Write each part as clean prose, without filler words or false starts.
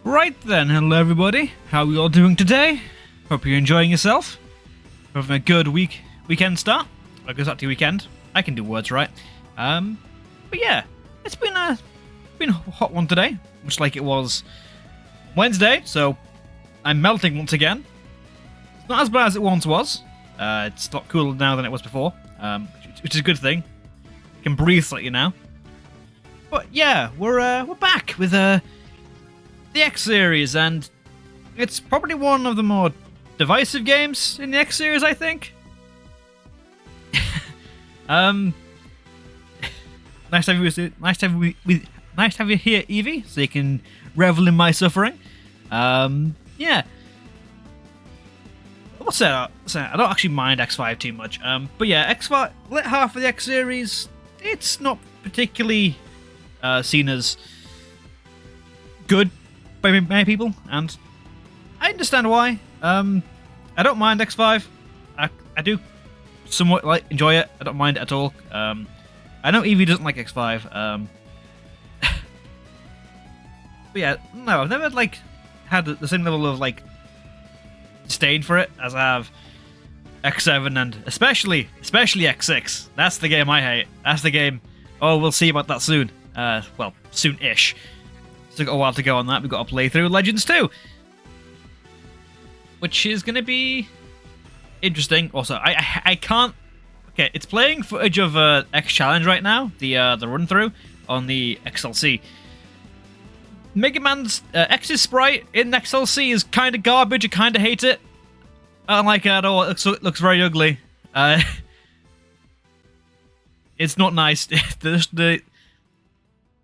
Right then, hello everybody. How are you all doing today? Hope you're enjoying yourself. Having a good weekend start. I guess that's the weekend. I can do words right. But yeah, it's been a hot one today, much like it was Wednesday. So I'm melting once again. It's not as bad as it once was. It's a lot cooler now than it was before, which is a good thing. I can breathe slightly now. But yeah, we're back with the X series, and it's probably one of the more divisive games in the X series, I think. Nice to have you here, Evie, so you can revel in my suffering. Yeah. What's that? I don't actually mind X5 too much. But yeah, X5, half of the X series, it's not particularly seen as good by many people, and I understand why. I don't mind X5. I do somewhat enjoy it. I don't mind it at all. I know Evie doesn't like X5. But yeah, no, I've never had the same level of disdain for it as I have X7 and especially X6. That's the game I hate. That's the game. Oh, we'll see about that soon. Well, soon-ish. Still got a while to go on that. We've got to play through Legends 2, which is going to be interesting. Also, I can't. Okay, it's playing footage of X Challenge right now, the run through on the XLC. Mega Man's X's sprite in XLC is kind of garbage. I kind of hate it. I don't like it at all. It looks very ugly. It's not nice.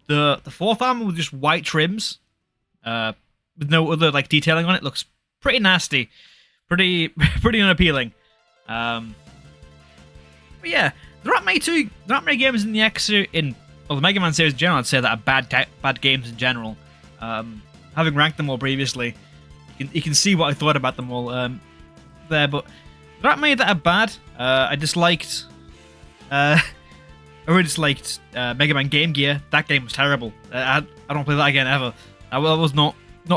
The fourth armor with just white trims, with no other detailing on it, looks pretty nasty, pretty unappealing. But yeah, there aren't many games in the the Mega Man series in general, I'd say, that are bad games in general. Having ranked them all previously, you can see what I thought about them all there, but there aren't many that are bad. I really disliked Mega Man Game Gear. That game was terrible. I don't play that again ever. That was not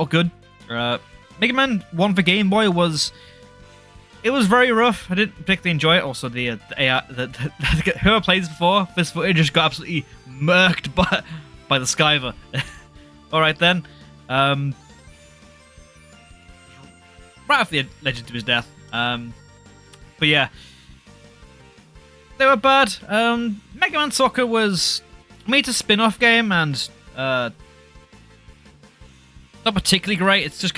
good. Mega Man 1 for Game Boy was very rough. I didn't particularly enjoy it. Also, the AI, whoever played this before, this footage just got absolutely murked by the Skyver. Alright then. Right after the legend of his death. But yeah. They were bad. Mega Man Soccer was it's a spin-off game and not particularly great. It's just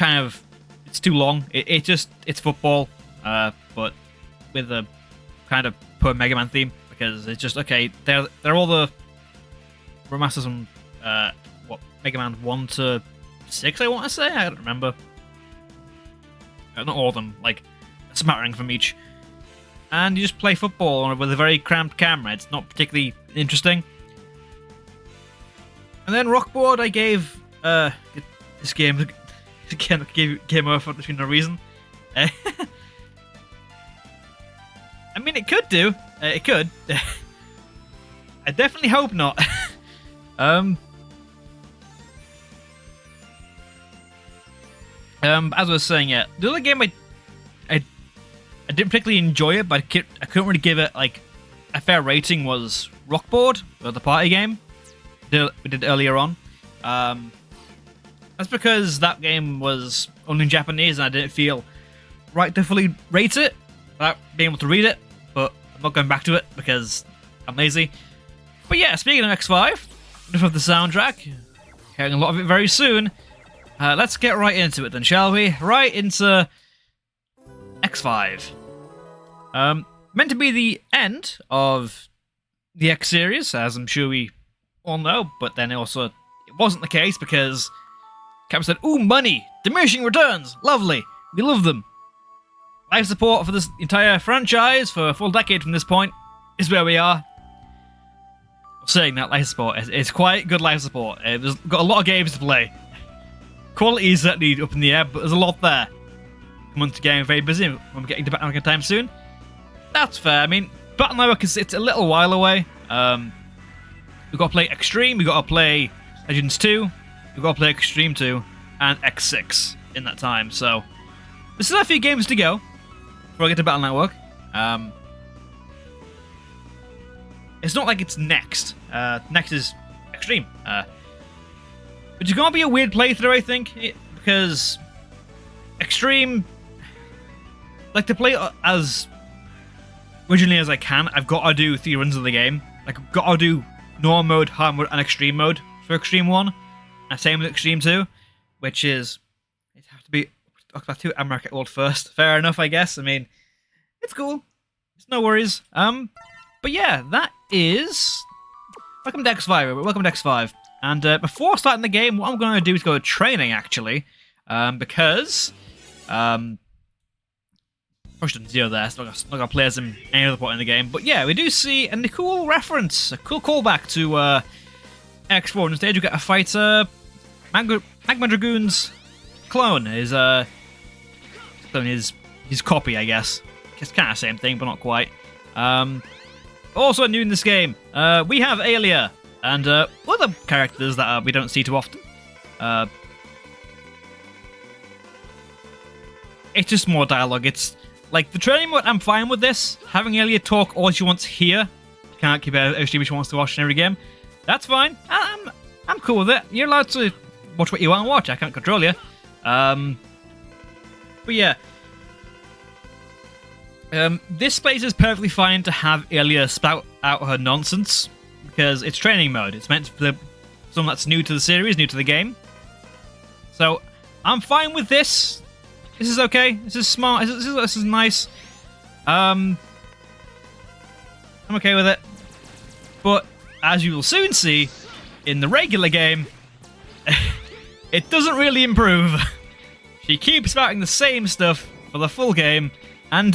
it's too long. It's football, but with a kind of poor Mega Man theme, because it's just okay. They're all the remasters from Mega Man 1 to 6. I want to say, I don't remember. Not all of them. A smattering from each. And you just play football with a very cramped camera. It's not particularly interesting. And then Rockboard, I gave this game game over for no reason. I mean, it could do. It could. I definitely hope not. As I was saying, yeah, the other game I didn't particularly enjoy it, but I couldn't really give it a fair rating. Was Rockboard, the party game we did earlier on. That's because that game was only in Japanese, and I didn't feel right to fully rate it without being able to read it. But I'm not going back to it because I'm lazy. But yeah, speaking of X5, enough of the soundtrack. Hearing a lot of it very soon. Let's get right into it then, shall we? Right into X5. Meant to be the end of the X series, as I'm sure we all know, but then it wasn't the case, because Capcom said, "Ooh, money! Diminishing returns! Lovely! We love them! Live support for this entire franchise for a full decade from this point is where we are." Saying that, live support, it's quite good live support. There's got a lot of games to play. Quality is certainly up in the air, but there's a lot there. Months to getting very busy when we're getting to Battle Network time soon. That's fair. I mean, Battle Network it's a little while away. We've got to play Extreme, we've got to play Legends 2, we've got to play Extreme 2, and X6 in that time. So there's still a few games to go before I get to Battle Network. It's not like it's next. Next is Extreme. But it's gonna be a weird playthrough, I think, because Extreme, like, to play as originally as I can, I've got to do 3 runs of the game. Like, I've got to do normal mode, hard mode, and Extreme mode for Extreme 1. And same with Extreme 2, which is, it has to be Octopath 2 and Market World first. Fair enough, I guess. I mean, it's cool. It's no worries. But yeah, that is... Welcome to X5. Welcome to X5. And before starting the game, what I'm going to do is go to training, actually. Because... Probably shouldn't zero there, so I'm not going to play as him any other point in the game. But yeah, we do see a cool reference, a cool callback to X4. Instead, you get to fight Magma Dragoon's clone. His copy, I guess. It's kind of the same thing, but not quite. Also new in this game, we have Aelia and other characters that we don't see too often. It's just more dialogue. It's like the training mode. I'm fine with this. Having Aelia talk all she wants here. Can't keep every stream she wants to watch in every game. That's fine. I'm cool with it. You're allowed to watch what you want to watch. I can't control you. But yeah. This place is perfectly fine to have Aelia spout out her nonsense, because it's training mode. It's meant for someone that's new to the series, new to the game. So, I'm fine with this. This is okay. This is smart. This is nice. I'm okay with it. But, as you will soon see, in the regular game, it doesn't really improve. She keeps spouting the same stuff for the full game. And,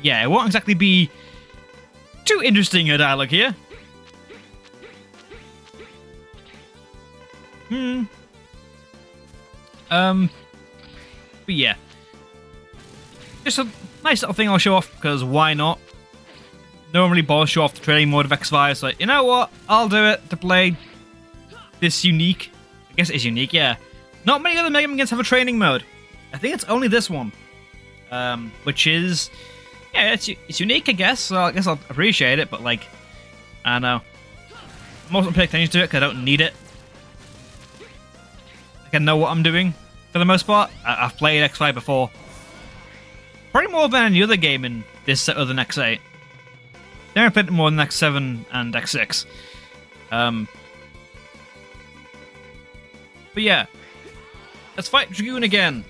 yeah, it won't exactly be too interesting, her dialogue here. But yeah. Just a nice little thing I'll show off, because why not? Normally balls show off the training mode of X5, so you know what? I'll do it to play this unique. I guess it is unique, yeah. Not many other Mega Man games have a training mode. I think it's only this one. Which is, yeah, it's unique, I guess, so I guess I'll appreciate it, but, like, I don't know. I'm also not paying attention to it, because I don't need it. Like, I know what I'm doing, for the most part. I've played X5 before. Probably more than any other game in this set other than X8. Then I played it more than X7 and X6. But yeah. Let's fight Dragoon again.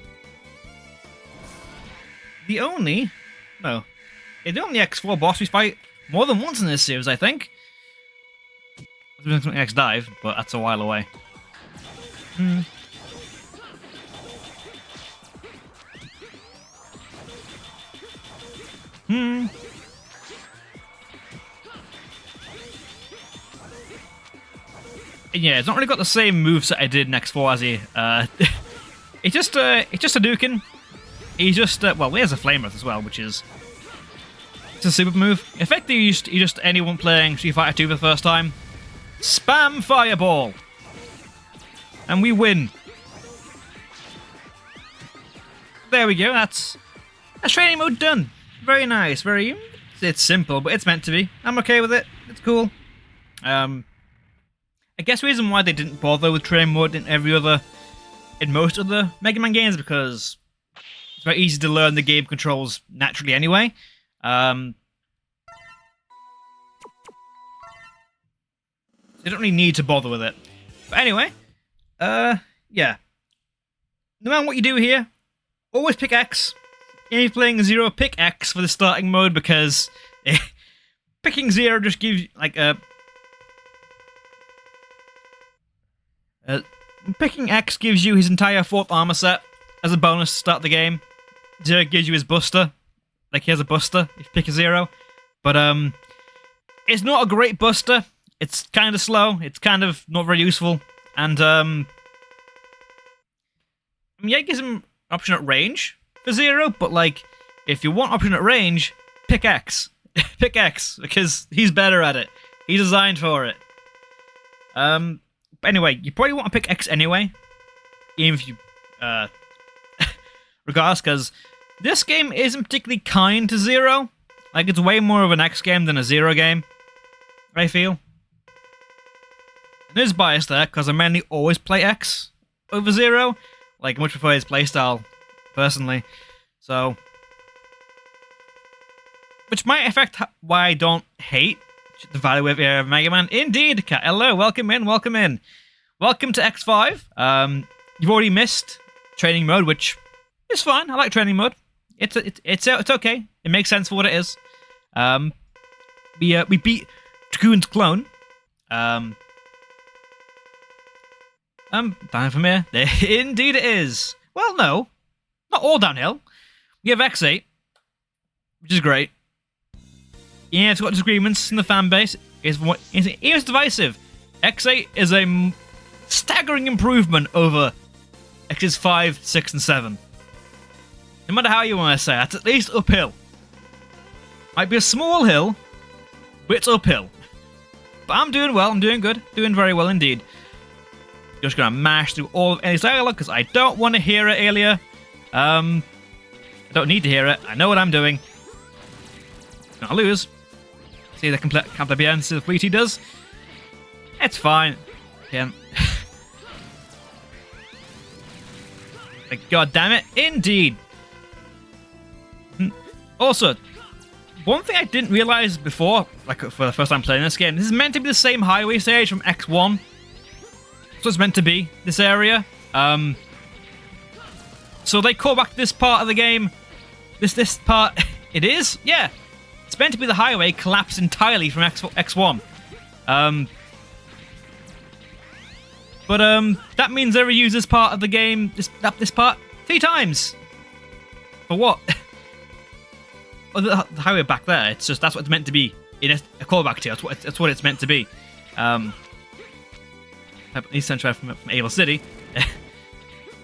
The only X4 boss we fight more than once in this series, I think. There's been X Dive, but that's a while away. Yeah, it's not really got the same moveset I did in X4 as he. It's just a Hadouken. He's just, well, he has a Flame Breath as well, which is... It's a super move. Effectively, you just anyone playing Street Fighter 2 for the first time, spam Fireball! And we win. There we go, that's training mode done. Very nice, it's simple, but it's meant to be. I'm okay with it, it's cool. I guess the reason why they didn't bother with training mode in most other Mega Man games, because it's very easy to learn the game controls naturally anyway. You don't really need to bother with it. But anyway, yeah. No matter what you do here, always pick X. If you're playing Zero, pick X for the starting mode, because picking Zero just gives you, like, picking X gives you his entire 4th armor set as a bonus to start the game. Zero gives you his Buster. Like, he has a Buster if you pick a Zero. But, it's not a great Buster. It's kind of slow. It's kind of not very useful. And, yeah, it gives him option at range for Zero, but, like, if you want option at range, pick X. Pick X, because he's better at it. He's designed for it. But anyway, you probably want to pick X anyway, even if you, regardless, because this game isn't particularly kind to Zero. Like, it's way more of an X game than a Zero game, I feel. There's bias there, because I mainly always play X over Zero. Like, I much prefer his playstyle, personally. So, which might affect why I don't hate the value of Mega Man. Indeed, Cat. Hello, welcome in, welcome in. Welcome to X5. You've already missed training mode, which is fine. I like training mode. It's okay. It makes sense for what it is. We beat Dragoon's clone. Down from here. Indeed it is. Well, no. Not all downhill. We have X8, which is great. Yeah, it's got disagreements in the fan base. It's divisive. X8 is a staggering improvement over X's 5, 6, and 7. No matter how you want to say it, it's at least uphill. Might be a small hill, but it's uphill. But I'm doing well, I'm doing good, doing very well indeed. Just gonna mash through all of Ellie's dialogue because I don't want to hear it earlier. I don't need to hear it. I know what I'm doing. Gonna lose. See the complete bien, see the fleet he does. It's fine. Again. God damn it! Indeed. Also, one thing I didn't realize before, like for the first time playing this game, this is meant to be the same highway stage from X1. So it's meant to be this area. So they call back to this part of the game. This part, it is, yeah. It's meant to be the highway collapsed entirely from X1. But that means they reuse this part of the game, this part, 3 times. For what? Oh, the highway back there. It's just that's what it's meant to be in a callback to. That's what it's meant to be. East Central from Able City.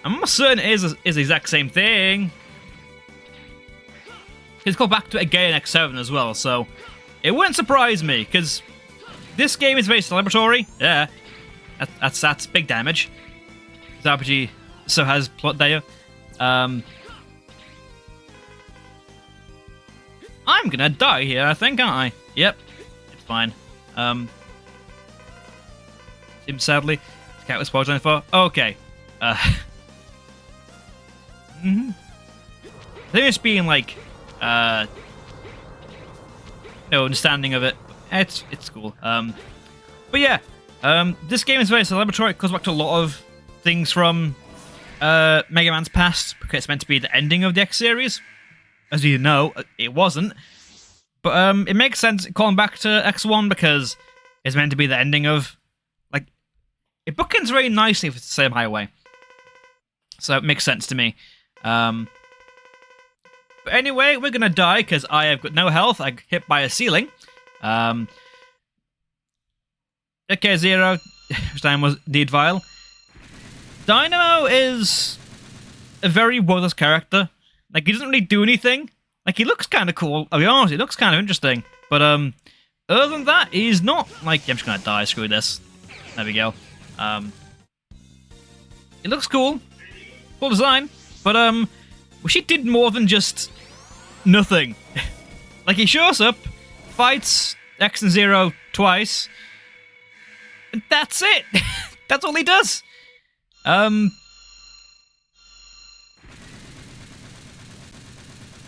I'm almost certain it is the exact same thing. It's called back to it again in X7 as well, so it wouldn't surprise me because this game is very celebratory. Yeah, that's big damage. This RPG so has plot there. I'm gonna die here, I think, aren't I? Yep, it's fine. Seems sadly, the cat was spoiled 24. Okay. I think it's being like, no understanding of it. It's cool. But yeah, this game is very celebratory. It goes back to a lot of things from Mega Man's past because it's meant to be the ending of the X series. As you know, it wasn't. But it makes sense calling back to X1 because it's meant to be the ending of, like, it bookends very nicely if it's the same highway. So it makes sense to me. But anyway, we're gonna die because I have got no health. I got hit by a ceiling. Okay, Zero. Whose time was Deed Vile. Dynamo is a very worthless character. Like, he doesn't really do anything. Like, he looks kind of cool. I'll be honest, he looks kind of interesting. But, other than that, he's not, like, I'm just gonna die, screw this. There we go. It looks cool. Cool design. But, wish he did more than just nothing. Like, he shows up, fights X and Zero twice, and that's it. That's all he does.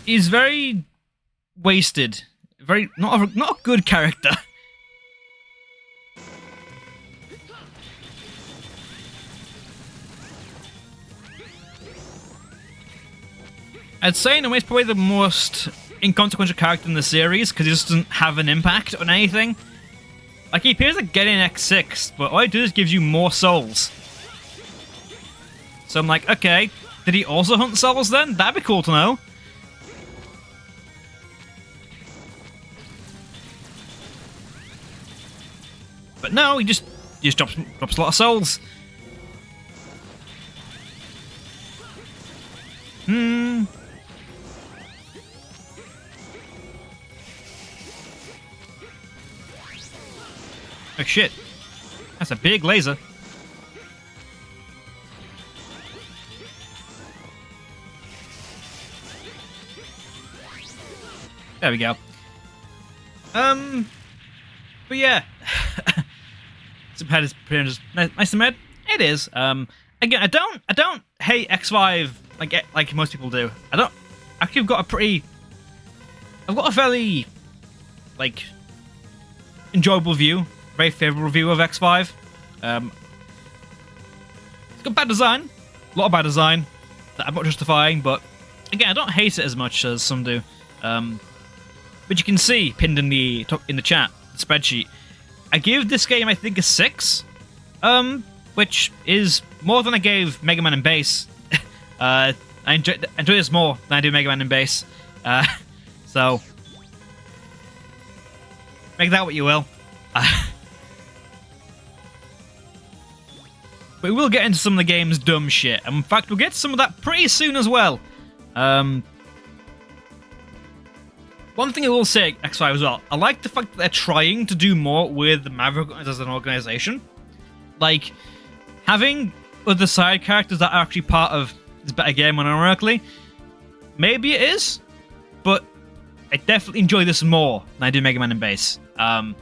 He's very wasted. Very not a good character. I'd say in a way it's probably the most inconsequential character in the series because he just doesn't have an impact on anything. Like, he appears like getting X6, but all he does is gives you more souls. So I'm like, okay, did he also hunt souls then? That'd be cool to know. But no, he just drops a lot of souls. Oh shit. That's a big laser. There we go. But yeah. Subhead is pretty much nice and made. It is. Again, I don't hate X5 like most people do. I don't. Actually, I've got a fairly like enjoyable view, very favorable view of X5. It's got bad design, a lot of bad design that I'm not justifying, but again, I don't hate it as much as some do. But you can see pinned in the chat, the spreadsheet, I gave this game I think a 6, which is more than I gave Mega Man in Base. I enjoy this more than I do Mega Man in Base. So make that what you will. But we'll get into some of the game's dumb shit. And in fact, we'll get to some of that pretty soon as well. One thing I will say, X5 as well, I like the fact that they're trying to do more with the Maverick as an organization. Like, having other side characters that are actually part of this better game unironically. Maybe it is, but I definitely enjoy this more than I do Mega Man in Base. I'm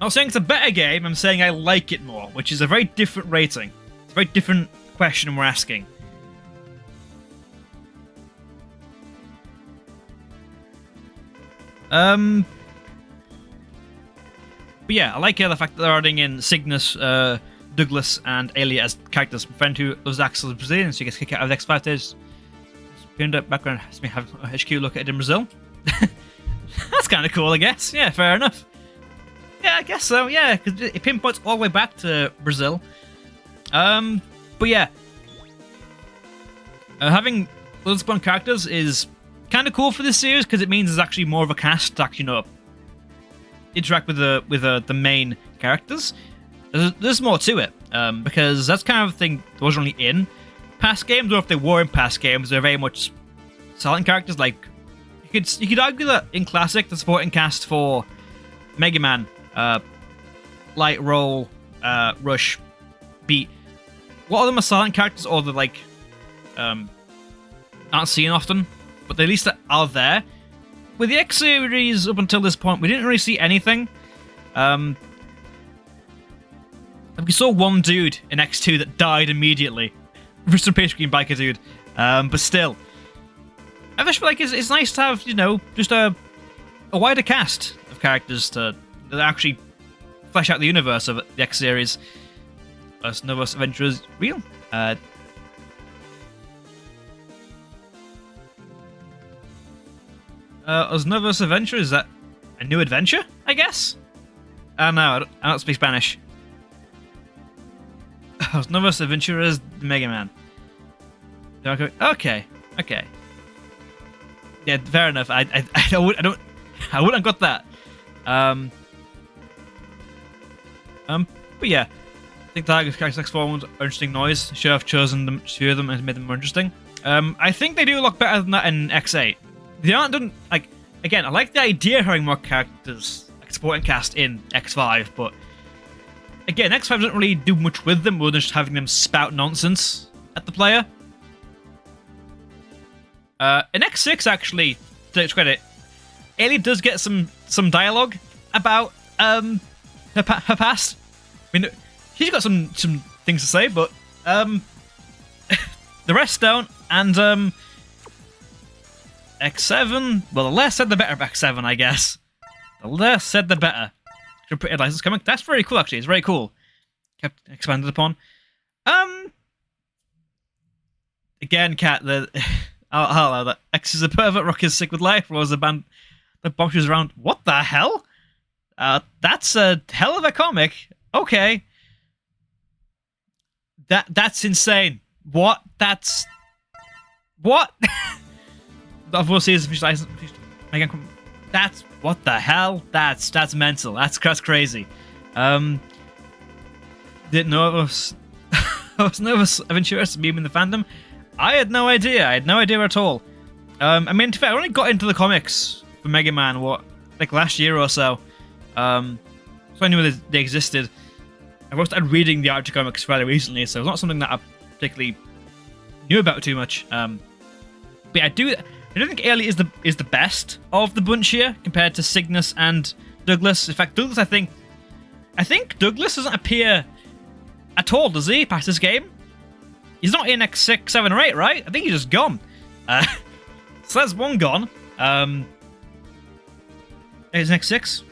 not saying it's a better game, I'm saying I like it more, which is a very different rating. It's a very different question we're asking. But yeah, I like the fact that they're adding in Cygnus, Douglas, and Aelia as characters. My friend who loves Axel is Brazilian, so he gets kicked out of the X5 days. Pinned up background has me have HQ located in Brazil. That's kind of cool, I guess. Yeah, fair enough. Yeah, I guess so. Yeah, because it pinpoints all the way back to Brazil. But yeah, having Bloodsport characters is kind of cool for this series because it means there's actually more of a cast to actually interact with the main characters. There's more to it because that's kind of a thing that wasn't really in past games, or if they were in past games, they're very much silent characters. Like you could argue that in Classic, the supporting cast for Mega Man, Light, Roll, Rush, Beat, a lot of them are silent characters, or they're like aren't seen often, but they at least are there. With the X series up until this point, we didn't really see anything. We saw one dude in X2 that died immediately. Rest in peace, Green Biker dude. But still, I just feel like it's nice to have, just a wider cast of characters that actually flesh out the universe of the X series. Xenoverse Adventurers real. Xenoverse Adventure, is that a new adventure, I guess? No, I don't speak Spanish. Xenoverse Adventurers Mega Man. Okay. Yeah, fair enough. I wouldn't have got that. But yeah, I think Tiger's character X4 ones are interesting noise. Should have chosen them, two of them, and made them more interesting. I think they do look better than that in X8. They aren't like, again, I like the idea of having more characters, like supporting cast in X5, but again, X5 doesn't really do much with them, other than just having them spout nonsense at the player. In X6, actually, to its credit, Aelia does get some dialogue about her past. I mean, she's got some things to say, but the rest don't. And X7, well, the less said the better of X7, I guess. The less said the better. Pretty license comic. That's very cool, actually. It's very cool. Kept expanded upon. Again, Cat, I'll allow that. X is a pervert, Rock is sick with life, was a band that bombs around. What the hell? That's a hell of a comic. Okay. That's insane. What? That's... What? Of course, is that's... What the hell? That's mental. That's crazy. Didn't know it was... I was nervous Adventurous to be in the fandom. I had no idea. I had no idea at all. I mean, to be fair, I only got into the comics for Mega Man, like last year or so. So I knew they existed. I started reading the Archie comics fairly recently, so it's not something that I particularly knew about too much. But I I don't think Ailey is the best of the bunch here compared to Cygnus and Douglas. In fact, Douglas, I think Douglas doesn't appear at all, does he? Past this game, he's not in X6, 7, or 8, right? I think he's just gone. So that's one gone. He's in X6.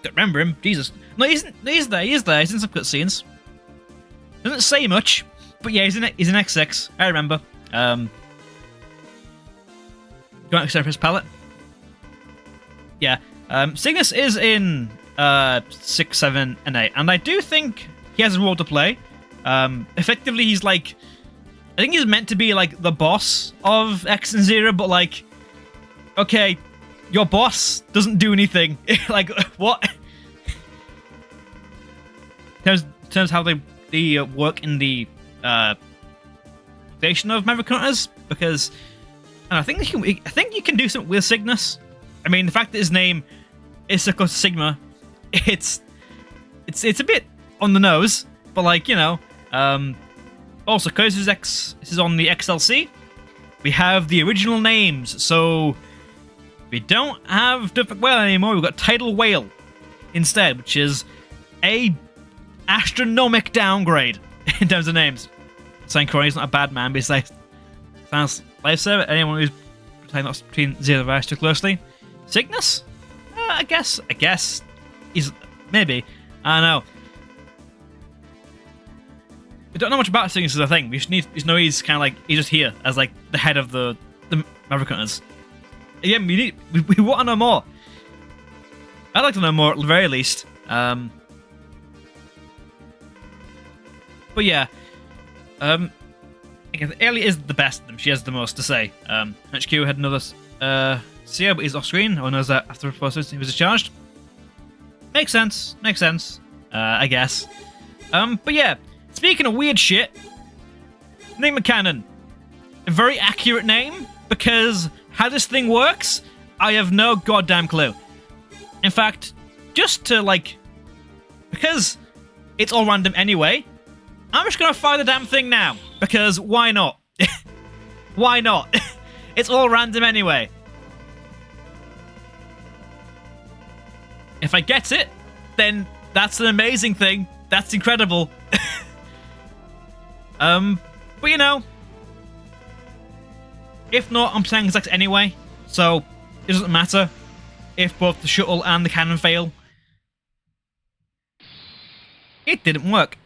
Don't remember him. Jesus. No, he's there. He's there. He's in some cutscenes. Doesn't say much, but yeah, he's in X6. I remember. Go on, Surface Palette. Yeah. Cygnus is in 6, 7, and 8, and I do think he has a role to play. Effectively, he's like, I think he's meant to be like the boss of X and Zero, but like, okay, your boss doesn't do anything. Like, what? In terms of how they work in the foundation of Maverick Hunters, because I think you can do something with Cygnus. I mean, the fact that his name is Sigma, it's a bit on the nose, but like, you know. Also, because this is on the XLC, we have the original names, so we don't have Different Whale anymore. We've got Tidal Whale instead, which is a astronomic downgrade in terms of names. Saying Corey's not a bad man, but he's like, sounds lifesaver. Anyone who's playing that between Zero Virus too closely. Cygnus? I guess he's maybe. I don't know. We don't know much about Cygnus as a thing. We just know he's kind of like, he's just here as like the head of the Maverick Hunters. Again, we want to know more. I'd like to know more at the very least. But yeah. Again, Ailey is the best of them. She has the most to say. HQ had another CEO, but he's off screen. No one knows that after the process he was discharged. Makes sense. I guess. But yeah. Speaking of weird shit, Nick McCannon. A very accurate name, because how this thing works, I have no goddamn clue. In fact, just to like, because it's all random anyway, I'm just gonna fire the damn thing now, because why not? Why not? It's all random anyway. If I get it, then that's an amazing thing. That's incredible. But you know, if not, I'm playing X anyway, so it doesn't matter if both the shuttle and the cannon fail. It didn't work.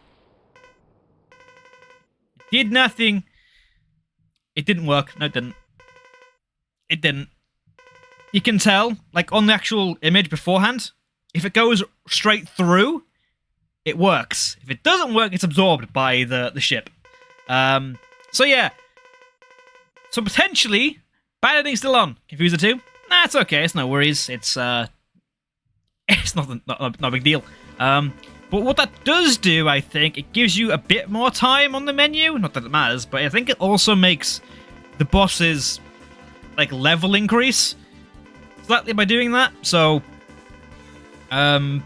It did nothing. It didn't work. No, it didn't. It didn't. You can tell, like on the actual image beforehand, if it goes straight through, it works. If it doesn't work, it's absorbed by the ship. So yeah. So potentially, bad ending still on. Confuser 2? Nah, it's okay. It's no worries. It's not a big deal. But what that does do, I think, it gives you a bit more time on the menu. Not that it matters, but I think it also makes the bosses like level increase slightly by doing that. So, a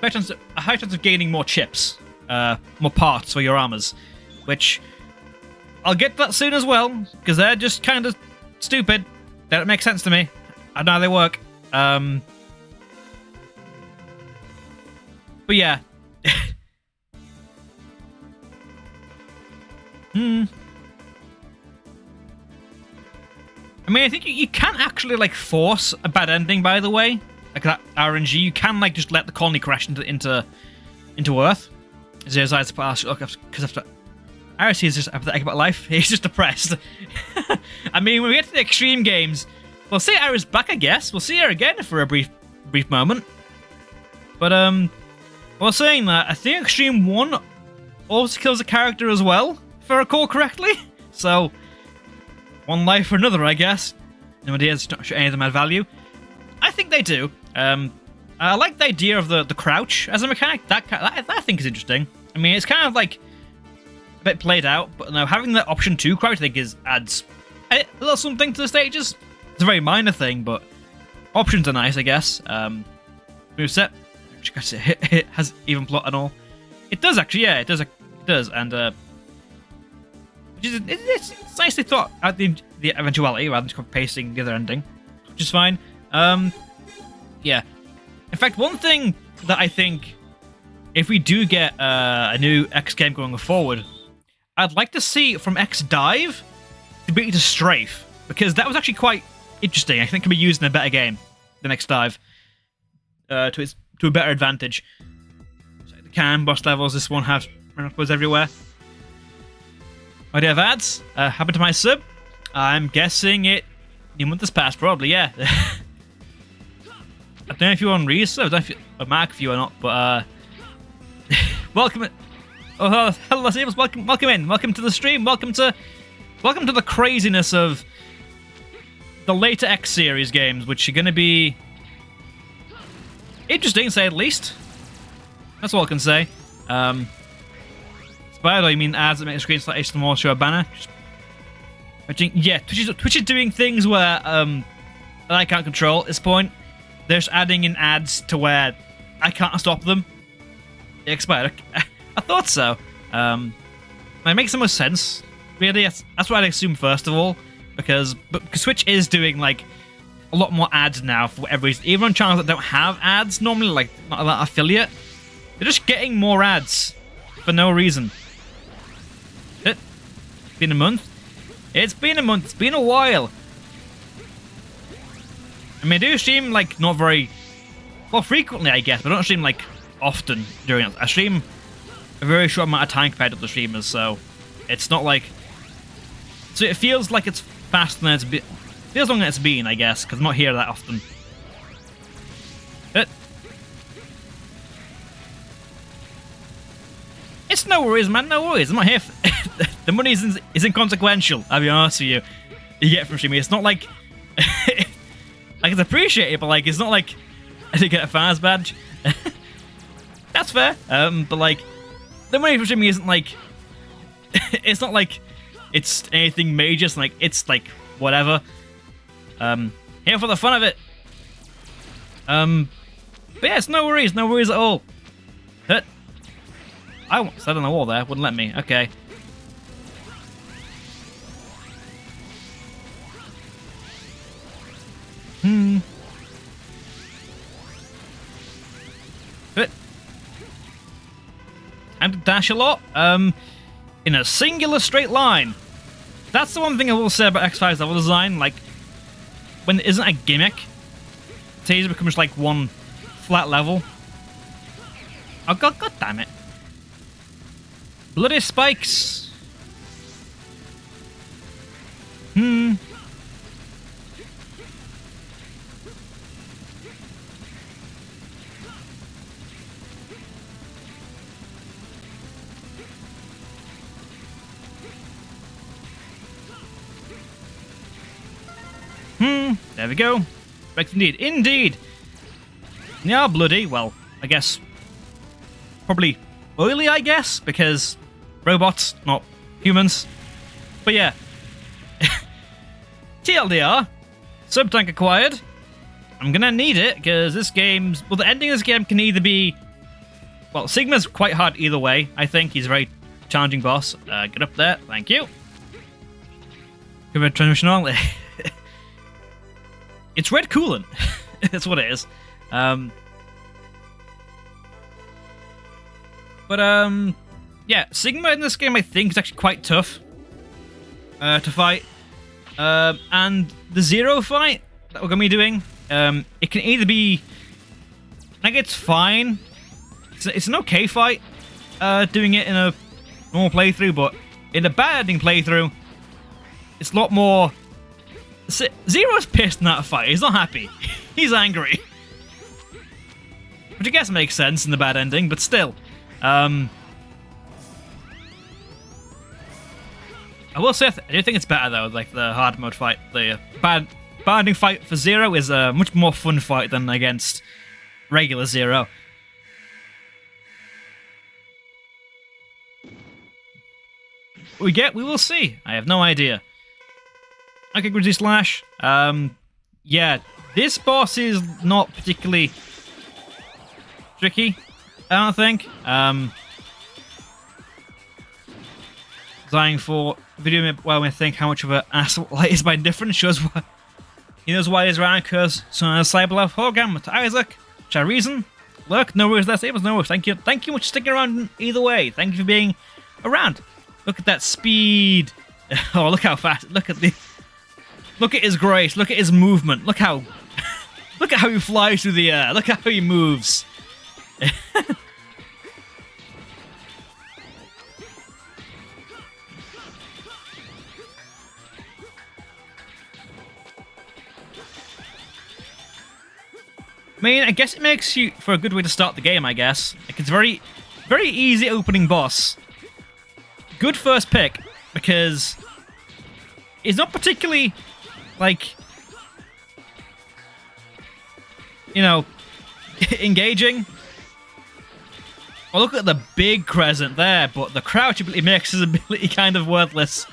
high chance of gaining more chips, more parts for your armors, which I'll get to that soon as well, because they're just kind of stupid. They don't make sense to me. I know how they work. But yeah. I mean, I think you can actually like force a bad ending. By the way, like that RNG, you can like just let the colony crash into Earth. Zero's eyes because after Iris is just apathetic about life. He's just depressed. I mean, when we get to the extreme games, we'll see Iris back. I guess we'll see her again for a brief moment. But while saying that, I think Extreme 1 also kills a character as well, if I recall correctly. So, one life for another, I guess. No idea if any of them add value. I think they do. I like the idea of the crouch as a mechanic. That I think is interesting. I mean, it's kind of like a bit played out, but no, having that option to crouch, I think adds a little something to the stages. It's a very minor thing, but options are nice, I guess. Moveset. It has even plot and all. It does actually, yeah, it does, and It's nicely thought out the eventuality rather than pasting the other ending, which is fine. Yeah. In fact, one thing that I think, if we do get a new X game going forward, I'd like to see from X Dive to beat to Strafe, because that was actually quite interesting. I think it can be used in a better game than X Dive to a better advantage. So the can boss levels, this one has was everywhere. Oh, do you have ads? Happened to my sub? I'm guessing it. The month has passed, probably, yeah. I don't know if you're on resub, I don't know if you, or Mark if you or not, but welcome. Oh, hello, Sabres. Welcome in. Welcome to the stream. Welcome to the craziness of the later X series games, which are going to be interesting, to say the least. That's all I can say. By the way, I mean ads that make the screen slightly HTML show a banner. Yeah, Twitch is doing things where that I can't control at this point. They're just adding in ads to where I can't stop them. They expired. I thought so. It makes the most sense. Really, that's what I'd assume first of all, because Twitch is doing like a lot more ads now for whatever reason. Even on channels that don't have ads normally, like not that affiliate, they're just getting more ads for no reason. It's been a month. It's been a month. It's been a while. I mean, I do stream like not very well frequently, I guess, but I don't stream like often during it. I stream a very short amount of time compared to the streamers, so it's not like. So it feels like it's faster than it's been. Feels longer than it's been, I guess, because I'm not here that often. It's no worries, man. No worries. I'm not here. The money is inconsequential. I'll be honest with you. You get from streaming. It's not like like it's appreciated, but like it's not like I did get a fans badge. That's fair. But like the money from streaming isn't like it's not like it's anything major. It's like whatever. Here for the fun of it. But yeah, it's no worries at all. I sat on the wall there, wouldn't let me. Okay. But and to dash a lot. In a singular straight line. That's the one thing I will say about X5's level design. Like, when it isn't a gimmick, Taser becomes like one flat level. Oh god damn it. Bloody spikes. There we go. Correct indeed. Indeed. Yeah, bloody. Well, I guess probably oily, I guess, because robots, not humans. But yeah. TLDR. Sub-tank acquired. I'm gonna need it, because this game's... Well, the ending of this game can either be... Well, Sigma's quite hard either way, I think. He's a very challenging boss. Get up there. Thank you. Give it a transmission on. It's red coolant. That's what it is. Yeah, Sigma in this game I think is actually quite tough to fight. And the Zero fight that we're going to be doing, it can either be... Like, it's fine. It's an okay fight doing it in a normal playthrough, but in a bad ending playthrough, it's a lot more... Zero's pissed in that fight. He's not happy. He's angry. Which I guess makes sense in the bad ending, but still. I will say, I do think it's better though, like the hard mode fight. The bad ending fight for Zero is a much more fun fight than against regular Zero. What we will see. I have no idea. Okay, Grizzly Slash. Yeah, this boss is not particularly tricky, I don't think. Designed for video where we think how much of an asshole Light is by indifference. Shows why he knows why he's around because Cyberlove hologram with Isaac. Which I reason. Look, no worries, that's it. No worries. Thank you much for sticking around either way. Thank you for being around. Look at that speed. Oh, look how fast. Look at his grace. Look at his movement. Look how he flies through the air. Look how he moves. I mean, I guess it makes you for a good way to start the game, I guess. Like, it's very easy opening boss. Good first pick, because it's not particularly, like, you know, engaging. Well, look at the big crescent there, but the crouch ability makes his ability kind of worthless.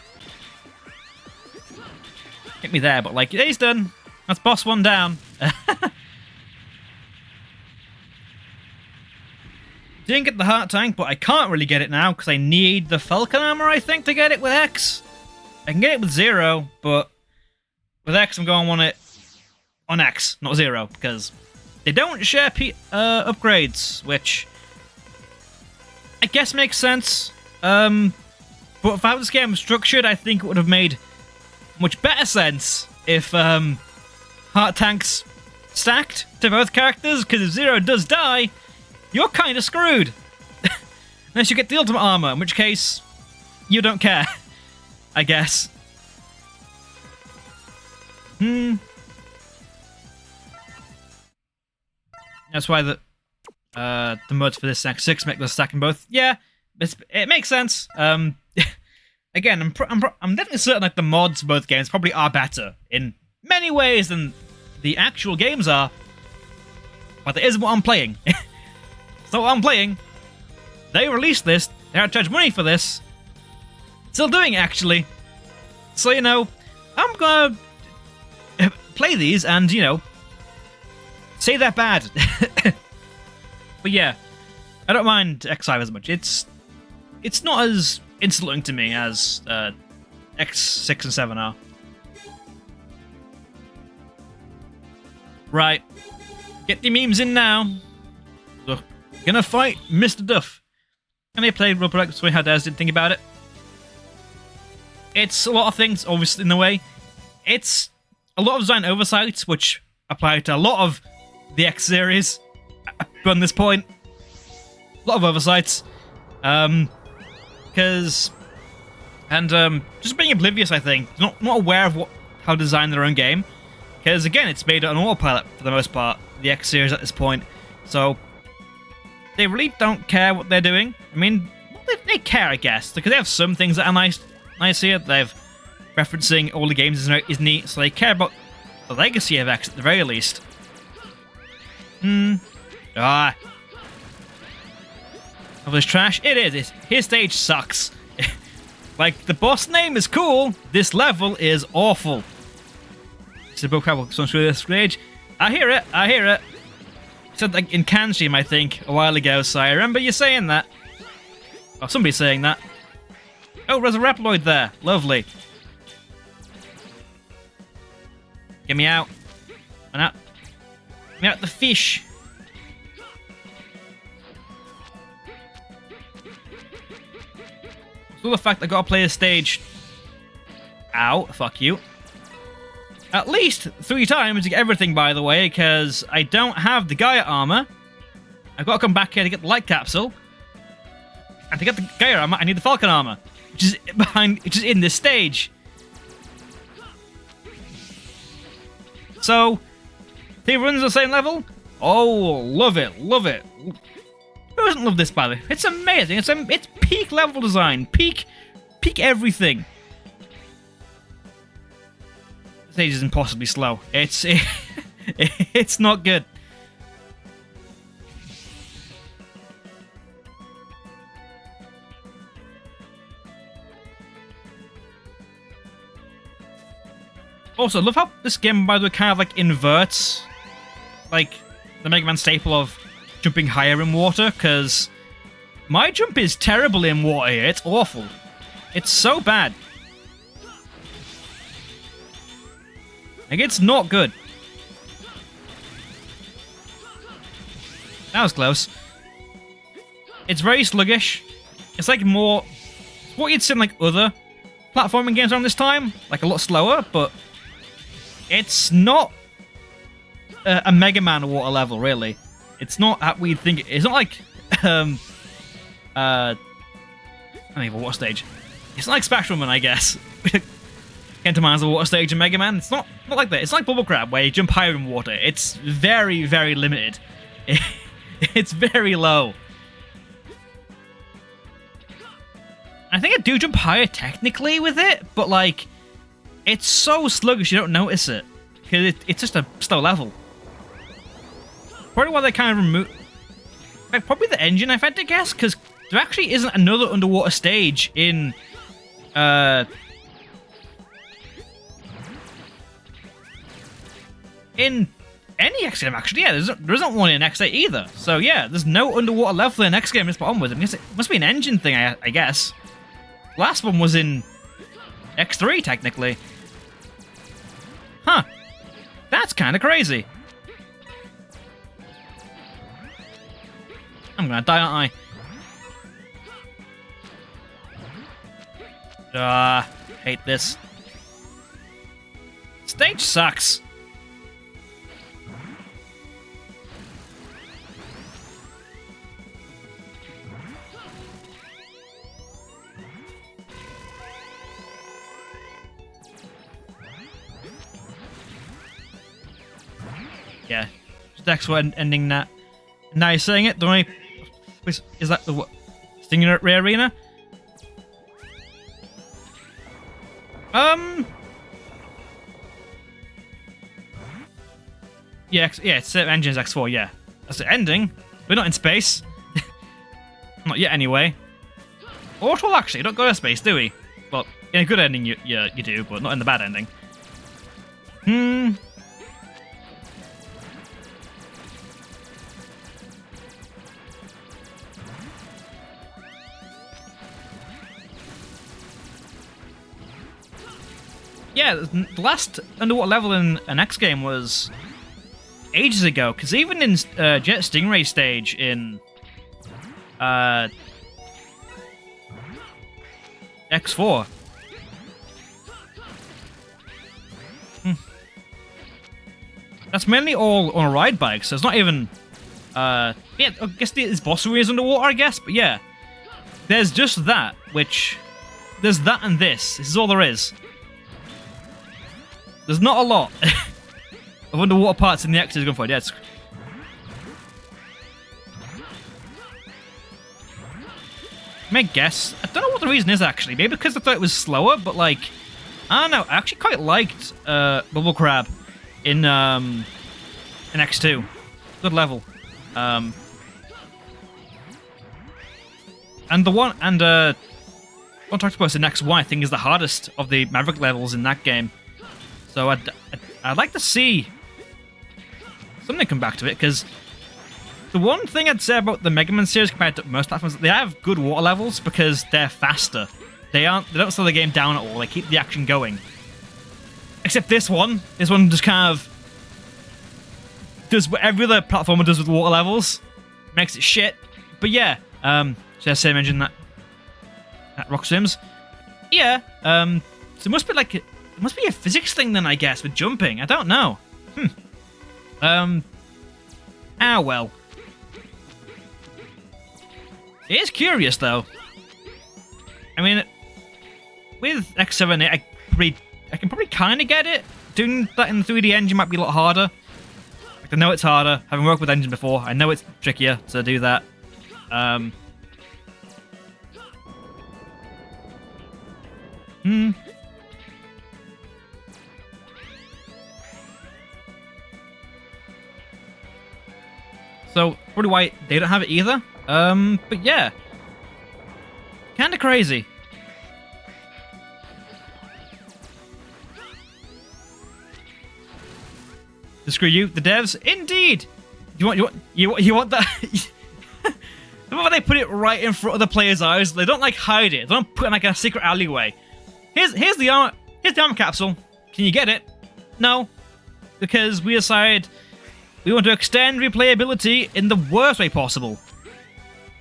Hit me there, but, like, he's done. That's boss one down. Didn't get the heart tank, but I can't really get it now because I need the Falcon armor, I think, to get it with X. I can get it with 0, but with X, I'm going to want it on X, not 0, because they don't share upgrades, which I guess makes sense. But if how this game was structured, I think it would have made much better sense if heart tanks stacked to both characters, because if 0 does die, you're kind of screwed. Unless you get the ultimate armor, in which case, you don't care, I guess. That's why the mods for this Act 6 make the stacking both. Yeah, it makes sense. Again, I'm definitely certain like the mods for both games probably are better in many ways than the actual games are. But that isn't what I'm playing. It's not what I'm playing. They released this. They had to charge money for this. Still doing it, actually. So, you know, I'm gonna play these and, you know, say they're bad. But yeah, I don't mind X5 as much. It's not as insulting to me as X6 and 7 are. Right. Get the memes in now. Look. Gonna fight Mr. Duff. And I played Roblox, so how Daz didn't think about it. It's a lot of things, obviously, in the way. It's a lot of design oversights, which apply to a lot of the X series from this point. A lot of oversights. Because... And, just being oblivious, I think. Not aware of how to design their own game. Because, again, it's made on autopilot, for the most part, the X series at this point. So... They really don't care what they're doing. I mean, they care, I guess, because they have some things that are nice here. They've referencing all the games is neat, so they care about the legacy of X at the very least. Of this trash? It is. His stage sucks. Like, the boss name is cool. This level is awful. It's a book I will go through this stage. I hear it. Said like in Kanjim, I think, a while ago, so I remember you saying that. Or somebody saying that. Oh, there's a Reploid there. Lovely. Get me out. Get me out the fish. So the fact I gotta play a stage. Ow, fuck you. At least 3 times to get everything, by the way, because I don't have the Gaia armor. I've got to come back here to get the light capsule. And to get the Gaia armor, I need the Falcon armor, which is in this stage. So, 3 runs the same level? Oh, love it. Who doesn't love this, by the way? It's amazing. It's peak level design, peak everything. Stage is impossibly slow. It's not good. Also, I love how this game, by the way, kind of like inverts like the Mega Man staple of jumping higher in water, because my jump is terrible in water here. It's awful. It's so bad. Like, it's not good. That was close. It's very sluggish. It's like more... It's what you'd see in like other platforming games around this time. Like a lot slower, but... It's not a Mega Man water level, really. It's not how we think... It's not like... I don't even what stage. It's not like Splash Woman, I guess. Came to mind as a water stage in Mega Man. It's not like that. It's like Bubble Crab, where you jump higher in water. It's very, very limited. It's very low. I think I do jump higher technically with it, but like, it's so sluggish you don't notice it. Because it's just a slow level. Probably why they kind of remove... Like, probably the engine, I've had to guess, because there actually isn't another underwater stage in... in any X game, actually. Yeah, there isn't one in X8 either. So yeah, there's no underwater level in X game it's put on with. I mean, it must be an engine thing, I guess. Last one was in X3, technically. Huh. That's kind of crazy. I'm gonna die, aren't I? Hate this. Stage sucks. Yeah, just excellent ending that. Now you're saying it, don't I? Is that the what? Stinger at Ray Arena? Yeah, it's Engine's X4, yeah. That's the ending. We're not in space. Not yet, anyway. Or at all, actually. Don't go to space, do we? Well, in a good ending, you do, but not in the bad ending. Yeah, the last underwater level in an X game was ages ago, because even in Jet Stingray stage in X4. That's mainly all on a ride bike, so it's not even... yeah, I guess there's boss areas underwater, I guess, but yeah. There's just that, which... There's that and this. This is all there is. There's not a lot of underwater parts in the X is going for. Yeah, it's... I may guess. I don't know what the reason is, actually. Maybe because I thought it was slower, but like... I don't know. I actually quite liked Bubble Crab in X2. Good level. And the one... And what I talked about in X1, I think, is the hardest of the Maverick levels in that game. So I'd like to see something come back to it, because the one thing I'd say about the Mega Man series compared to most platforms, they have good water levels because they're faster. They don't slow the game down at all. They keep the action going. Except this one just kind of does what every other platformer does with water levels. Makes it shit. But yeah, should I say mention that at Rock Sims? Yeah, so it must be like... It must be a physics thing then, I guess, with jumping. I don't know. Well. It is curious, though. I mean, with X7, I can probably kind of get it. Doing that in the 3D engine might be a lot harder. Like, I know it's harder. Having worked with engine before, I know it's trickier to do that. So, probably why they don't have it either. But yeah. Kinda crazy. To screw you, the devs? Indeed! You want that? The moment they put it right in front of the player's eyes, they don't like hide it. They don't put it in like a secret alleyway. Here's the armor capsule. Can you get it? No. because we decided we want to extend replayability in the worst way possible.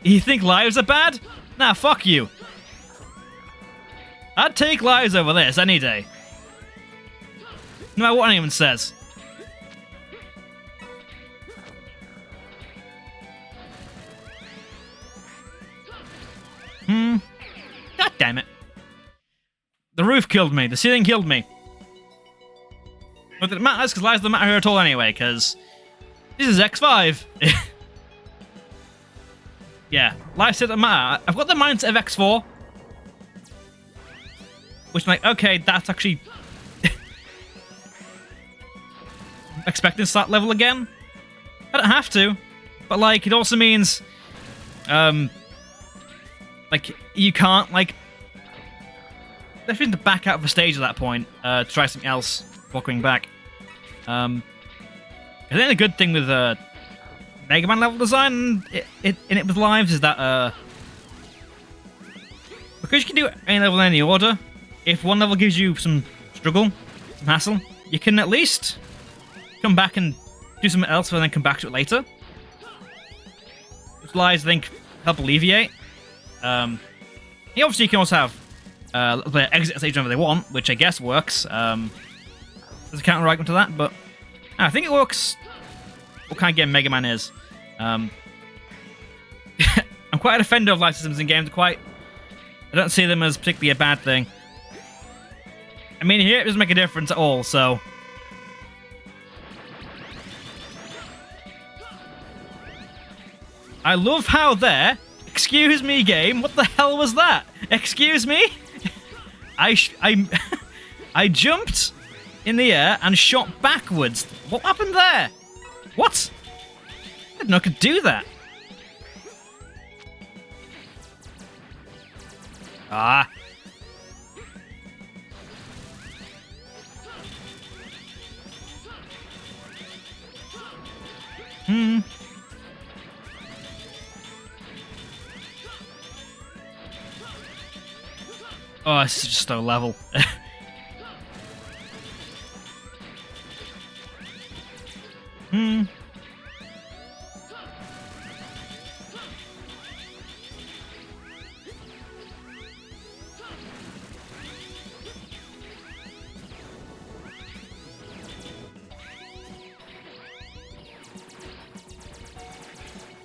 You think lives are bad? Nah, fuck you. I'd take lives over this any day. No matter what anyone says. God damn it. The roof killed me. The ceiling killed me. But it matters, because lives don't matter here at all anyway, because this is X5. Yeah, lives don't matter. I've got the mindset of X4. Which, like, okay, that's actually... expecting to start level again. I don't have to. But, like, it also means... like, you can't, like... There's been to back out of a stage at that point to try something else before coming back. I think the good thing with Mega Man level design in it with lives is that because you can do any level in any order, if one level gives you some struggle, some hassle, you can at least come back and do something else and then come back to it later. Which lives, I think, help alleviate. Obviously, you can also have the exit stage whenever they want, which I guess works. There's a counter argument to that, but I think it works. What kind of game Mega Man is. I'm quite a defender of life systems in games. I don't see them as particularly a bad thing. I mean, here it doesn't make a difference at all, so... I love how there... Excuse me, game. What the hell was that? Excuse me? I jumped in the air and shot backwards. What happened there? What? I didn't know I could do that. Ah. Oh, this is just so level.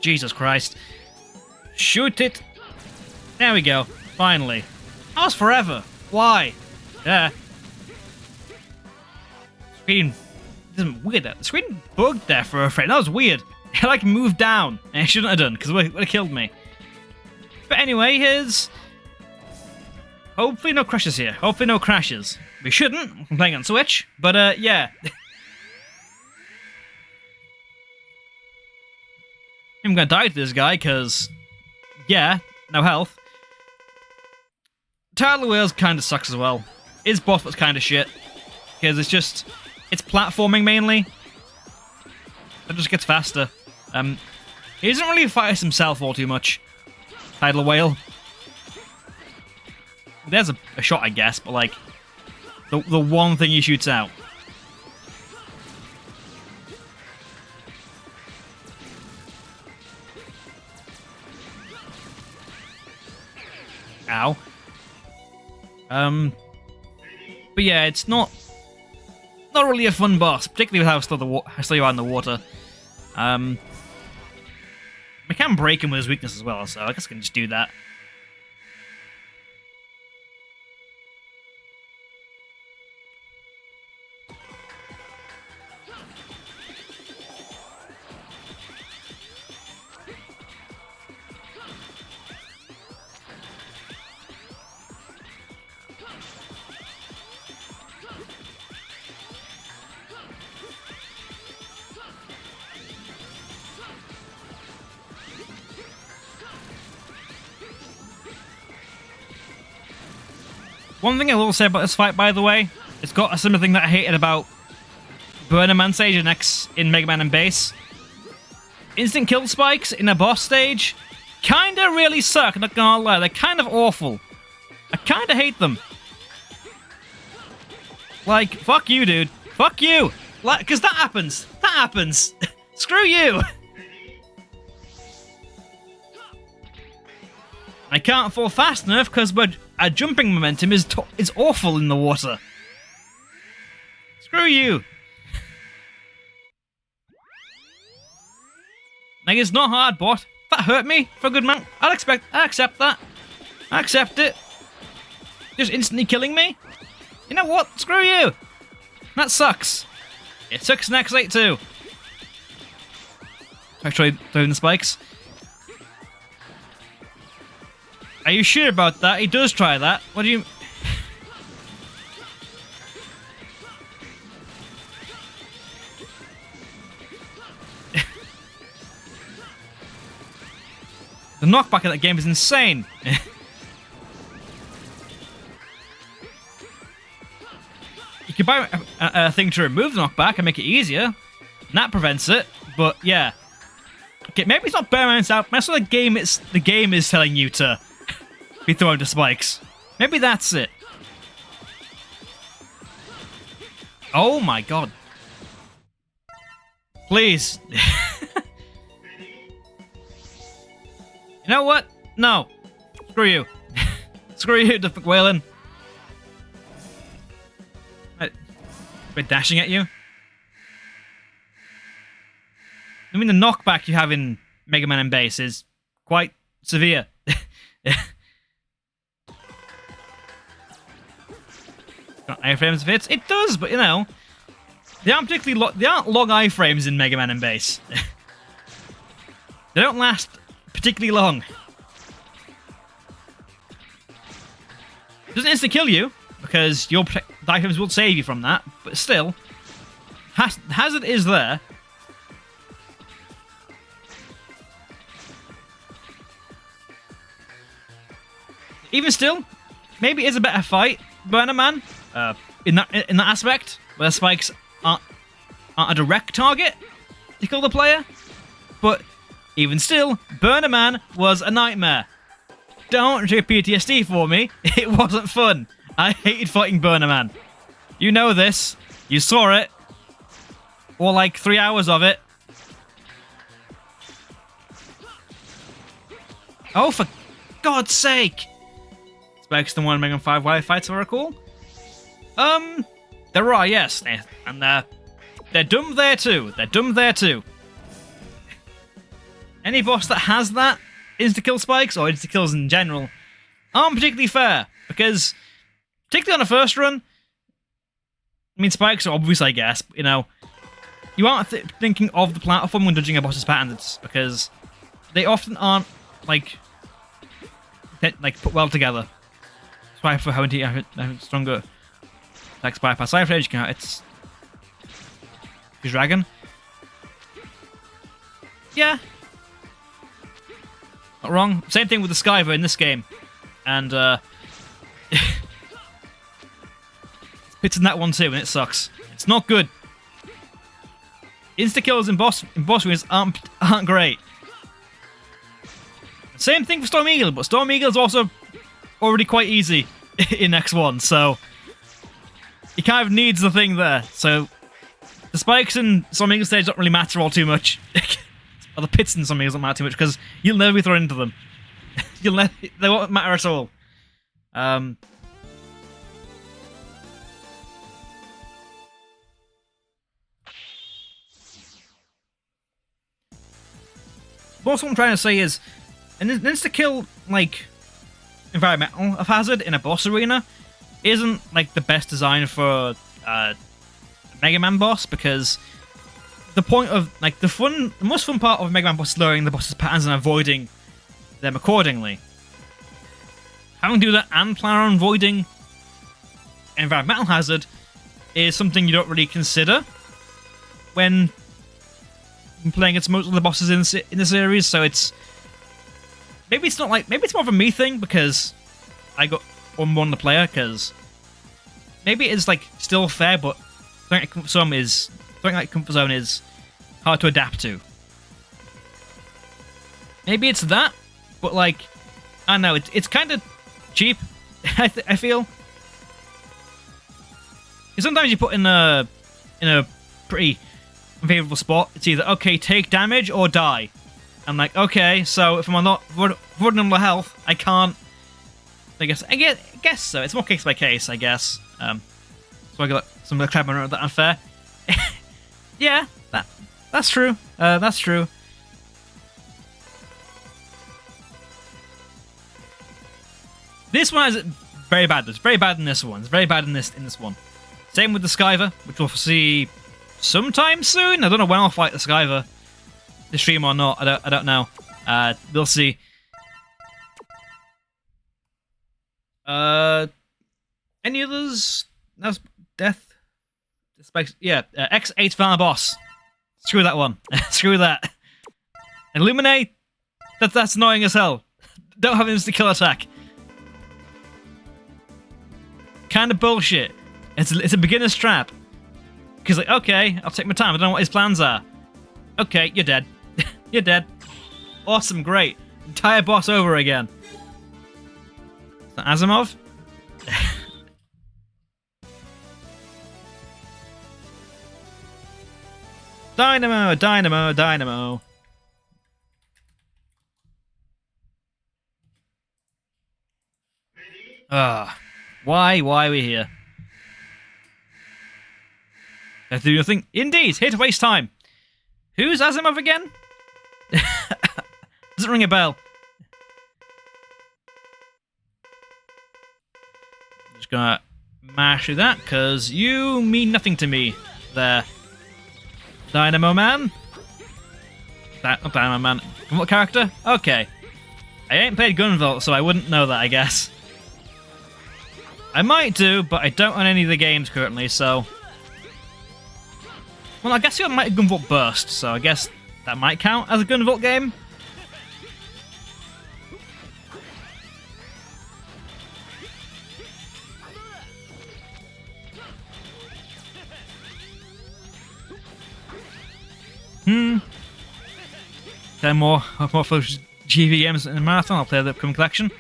Jesus Christ. Shoot it. There we go. Finally. That was forever. Why? Yeah. Screen. Isn't weird that the screen bugged there for a frame. That was weird. It like moved down, and it shouldn't have done because it would have killed me. But anyway, here's. Hopefully no crashes here. Hopefully no crashes. We shouldn't. I'm playing on Switch, but yeah. I'm gonna die to this guy because, yeah, no health. Tower Wheels kind of sucks as well. His boss was kind of shit because it's platforming mainly. It just gets faster. He doesn't really fight himself all too much. Tidal Whale. There's a shot, I guess, but like the one thing he shoots out. Ow. But yeah, it's not really a fun boss, particularly with how slow you are in the water. We can break him with his weakness as well, so I guess I can just do that. One thing I will say about this fight, by the way, it's got a similar thing that I hated about Burner Man stage in Mega Man and Bass. Instant kill spikes in a boss stage kinda really suck, not gonna lie. They're kind of awful. I kinda hate them. Like, fuck you, dude. Fuck you! Because that happens. That happens. Screw you. I can't fall fast enough because our jumping momentum is awful in the water. Screw you. Like, it's not hard, bot. That hurt me for a good man. I accept that. I accept it. Just instantly killing me? You know what? Screw you. That sucks. It sucks next late too. Actually, throwing the spikes. Are you sure about that? He does try that. What do you... The knockback of that game is insane. You could buy a thing to remove the knockback and make it easier. And that prevents it. But yeah. Okay, maybe it's not Bearman's out. That's what the game is telling you to be thrown to spikes. Maybe that's it. Oh my god. Please. You know what? No. Screw you. Screw you, Duffy Whalen. We're dashing at you. I mean, the knockback you have in Mega Man and Base is quite severe. Got iframes fits? It does, but you know, they aren't long iframes in Mega Man and Base. They don't last particularly long. It doesn't insta kill you because the iframes will save you from that, but still, hazard is there. Even still, maybe it is a better fight, Burner Man, in that aspect, where spikes aren't a direct target to kill the player. But even still, Burner Man was a nightmare. Don't trigger PTSD for me. It wasn't fun. I hated fighting Burner Man. You know this. You saw it. Or like 3 hours of it. Oh, for God's sake! Spikes the one Mega Man 5 Wily fights are cool. There are, yes, and they're dumb there too. They're dumb there too. Any boss that has that insta-kill spikes, or insta-kills in general, aren't particularly fair, because, particularly on a first run, I mean, spikes are obvious, I guess, but, you know, you aren't thinking of the platform when judging a boss's patterns, because they often aren't, like put well together. That's why for having to have stronger attacks bypass life range, it's Dragon. Yeah. Not wrong. Same thing with the Skyver in this game. And, it's in that one too, and it sucks. It's not good. Insta-kills in boss ruins aren't great. Same thing for Storm Eagle, but Storm Eagle is also already quite easy in X1, so he kind of needs the thing there. So the spikes in Storm Eagle stage don't really matter all too much. Or the pits in Storm Eagle don't matter too much, because you'll never be thrown into them. They won't matter at all. What I'm trying to say is, an insta-kill, like, environmental of Hazard in a boss arena isn't, like, the best design for a Mega Man boss, because the point of, like, the most fun part of a Mega Man boss is learning the boss's patterns and avoiding them accordingly. Having to do that and plan on avoiding environmental hazard is something you don't really consider when playing against most of the bosses in the series, so it's maybe it's more of a me thing because I got on the player, because maybe it's like still fair, but throwing like comfort zone is hard to adapt to. Maybe it's that, but like I don't know, it's kind of cheap. I feel. Sometimes you put in a pretty unfavorable spot. It's either, okay, take damage or die. I'm like, okay, so if I'm not vulnerable health, I can't. I guess so. It's more case by case, I guess. So I got some of the clever around that unfair. Yeah, that's true. That's true. This one is very bad. It's very bad in this one. It's very bad in this one. Same with the Skyver, which we'll see sometime soon. I don't know when I'll fight the Skyver. The stream or not, I don't know. We'll see. Any others? That's death. Yeah, X8 Final Boss. Screw that one. Screw that. Illuminate. That's annoying as hell. Don't have an instant kill attack. Kind of bullshit. It's a beginner's trap. Because like, okay, I'll take my time. I don't know what his plans are. Okay, you're dead. You're dead. Awesome, great. Entire boss over again. Is that Asimov? Dynamo, Dynamo, Dynamo. Why are we here? Let's do nothing. Indeed, here to waste time. Who's Asimov again? Doesn't ring a bell. Just gonna mash through that, because you mean nothing to me there. Dynamo Man? Not Dynamo Man. What character? Okay. I ain't played Gunvolt, so I wouldn't know that, I guess. I might do, but I don't own any of the games currently, so... Well, I guess you got Mighty Gunvolt Burst, so I guess that might count as a Gunvolt game. Then more for GVMs in the marathon. I'll play the upcoming collection.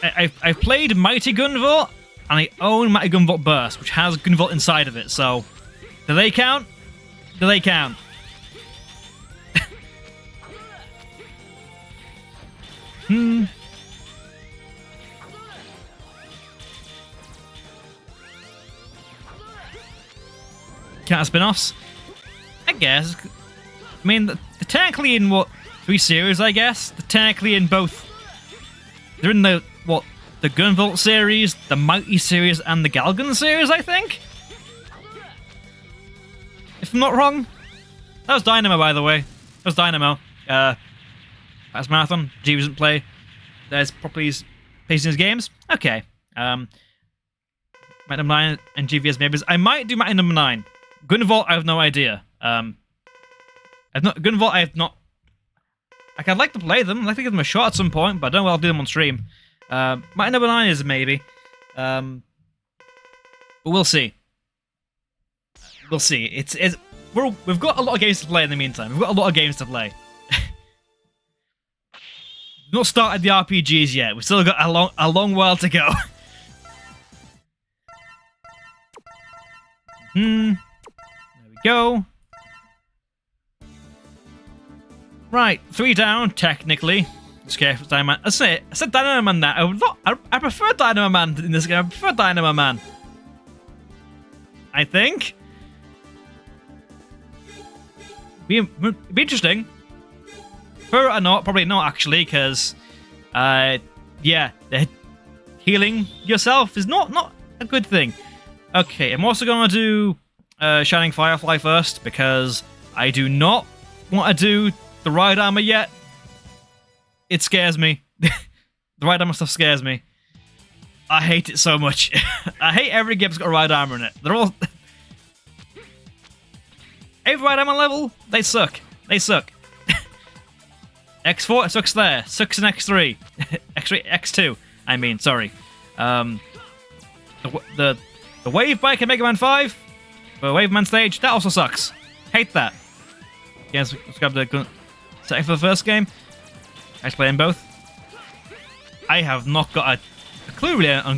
I've played Mighty Gunvolt, and I own Mighty Gunvolt Burst, which has Gunvolt inside of it, so... Do they count? Do they count? Can't have spin-offs? I guess. I mean, they're technically in, what, 3 series, I guess? They're technically in both... They're in the, what, the Gunvolt series, the Mighty series, and the Galgun series, I think? If I'm not wrong. That was Dynamo, by the way. That was Dynamo. That's Marathon. G doesn't play. There's probably placing his games. Okay. Mighty number 9 and GVS maybe. I might do Mighty number 9. Gunvolt, I have no idea. Gunvolt, I have not... Like, I'd like to play them. I'd like to give them a shot at some point, but I don't know if I'll do them on stream. Mighty number 9 is maybe. But we'll see. We'll see. We've got a lot of games to play in the meantime. We've got a lot of games to play. We've not started the RPGs yet. We've still got a long while to go. There we go. Right, 3 down, technically. Scare Dynamo Man. I said Dynamo Man that. I prefer Dynamo Man in this game. I prefer Dynamo Man. I think. Be interesting. Prefer it or not? Probably not, actually, because, yeah, healing yourself is not a good thing. Okay, I'm also going to do Shining Firefly first, because I do not want to do the ride armor yet. It scares me. The ride armor stuff scares me. I hate it so much. I hate every game that's got a ride armor in it. They're all... Every ride armor level, they suck. They suck. X4, it sucks there. Sucks in X3. X3, X2, I mean, sorry. The wave bike in Mega Man 5, the Wave Man stage, that also sucks. Hate that. Yes, let's grab the setting for the first game. I play them both. I have not got a clue really on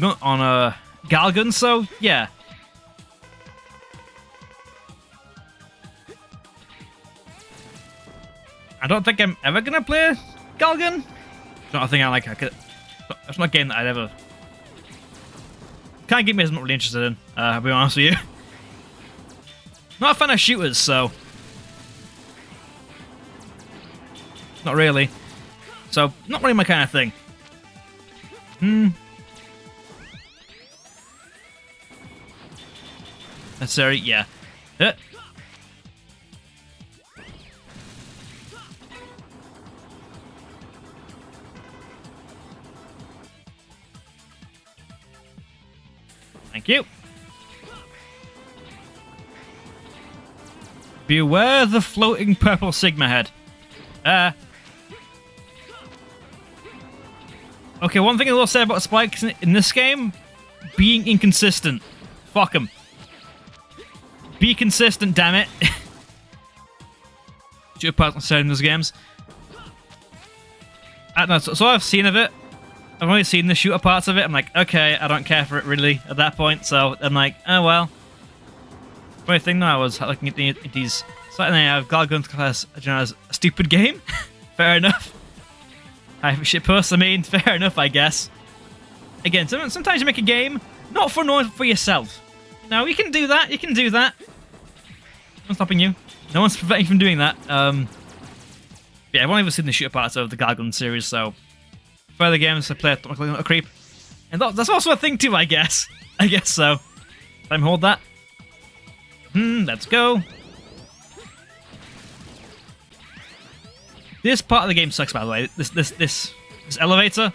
Galgun, so yeah. I don't think I'm ever gonna play Galgun. It's not a thing I like. It's not a game that I'd ever. Can't get me as not really interested in. I'll be honest with you. Not a fan of shooters, so not really. So not really my kind of thing. Necessary, yeah. Thank you. Beware the floating purple Sigma head. Okay, one thing I will say about spikes in this game, being inconsistent. Fuck them. Be consistent, damn it. Should have said in those games. I don't know, so I've seen of it. I've only seen the shooter parts of it. I'm like, okay, I don't care for it really at that point. So I'm like, oh well. Funny thing though, I was looking at these. So I have Galgun class as a stupid game. Fair enough. I have a shit post. I mean, fair enough, I guess. Again, sometimes you make a game not for no one, for yourself. No, you can do that. You can do that. No one's stopping you. No one's preventing you from doing that. Yeah, I've only ever seen the shooter parts of the Galgun series, so further games I play a creep, and that's also a thing too, I guess. I guess so. Time hold that. Let's go. This part of the game sucks, by the way. This elevator.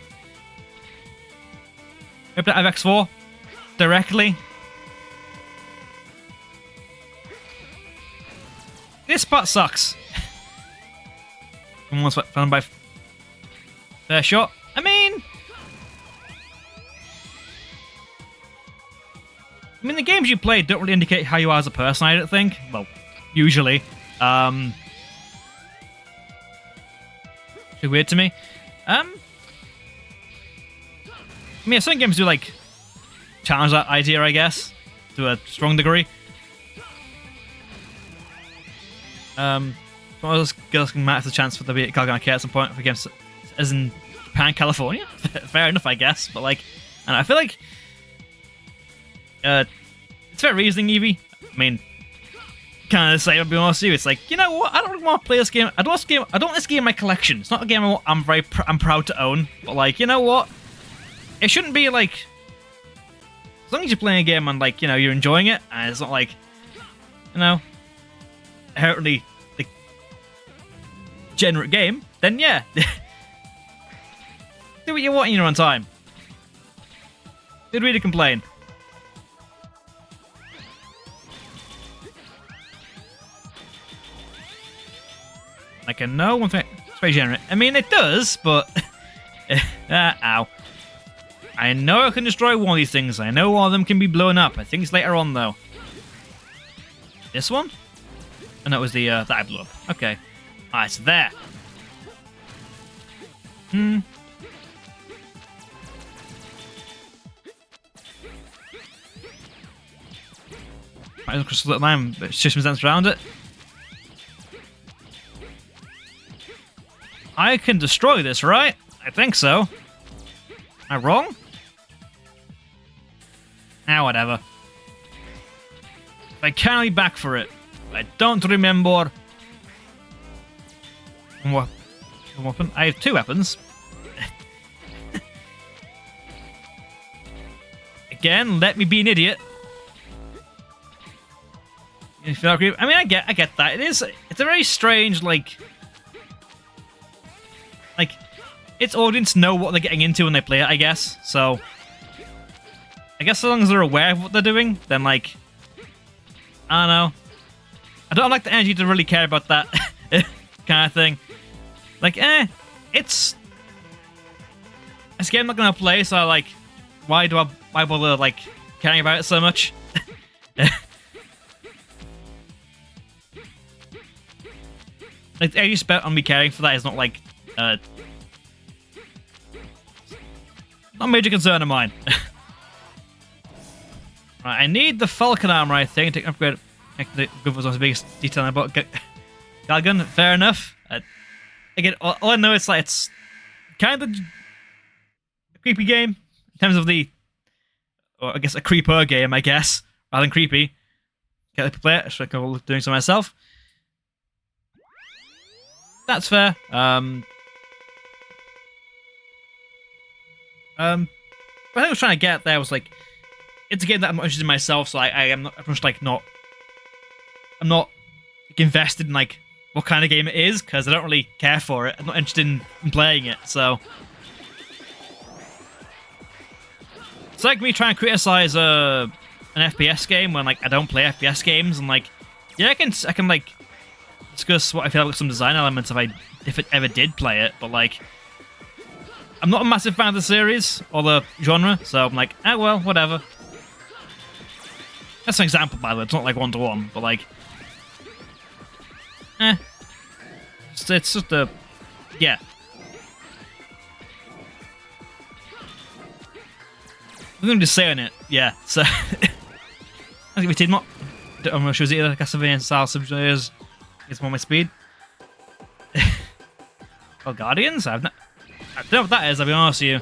Rip that of X4 directly. This part sucks. Almost found by fair shot. I mean, the games you play don't really indicate how you are as a person, I don't think. Well, usually. It's weird to me. I mean, some games do like challenge that idea, I guess, to a strong degree. I was asking Matt if the chance for there to be Galgun Arcade at some point for games as in Japan, California. Fair enough, I guess. But like, and I feel like it's fair reasoning, Evie. I mean, kind of the same. I'll be honest with you. It's like, you know what? I don't really want to play this game. I don't want this game in my collection. It's not a game I'm proud to own. But like, you know what? It shouldn't be like, as long as you're playing a game and like, you know, you're enjoying it, and it's not like, you know, inherently like degenerate game, then yeah. Do what you want in your own time. Did really complain. I can know one thing. It's very degenerate. I mean, it does, but ow. I know I can destroy one of these things. I know one of them can be blown up. I think it's later on though. This one? And that was the that I blew up. Okay. Alright, so there. Right, crystal little line, but system dance around it. I can destroy this, right? I think so. Am I wrong? Ah, whatever. I can't be back for it. I don't remember. What weapon? I have two weapons. Again, let me be an idiot. I mean, I get that. It's a very strange, like, its audience know what they're getting into when they play it, I guess. So, I guess as long as they're aware of what they're doing, then like, I don't know. I don't like the energy to really care about that kind of thing. Like, it's a game I'm not gonna play, so like, why bother like caring about it so much? Like, the energy spent on me caring for that is not like not a major concern of mine. Right, I need the Falcon armor, I think, to upgrade. Good was the biggest detail about Galgun. Fair enough. again, all I know is like it's kind of a creepy game in terms of or I guess a creeper game, I guess, rather than creepy. Can't play it, so I'm doing so myself. That's fair. What I was trying to get there was like, it's a game that I'm not interested in myself, so I am not, I'm just like not, I'm not like, invested in like what kind of game it is because I don't really care for it. I'm not interested in playing it, so it's like me trying to criticize an FPS game when like I don't play FPS games, and like yeah, I can like discuss what I feel about some design elements if it ever did play it, but like I'm not a massive fan of the series or the genre, so I'm like, oh well, whatever. That's an example, by the way. It's not like one-to-one, but like, it's just a, yeah. I'm going to say on it, yeah. So, I think we did not. I'm not sure it's either Castlevania style subgenres. It's more my speed. Well, Guardians? I don't know what that is, I'll be honest with you.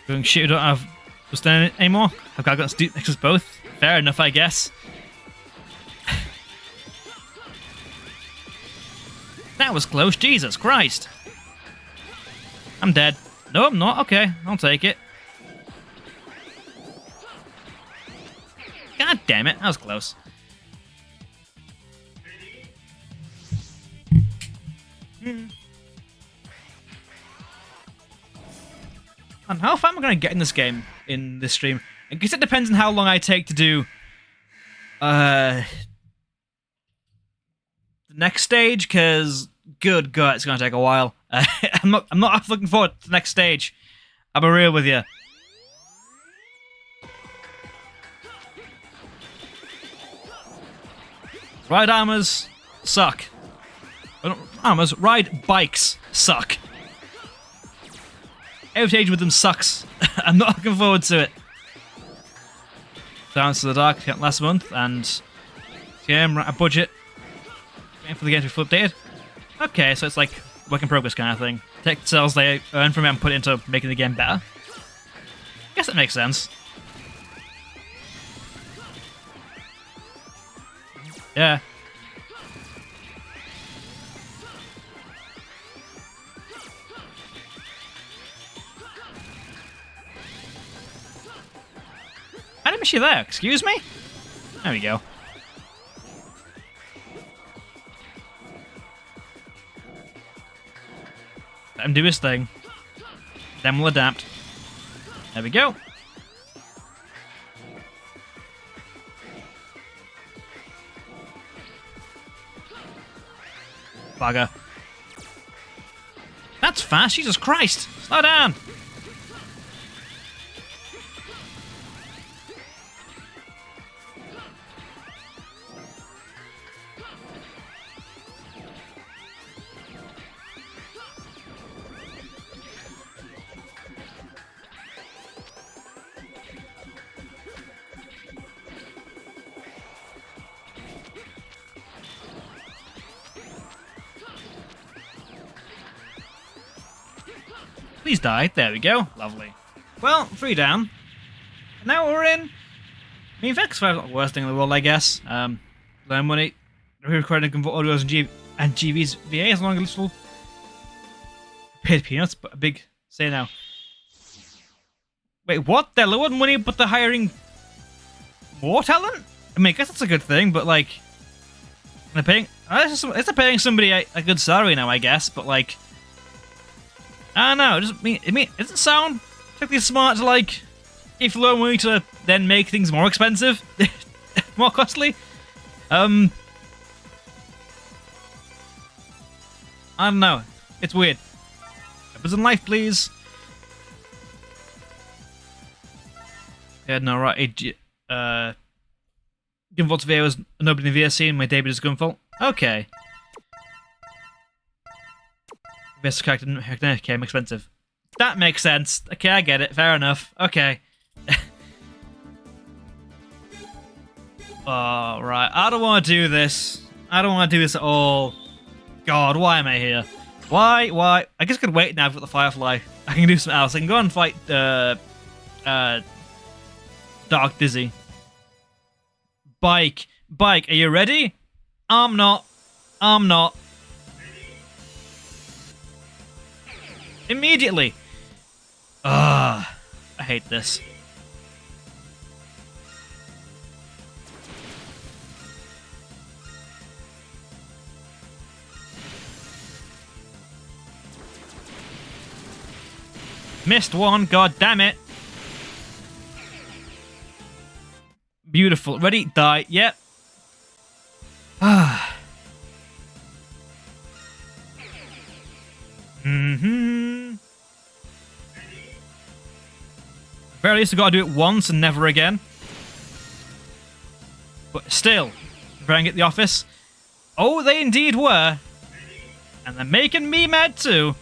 Going shit, we don't have Bustan anymore. I've got to do next both. Fair enough, I guess. That was close, Jesus Christ. I'm dead. No, I'm not. Okay, I'll take it. God damn it, that was close. And how far am I going to get in this game, in this stream? I guess it depends on how long I take to do the next stage, because good God, it's going to take a while. I'm not looking forward to the next stage. I'll be real with you. Ride armors suck. Armors, ride bikes suck. Every stage with them sucks. I'm not looking forward to it. Dance to the Dark last month, and game a budget. Waiting for the game to be full updated. Okay, so it's like work in progress kind of thing. Take the sales they earn from it and put it into making the game better. I guess that makes sense. Yeah. I didn't miss you there. Excuse me? There we go. Let him do his thing. Then we'll adapt. There we go. Bugger. That's fast, Jesus Christ! Slow down! Please die. There we go. Lovely. Well, 3 down. Now we're in. I mean, Vex 5 is not the worst thing in the world, I guess. Learn money. Recording and convert audios and GV's VA as long as little paid peanuts, but a big say now. Wait, what? They're lower money, but they're hiring more talent? I mean, I guess that's a good thing, but like, they're paying. It's paying somebody a good salary now, I guess, but like. I don't know. It doesn't sound particularly smart to like give low money to then make things more expensive, more costly. I don't know. It's weird. Weapons in life, please. Yeah, no, right. Gunvolt Veer was an opening Veer scene, my debut as Gunvolt. Okay. Veer's character became expensive. That makes sense. Okay, I get it. Fair enough. Okay. Alright. I don't want to do this. I don't want to do this at all. God, why am I here? Why? I guess I could wait now. I've got the Firefly. I can do something else. I can go and fight Dark Dizzy. Bike, are you ready? I'm not. Immediately. I hate this. Missed one, god damn it. Beautiful. Ready? Die. Yep. Very least I gotta do it once and never again. But still, preparing at the office. Oh, they indeed were. And they're making me mad too.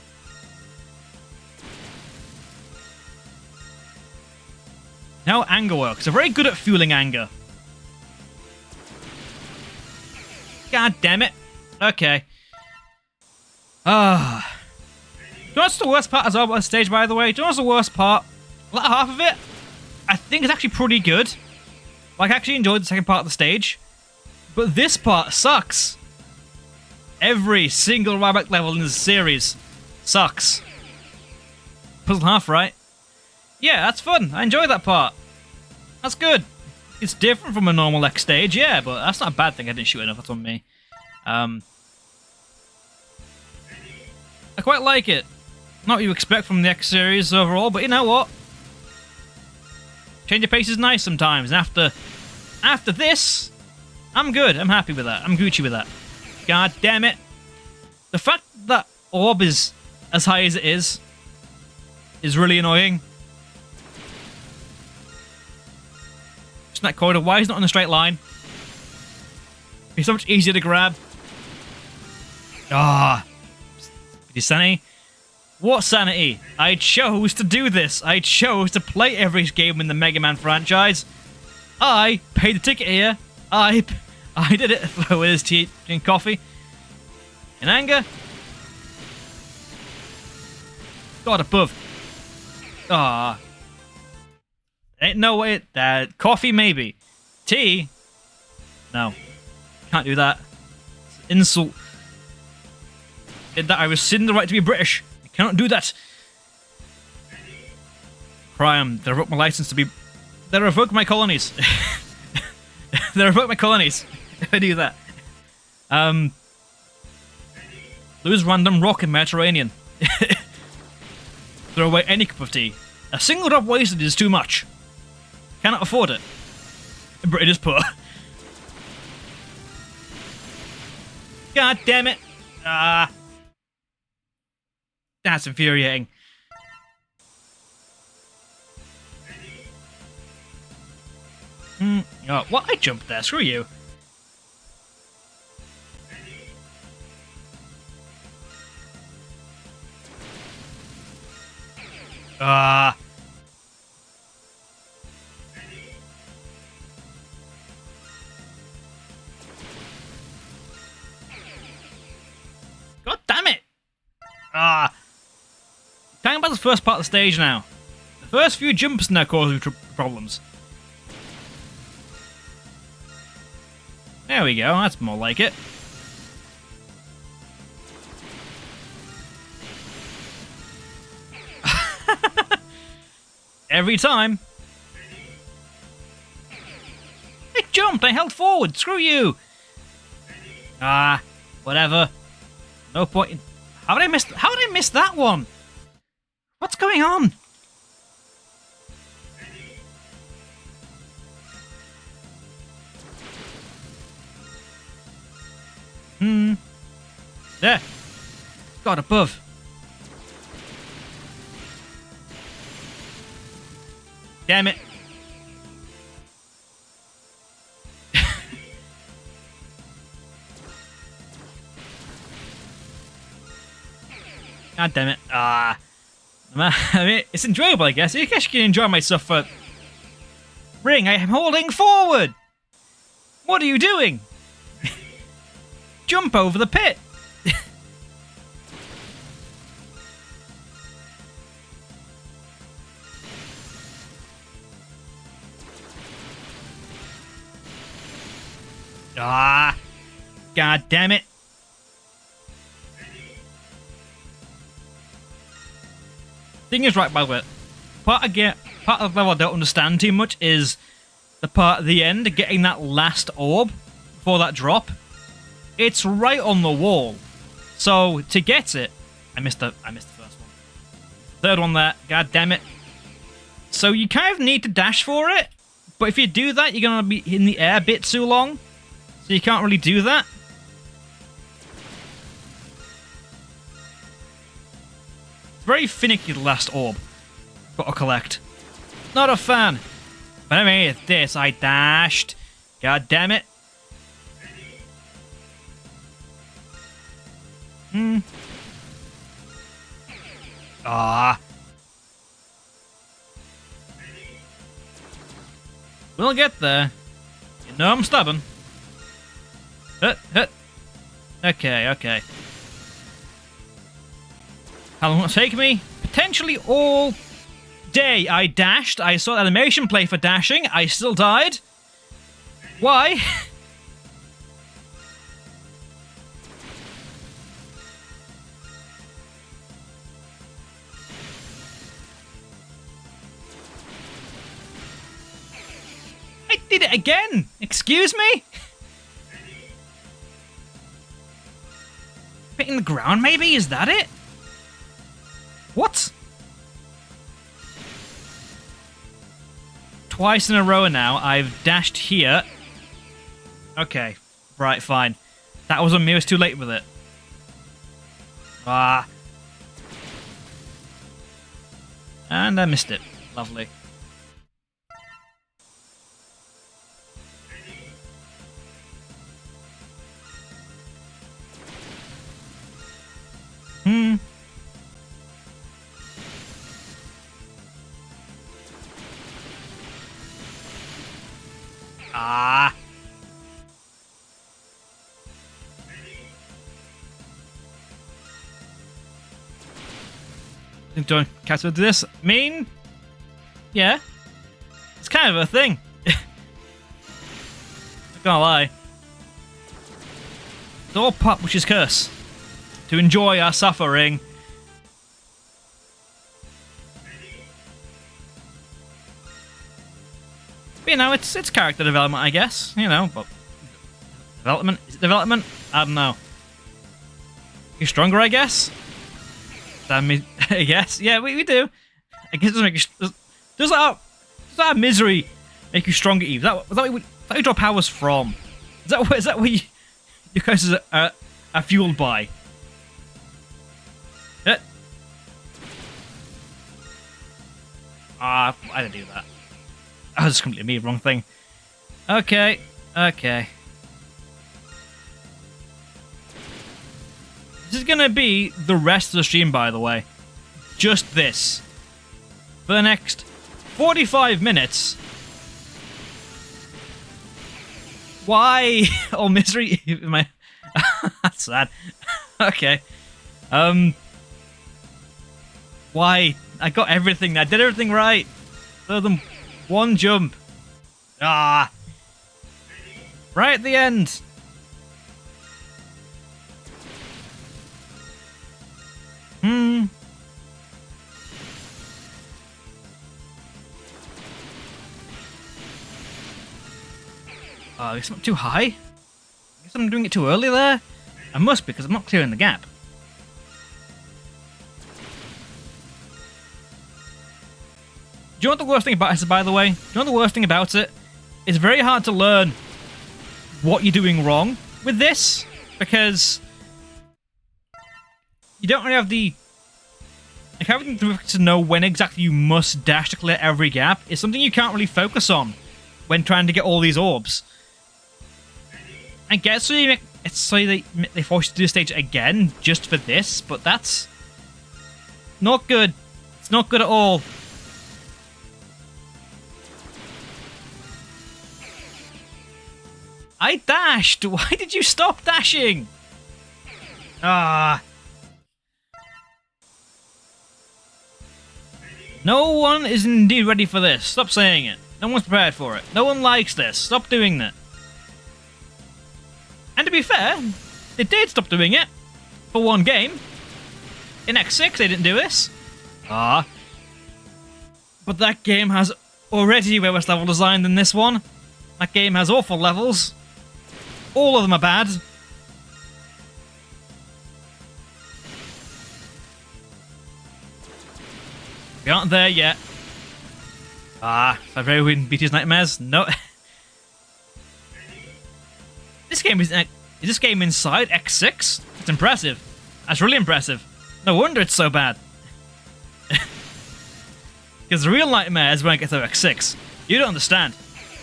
Now anger works. They're very good at fueling anger. God damn it. Okay. Do you know what's the worst part as well about the stage, by the way? Do you know what's the worst part? Like half of it, I think is actually pretty good. Like, I actually enjoyed the second part of the stage. But this part sucks. Every single Ryback level in this series sucks. Puzzle half, right? Yeah, that's fun. I enjoy that part. That's good. It's different from a normal X stage, yeah, but that's not a bad thing. I didn't shoot enough. That's on me. I quite like it. Not what you expect from the X series overall, but you know what? Change of pace is nice sometimes. And after this, I'm good. I'm happy with that. I'm Gucci with that. God damn it. The fact that orb is as high as it is really annoying. Just that corridor. Why is it not in a straight line? It's so much easier to grab. Sanity. What sanity? I chose to do this. I chose to play every game in the Mega Man franchise. I paid the ticket here. I did it with his tea and coffee. In anger. God above. Ain't no way. Coffee maybe. Tea? No. Can't do that. It's an insult. That I rescind the right to be British. I cannot do that. Crime. They revoke my license to be... They revoke my colonies. They revoke my colonies. If I do that. Lose random rock in Mediterranean. Throw away any cup of tea. A single drop wasted is too much. Cannot afford it. Britain is poor. God damn it. That's infuriating. Oh, what? I jumped there. Screw you. God damn it! Talking about the first part of the stage now. The first few jumps now cause me problems. There we go, that's more like it. Every time. I jumped, I held forward, screw you! Whatever. No point in... How did I miss that one? What's going on? There. God above. Damn it. God damn it. I mean, it's enjoyable, I guess. I guess you can enjoy myself for... Ring, I am holding forward! What are you doing? Jump over the pit! God damn it. Thing is, right, by the way, part of the level I don't understand too much is the part at the end, getting that last orb before that drop. It's right on the wall. So, to get it... I missed the first one. Third one there. God damn it. So, you kind of need to dash for it. But if you do that, you're going to be in the air a bit too long. So, you can't really do that. It's very finicky, the last orb. Got to collect. Not a fan. But anyway, it's this. I dashed. God damn it. We'll get there. You know I'm stubborn. Okay. How long will it take me? Potentially all day. I dashed. I saw animation play for dashing. I still died. Why? I did it again! Excuse me? Hitting the ground, maybe? Is that it? What? Twice in a row now, I've dashed here. Okay, right, fine. That was on me, I was too late with it. And I missed it. Lovely. Don't catch up to this. Mean? Yeah. It's kind of a thing. Not gonna lie. It's all part which is curse. To enjoy our suffering. But, you know, it's character development, I guess. You know, but development? Is it development? I don't know. You're stronger, I guess? I guess. Yeah, we do. I guess it doesn't make you... Does that misery make you stronger, Eve? Is that where you draw powers from? Is that what your curses are fueled by? I didn't do that. That was completely me, wrong thing. Okay. This is gonna be the rest of the stream, by the way. Just this. For the next 45 minutes. Why? Oh, misery. That's sad. Okay. Why? I got everything. I did everything right. Other than one jump. Right at the end. I guess I'm not too high. I guess I'm doing it too early there. I must be, because I'm not clearing the gap. Do you know what the worst thing about this is, by the way? Do you know what the worst thing about it? It's very hard to learn what you're doing wrong with this, because you don't really have the... Like, having to know when exactly you must dash to clear every gap is something you can't really focus on when trying to get all these orbs. I guess so they force you to do the stage again just for this, but that's not good. It's not good at all. I dashed! Why did you stop dashing? Ah. No one is indeed ready for this. Stop saying it. No one's prepared for it. No one likes this. Stop doing that. And to be fair, they did stop doing it. For one game. In X6, they didn't do this. Ah. But that game has already way worse level design than this one. That game has awful levels. All of them are bad. We aren't there yet. Ah, have I ruined BT's Nightmares? No. This game is this game inside X6? It's impressive. That's really impressive. No wonder it's so bad. Because the real Nightmares when I get to X6. You don't understand.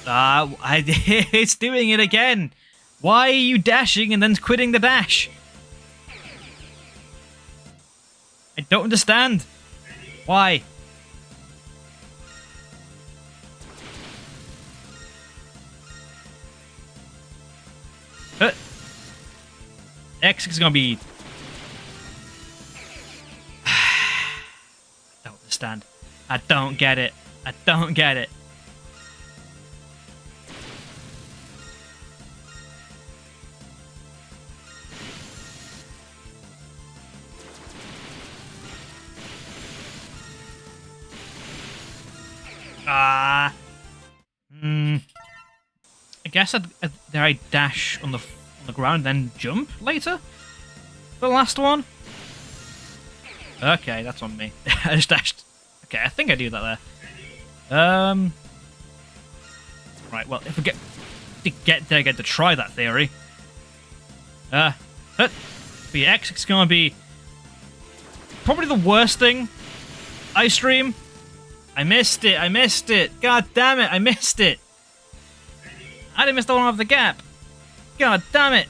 It's doing it again. Why are you dashing and then quitting the dash? I don't understand. Why? X is gonna be... I don't understand. I don't get it. I don't get it. I guess did I dash on the ground then jump later? The last one? Okay, that's on me. I just dashed. Okay, I think I do that there. Right, well, if we get to try that theory. But X is gonna be probably the worst thing I stream. I missed it. I missed it. God damn it. I missed it. I didn't miss the one off the gap. God damn it.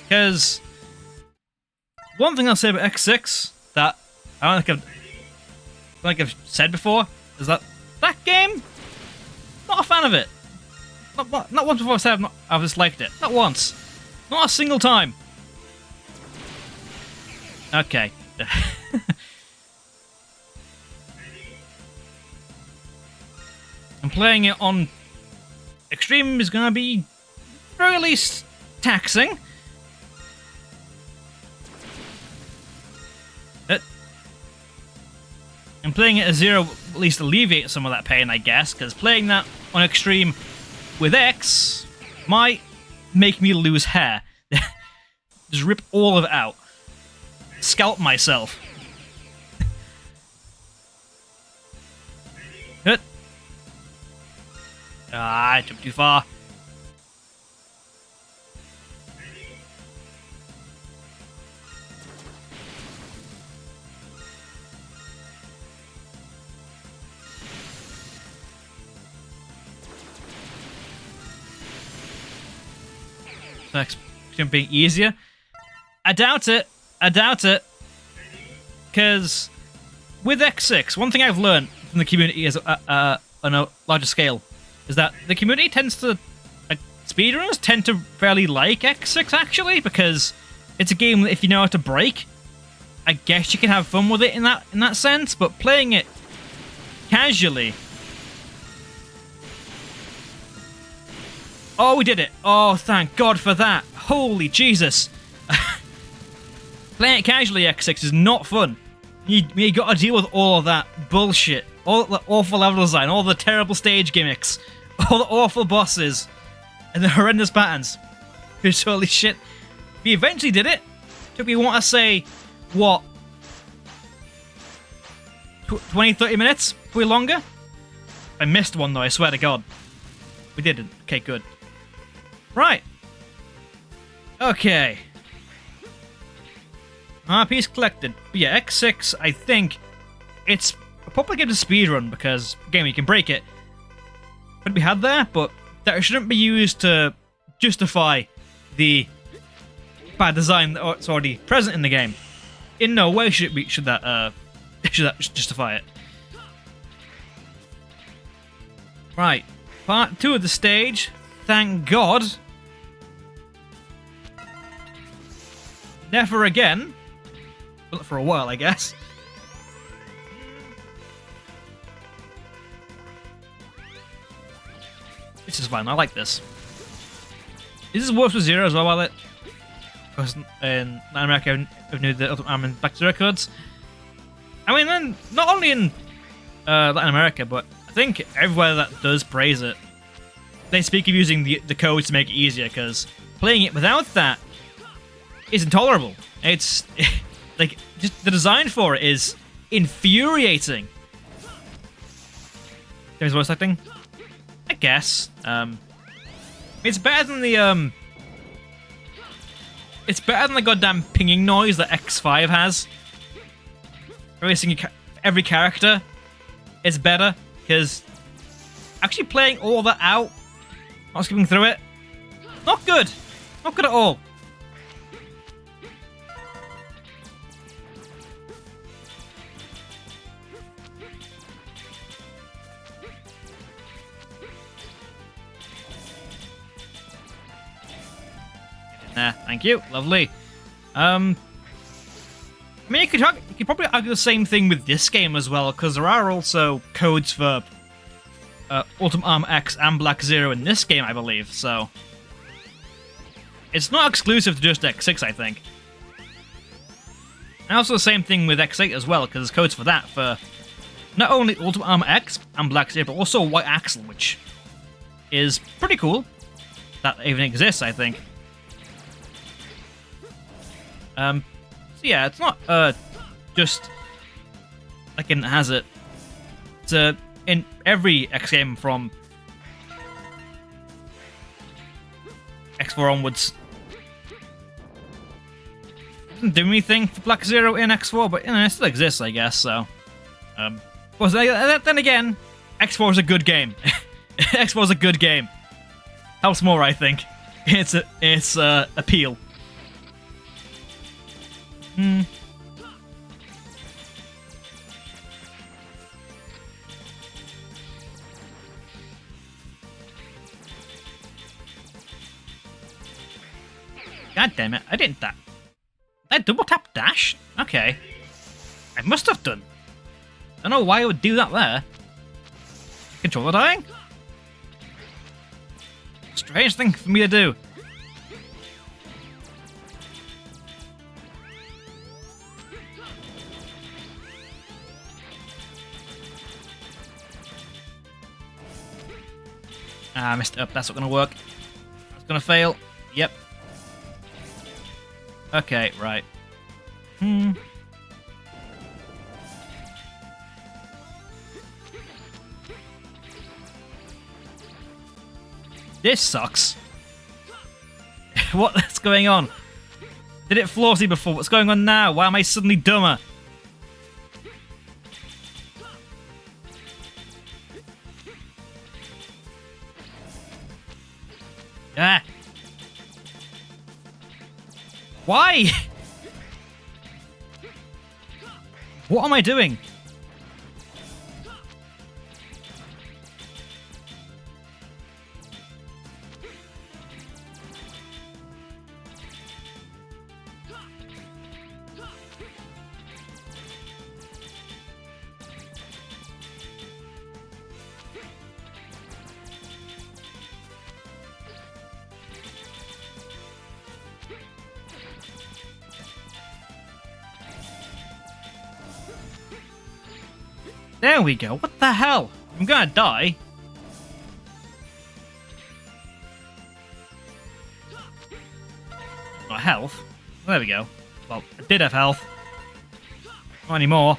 Because one thing I'll say about X6 that I don't think I've said before is that game, not a fan of it. Not once before I said I've disliked it. Not once. Not a single time. Okay. And playing it on Extreme is going to be very least taxing. And playing it at 0 at least alleviates some of that pain, I guess, because playing that on Extreme with X might make me lose hair. Just rip all of it out. Scalp myself. I jumped too far. Next being easier. I doubt it. I doubt it. Because with X6, one thing I've learned from the community is on a larger scale is that the community tends to, speedrunners tend to fairly like X6 actually, because it's a game that if you know how to break, I guess you can have fun with it in that sense. But playing it casually. Oh, we did it. Oh, thank God for that. Holy Jesus. Playing it casually, X6 is not fun. You got to deal with all of that bullshit. All the awful level design, all the terrible stage gimmicks, all the awful bosses, and the horrendous patterns. It's holy shit. We eventually did it. Took me, want to say, what? 20, 30 minutes? Probably longer? I missed one though, I swear to God. We didn't. Okay, good. Right. Okay. Piece collected. But yeah, X6, I think it's a proper game to speedrun because, again, you can break it. could be had there, but that shouldn't be used to justify the bad design that's already present in the game. In no way should that justify it. Right, part 2 of the stage. Thank God. Never again. Well, for a while, I guess. This is fine. I like this. This is worse with Zero as well, while it. Because in Latin America, I've knew the Ultimate Arm and Black Zero codes. I mean, then not only in Latin America, but I think everywhere that does praise it, they speak of using the codes to make it easier. Because playing it without that is intolerable. It's like just the design for it is infuriating. There's voice acting, I guess. It's better than the It's better than the goddamn pinging noise that X5 has. Every character is better because actually playing all that out, not skipping through it, not good. Not good at all. Thank you. Lovely. I mean, you could probably argue the same thing with this game as well, because there are also codes for Ultimate Arm X and Black Zero in this game, I believe. So it's not exclusive to just X6, I think. And also the same thing with X8 as well, because there's codes for that for not only Ultimate Arm X and Black Zero, but also White Axle, which is pretty cool. That even exists, I think. So yeah, it's not just like in Has It. It's in every X game from X4 onwards. Doesn't do anything for Black Zero in X4, but you know, it still exists, I guess. So, well, then again, X4 is a good game. X4 is a good game. Helps more, I think. It's appeal. God damn it, I didn't that. I double tap dash? Okay. I must have done. I don't know why I would do that there. Controller dying? Strange thing for me to do. Ah, I messed it up. That's not going to work. That's going to fail. Yep. Okay, right. This sucks. What's going on? Did it flossy before? What's going on now? Why am I suddenly dumber? Ah. Why? What am I doing? There we go. What the hell? I'm gonna die. Not health. There we go. Well, I did have health. Not anymore.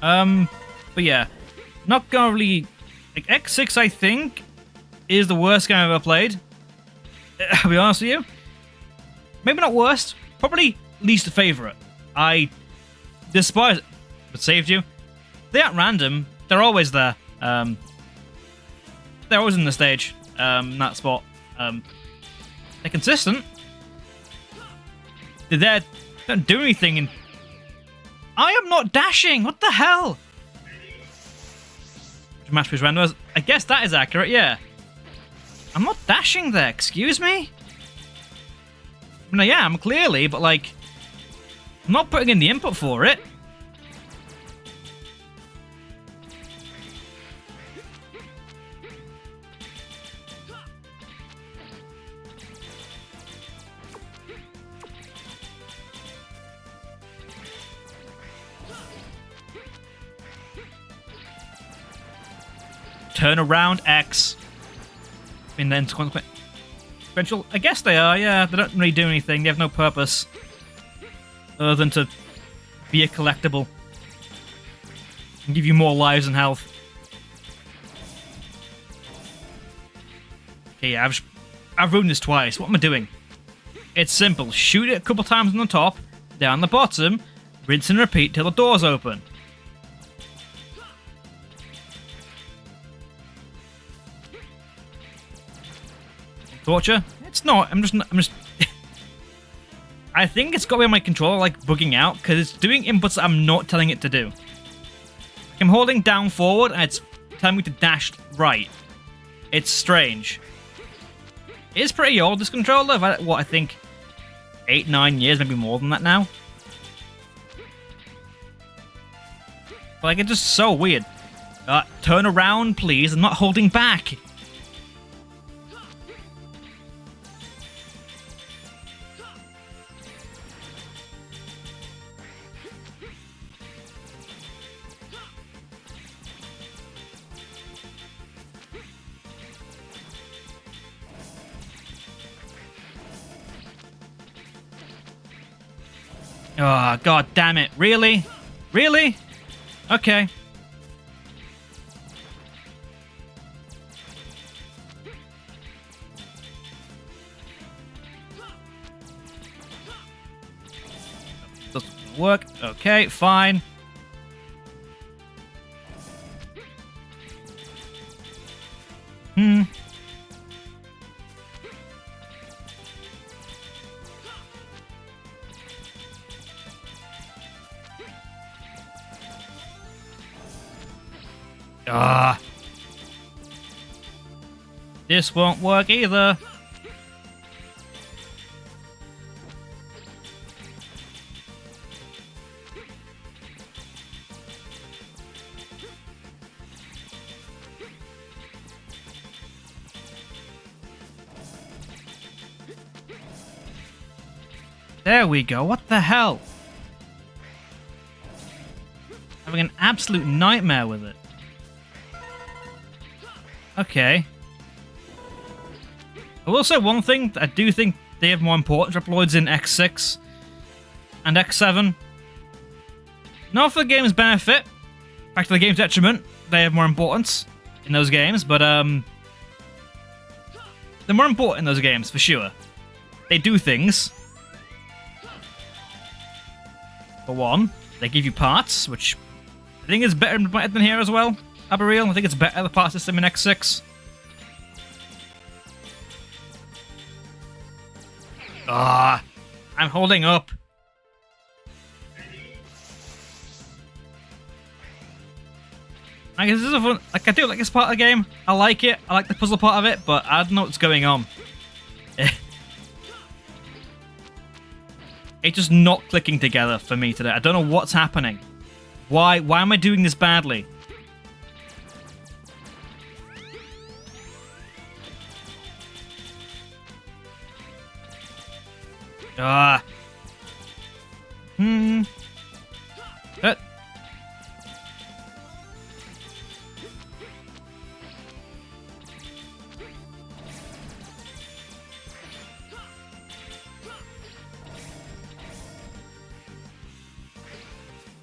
But yeah. Not gonna really... Like, X6, I think, is the worst game I've ever played. I'll be honest with you. Maybe not worst. Probably least favorite. I despise it. But saved you. They aren't random. They're always there. they're always in the stage. That spot. They're consistent. They don't do anything. And I am not dashing. What the hell? Masterpiece randomers. I guess that is accurate. Yeah. I'm not dashing there. Excuse me. I mean, I am clearly, but like, I'm not putting in the input for it. Turn around X. And then sequential. I guess they are, yeah. They don't really do anything. They have no purpose other than to be a collectible and give you more lives and health. Okay, yeah, I've ruined this twice. What am I doing? It's simple. Shoot it a couple times on the top, down the bottom, rinse and repeat till the doors open. Torture? It's not. I'm just. I think it's got to be on my controller, like bugging out, because it's doing inputs that I'm not telling it to do. I'm holding down forward, and it's telling me to dash right. It's strange. It's pretty old, this controller. I've had it, what, I think 8, 9 years, maybe more than that now. But, like, it's just so weird. Turn around, please. I'm not holding back. Oh, god damn it. Really? Really? Okay. Doesn't work. Okay, fine. This won't work either. There we go. What the hell? Having an absolute nightmare with it. Okay. I will say one thing, I do think they have more important Reploids in X6 and X7. Not for the game's benefit, in fact for the game's detriment, they have more importance in those games, but they're more important in those games, for sure. They do things. For one, they give you parts, which I think is better than here as well. I'll be real, I think it's better, the part system in X6. Ah, I'm holding up. I guess this is a fun. Like I do like this part of the game. I like it. I like the puzzle part of it, but I don't know what's going on. It's just not clicking together for me today. I don't know what's happening. Why am I doing this badly? Ah.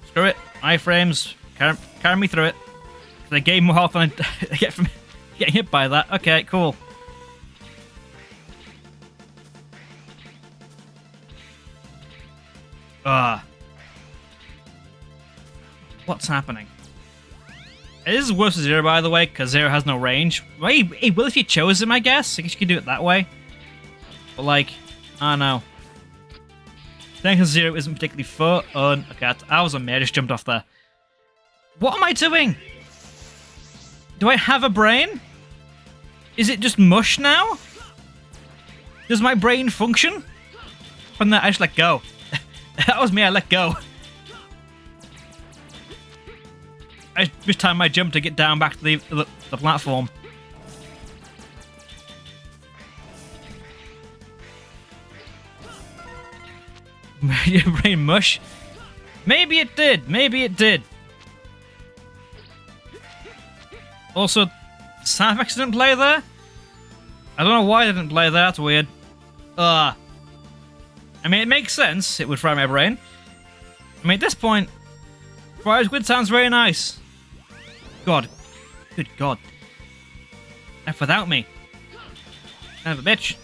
Screw it. Iframes. Carry me through it. They gave more health than I get from getting hit by that. Okay, cool. What's happening? It is worse for Zero, by the way, because Zero has no range. Well, he will if you chose him, I guess. I guess you could do it that way. But, like, I don't know. I think Zero isn't particularly fun. Okay, I was on me. I just jumped off there. What am I doing? Do I have a brain? Is it just mush now? Does my brain function? From that, I just let go. That was me, I let go. I just timed my jump to get down back to the platform. Your brain mush? Maybe it did. Maybe it did. Also, sound effects didn't play there? I don't know why they didn't play there. That's weird. I mean, it makes sense. It would fry my brain. I mean, at this point, fried squid sounds very nice. God. Good God. F without me. Son of a bitch.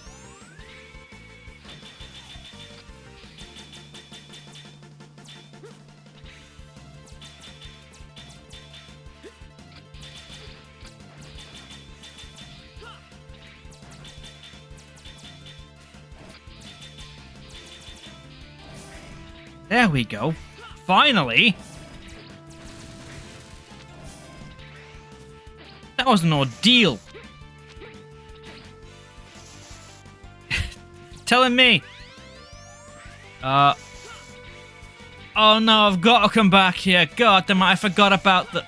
There we go. Finally! That was an ordeal. Telling me. Oh no, I've got to come back here. God damn it, I forgot about the...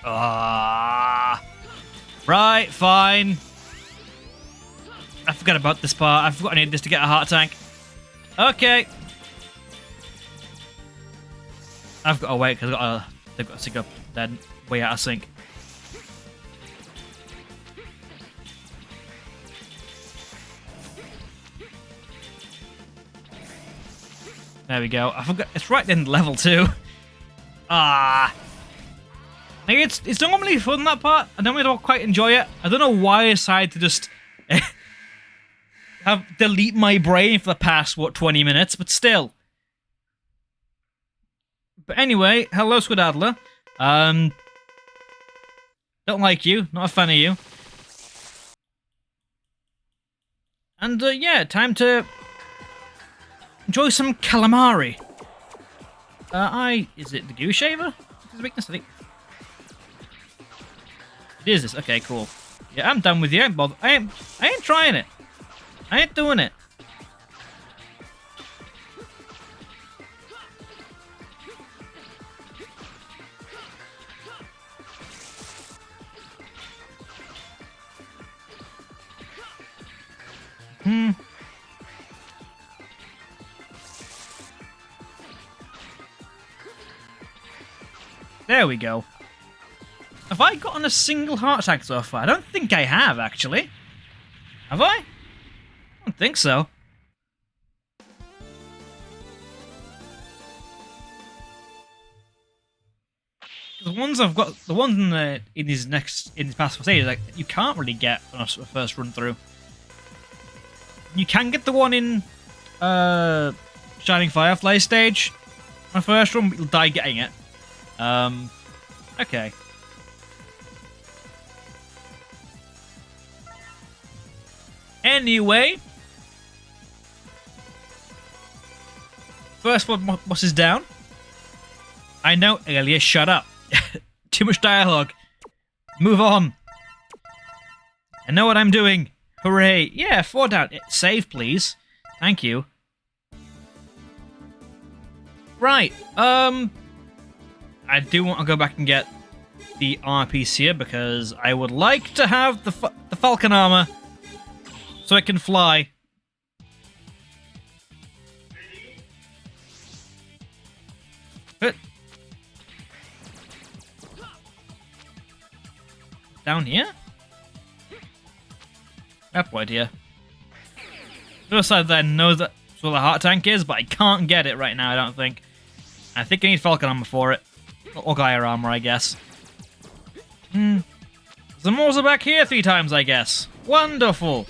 Right, fine. I forgot about this part. I forgot I needed this to get a heart tank. Okay. I've got to wait because they've got to sync up. They're way out of sync. There we go. I forgot. It's right in level 2. Like it's normally fun, that part. I normally don't quite enjoy it. I don't know why I decided to just delete my brain for the past, 20 minutes, but still. But anyway, hello, Squidadler. Don't like you. Not a fan of you. And, yeah, time to enjoy some calamari. Is it the Goose Shaver? Is the weakness, I think. It is this. Okay, cool. Yeah, I'm done with you. I ain't bothered. I ain't trying it. I ain't doing it. There we go. Have I gotten a single heart attack so far? I don't think I have, actually. Have I? I don't think so. The ones I've got, the ones in these past 4 stages, like, you can't really get on a first run through. You can get the one in Shining Firefly stage on a first run, but you'll die getting it. Okay. Anyway, first one boss is down. I know, Alias, shut up. Too much dialogue. Move on. I know what I'm doing. Hooray. Yeah, 4 down. Save, please. Thank you. Right. I do want to go back and get the armor piece here because I would like to have the Falcon armor so it can fly. Down here? I have no idea. The other side there knows that's where the heart tank is, but I can't get it right now, I don't think. I think I need Falcon armor for it. Or Gaia armor, I guess. The Moors are back here 3 times, I guess. Wonderful!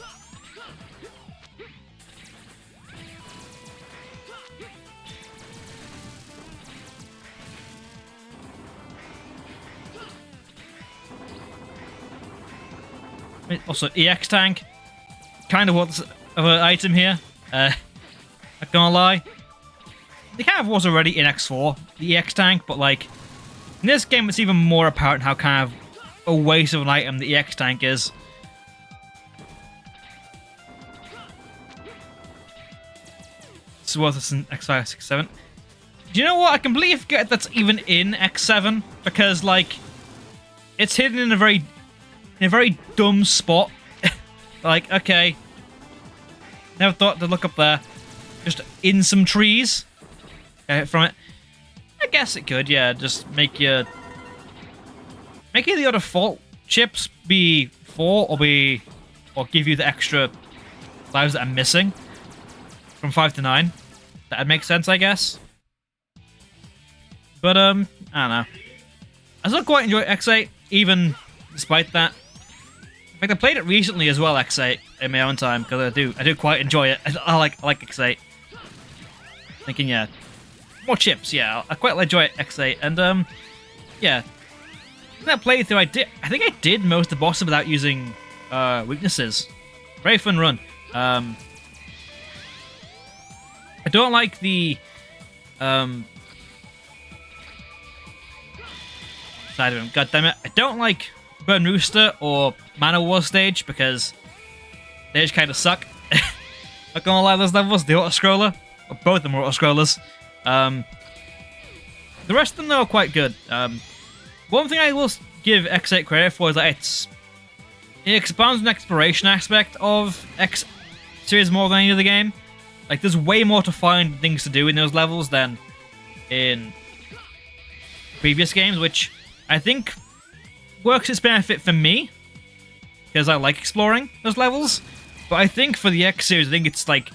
Also, EX tank. Kind of what's of an item here. Not gonna lie. It kind of was already in X4, the EX tank, but like in this game it's even more apparent how kind of a waste of an item the EX tank is. It's worth this in X5, 6, 7. Do you know what? I completely forget that's even in X7 because like it's hidden in a very dumb spot. Like, okay. Never thought to look up there. Just in some trees. From it. I guess it could, yeah. Just make the other default chips be 4 or give you the extra lives that I'm missing. From 5 to 9. That'd make sense, I guess. But, I don't know. I still quite enjoy X8, even despite that. In fact, I played it recently as well, X8, in my own time, because I do quite enjoy it. I like X8. Thinking, yeah, more chips, yeah. I quite enjoy X8, and yeah. In that playthrough, I think I did most of the bosses without using weaknesses. Very fun run. I don't like the side of him. God damn it! I don't like Burn Rooster or Mana War stage because they just kind of suck. Not gonna lie, those levels, the auto-scroller, or both of them are auto-scrollers. The rest of them, though, are quite good. One thing I will give X8 credit for is that it expands on the exploration aspect of X series more than any other game. Like, there's way more to find things to do in those levels than in previous games, which I think works its benefit for me, because I like exploring those levels. But I think for the X series, I think it's like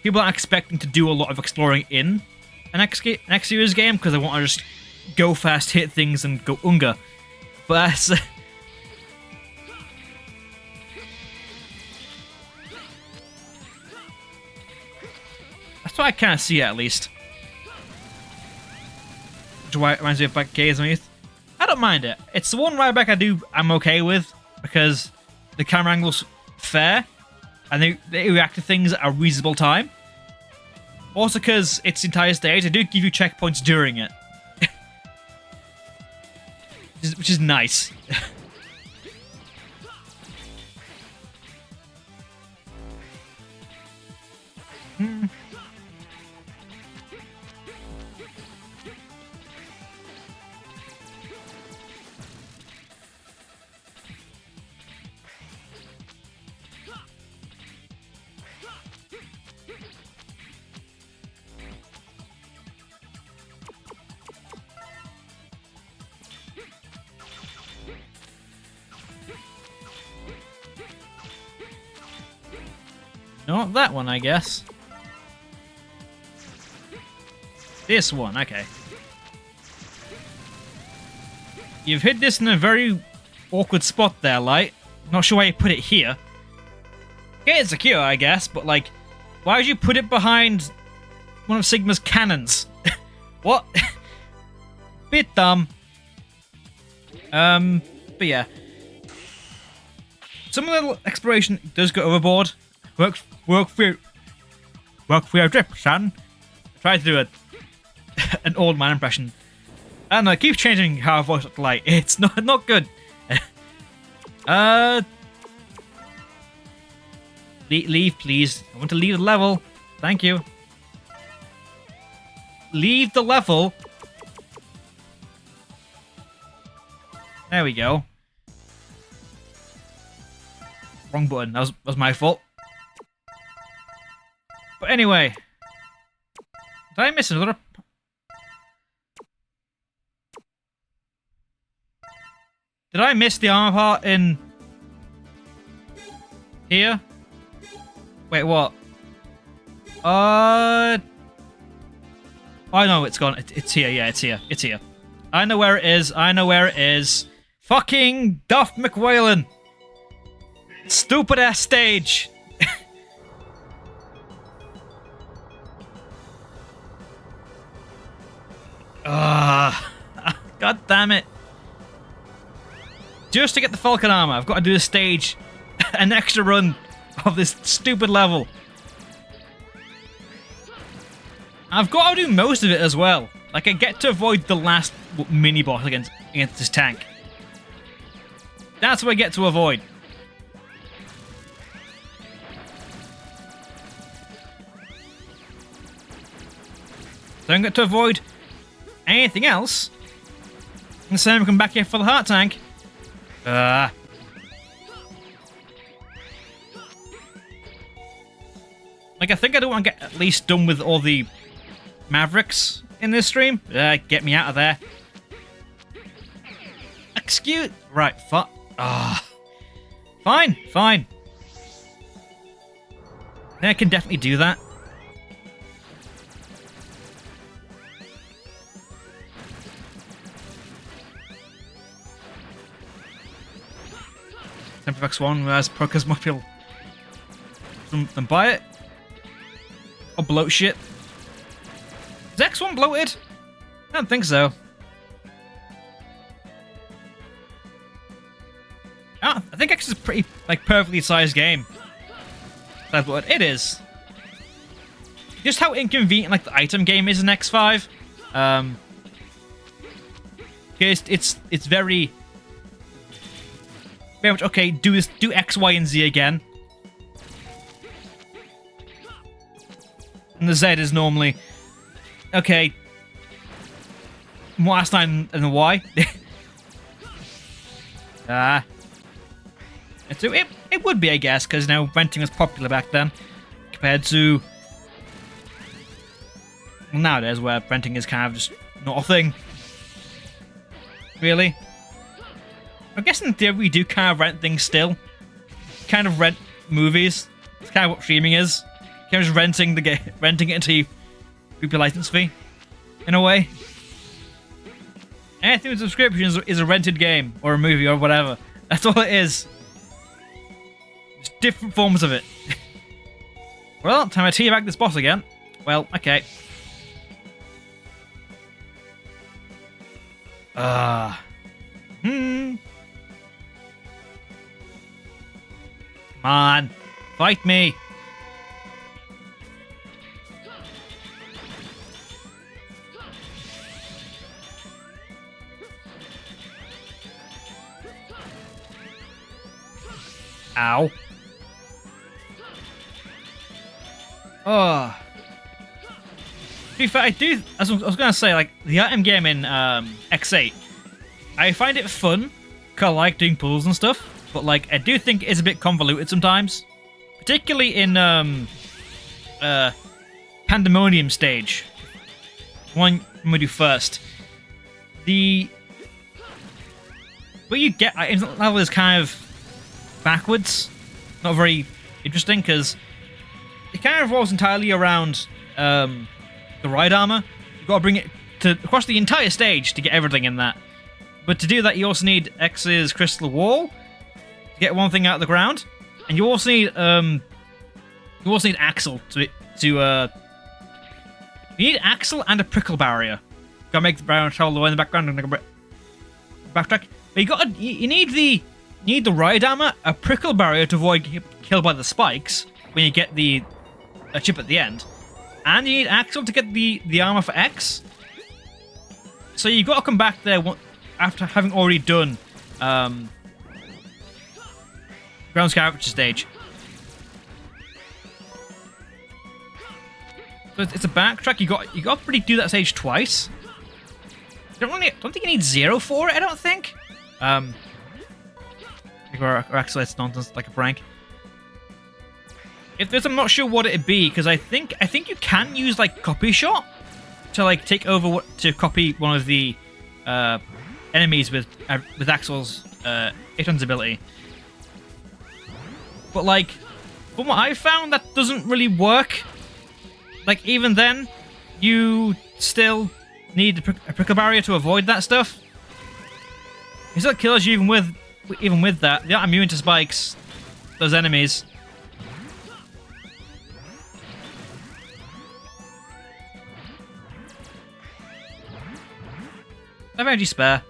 people aren't expecting to do a lot of exploring in an X series game because they want to just go fast, hit things, and go unga. But that's that's what I kind of see at least. Which reminds me of back Gaze on Youth. I don't mind it. It's the one right back I'm okay with because the camera angle's fair and they react to things at a reasonable time. Also because it's the entire stage, they do give you checkpoints during it. which is nice. Not that one, I guess. This one, okay. You've hit this in a very awkward spot there, Light. Not sure why you put it here. Okay, it's secure, I guess, but like, why would you put it behind one of Sigma's cannons? What? Bit dumb. But yeah. Some of the exploration does go overboard. Work for your drip, son. I tried to do an old man impression. And I keep changing how I voice look like. It's not good. Leave, please. I want to leave the level. Thank you. Leave the level. There we go. Wrong button. That was my fault. But anyway, did I miss another? Did I miss the armor part in here? Wait, what? I know it's gone. It's here. Yeah, it's here. It's here. I know where it is. I know where it is. Fucking Duff McWhalen. Stupid ass stage. God damn it. Just to get the Falcon armor, I've got to do the stage an extra run of this stupid level. I've got to do most of it as well. Like, I get to avoid the last mini-boss against this tank. That's what I get to avoid. So I don't get to avoid anything else. And so I come back here for the heart tank. Like, I think I don't want to get at least done with all the Mavericks in this stream. Get me out of there. Excuse... Right, fuck. Fine, fine. Then I can definitely do that. Temper X1 has Procus Mobile. Then buy it. Or bloat shit. Is X1 bloated? I don't think so. I think X is a pretty, like, perfectly sized game. That's what it is. Just how inconvenient, like, the item game is in X5. It's very much, okay, do X, Y, and Z again. And the Z is normally, okay, more last time than the Y. It would be, I guess, because now renting was popular back then, compared to nowadays, where renting is kind of just not a thing. Really? I guess in theory we do kind of rent things still. Kind of rent movies. It's kind of what streaming is. Kind of just renting the game, renting it until you keep your license fee, in a way. Anything with subscriptions is a rented game or a movie or whatever. That's all it is. Just different forms of it. Well, time to teabag this boss again. Well, okay. Come on, fight me. Ow. Oh. To be fair, I do, as I was going to say, like, the item game in X8, I find it fun, because I like doing pulls and stuff, but, like, I do think it's a bit convoluted sometimes. Particularly in Pandemonium stage. One we do first. What you get items level is kind of backwards. Not very interesting, because it kind of revolves entirely around the ride armor. You've got to bring it across the entire stage to get everything in that. But to do that, you also need X's crystal wall to get one thing out of the ground, and you also need Axel you need Axel and a prickle barrier. Gotta make the barrier travel away in the background and backtrack. But you need the ride armor, a prickle barrier to avoid killed by the spikes when you get the chip at the end, and you need Axel to get the armor for X. So you've got to come back there after having already done Ground Scavenger stage. So it's a backtrack. You got to really do that stage twice. Don't think you need 0 for it. I don't think. Or actually, it's nonsense, like a prank. If there's, I'm not sure what it'd be, because I think you can use like copy shot to like take over to copy one of the enemies with Axel's 800's ability. But like, from what I found, that doesn't really work. Like, even then, you still need a prickle barrier to avoid that stuff. It still kills you even with that. You're not immune to spikes, those enemies. I have energy spare.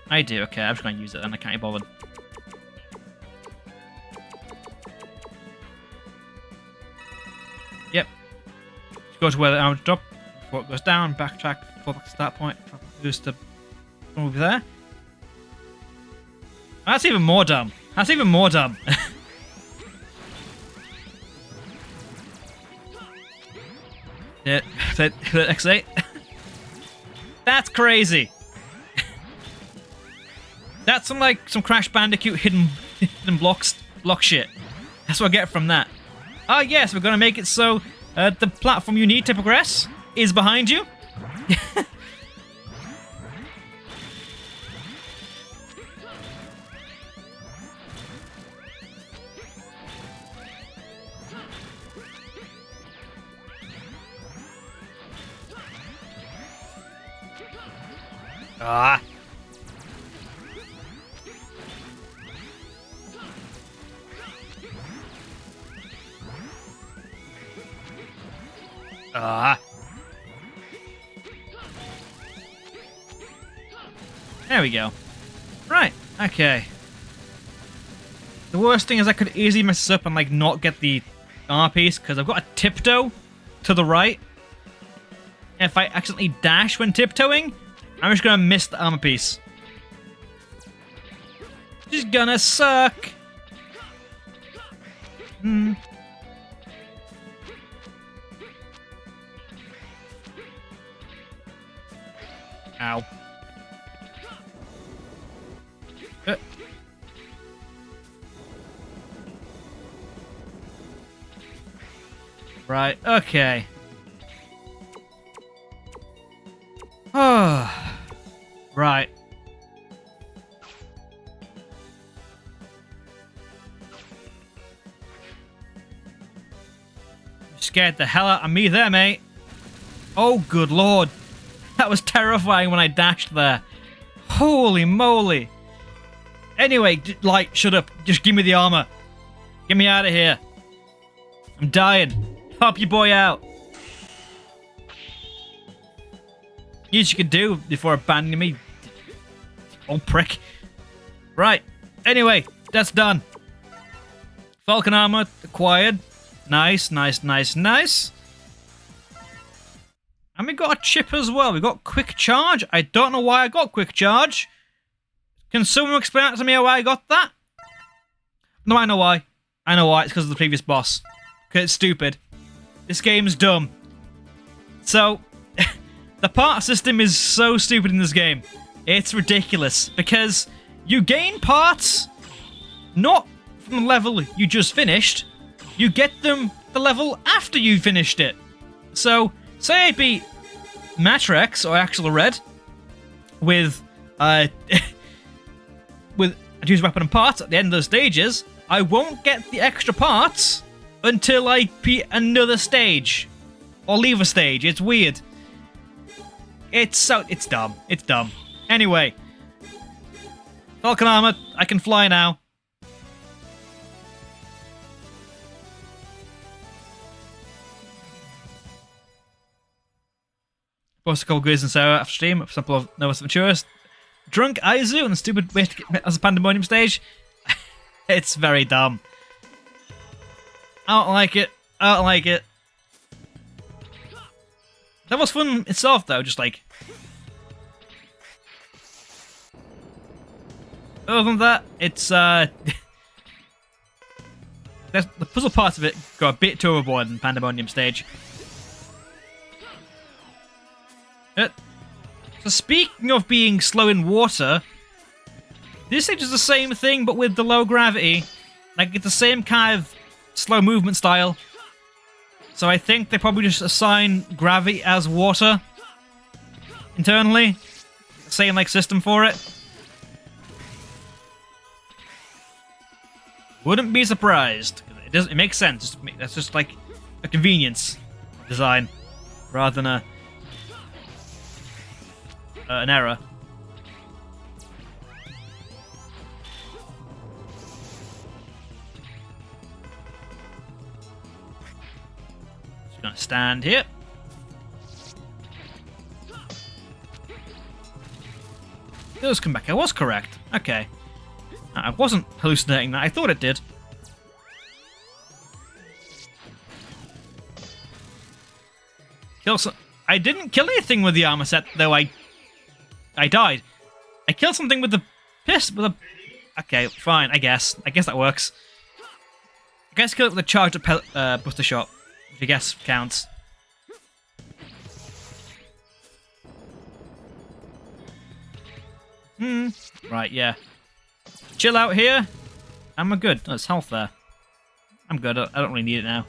I do, okay, I'm just going to use it then, I can't be bothered. go to where the armor drop before it goes down, backtrack, fall back to start point, boost to over there. That's even more dumb. That's even more dumb. Yeah, X8. That's crazy. That's some Crash Bandicoot hidden block shit. That's what I get from that. Oh yes, we're gonna make it so the platform you need to progress is behind you. Ah. Ah. There we go. Right, okay. The worst thing is I could easily mess this up and like not get the armor piece because I've got a tiptoe to the right. If I accidentally dash when tiptoeing, I'm just gonna miss the armor piece. Just gonna suck. Ow. Right, okay. Oh. Right. You scared the hell out of me there, mate. Oh, good lord. That was terrifying when I dashed there. Holy moly. Anyway, like, shut up. Just give me the armor. Get me out of here. I'm dying. Help your boy out. You could do before abandoning me. Oh, prick. Right. Anyway, that's done. Falcon armor acquired. Nice, nice, nice, nice. And we got a chip as well. We got quick charge. I don't know why I got quick charge. Can someone explain that to me why I got that? No, I know why. I know why. It's because of the previous boss. Because it's stupid. This game's dumb. So, the part system is so stupid in this game. It's ridiculous. Because you gain parts not from the level you just finished. You get them the level after you finished it. So, say I beat Matrex or Axel Red with with a used weapon and parts at the end of those stages, I won't get the extra parts until I beat another stage or leave a stage. It's weird. It's dumb. It's dumb. Anyway, Falcon armor. I can fly now. Post a couple of and Sarah after stream. For example, of Novus Venturis. Drunk Aizu and the stupid way to get as a Pandemonium stage. It's very dumb. I don't like it. I don't like it. That was fun itself, though. Just like. Other than that, it's the puzzle parts of it go a bit too overboard in Pandemonium stage. So speaking of being slow in water, this stage is the same thing but with the low gravity. Like, it's the same kind of slow movement style. So I think they probably just assign gravity as water internally. Same like system for it. Wouldn't be surprised. It makes sense. That's just like a convenience design rather than an error. Just gonna stand here. It does come back. I was correct. Okay. I wasn't hallucinating that. I thought it did. kill some. I didn't kill anything with the armor set, though. I died. I killed something with the with a. Okay, fine. I guess that works. I guess kill it with a charged Buster Shot, which I guess counts. Right, yeah. Chill out here. Am I good? There's health there. I'm good. I don't really need it now.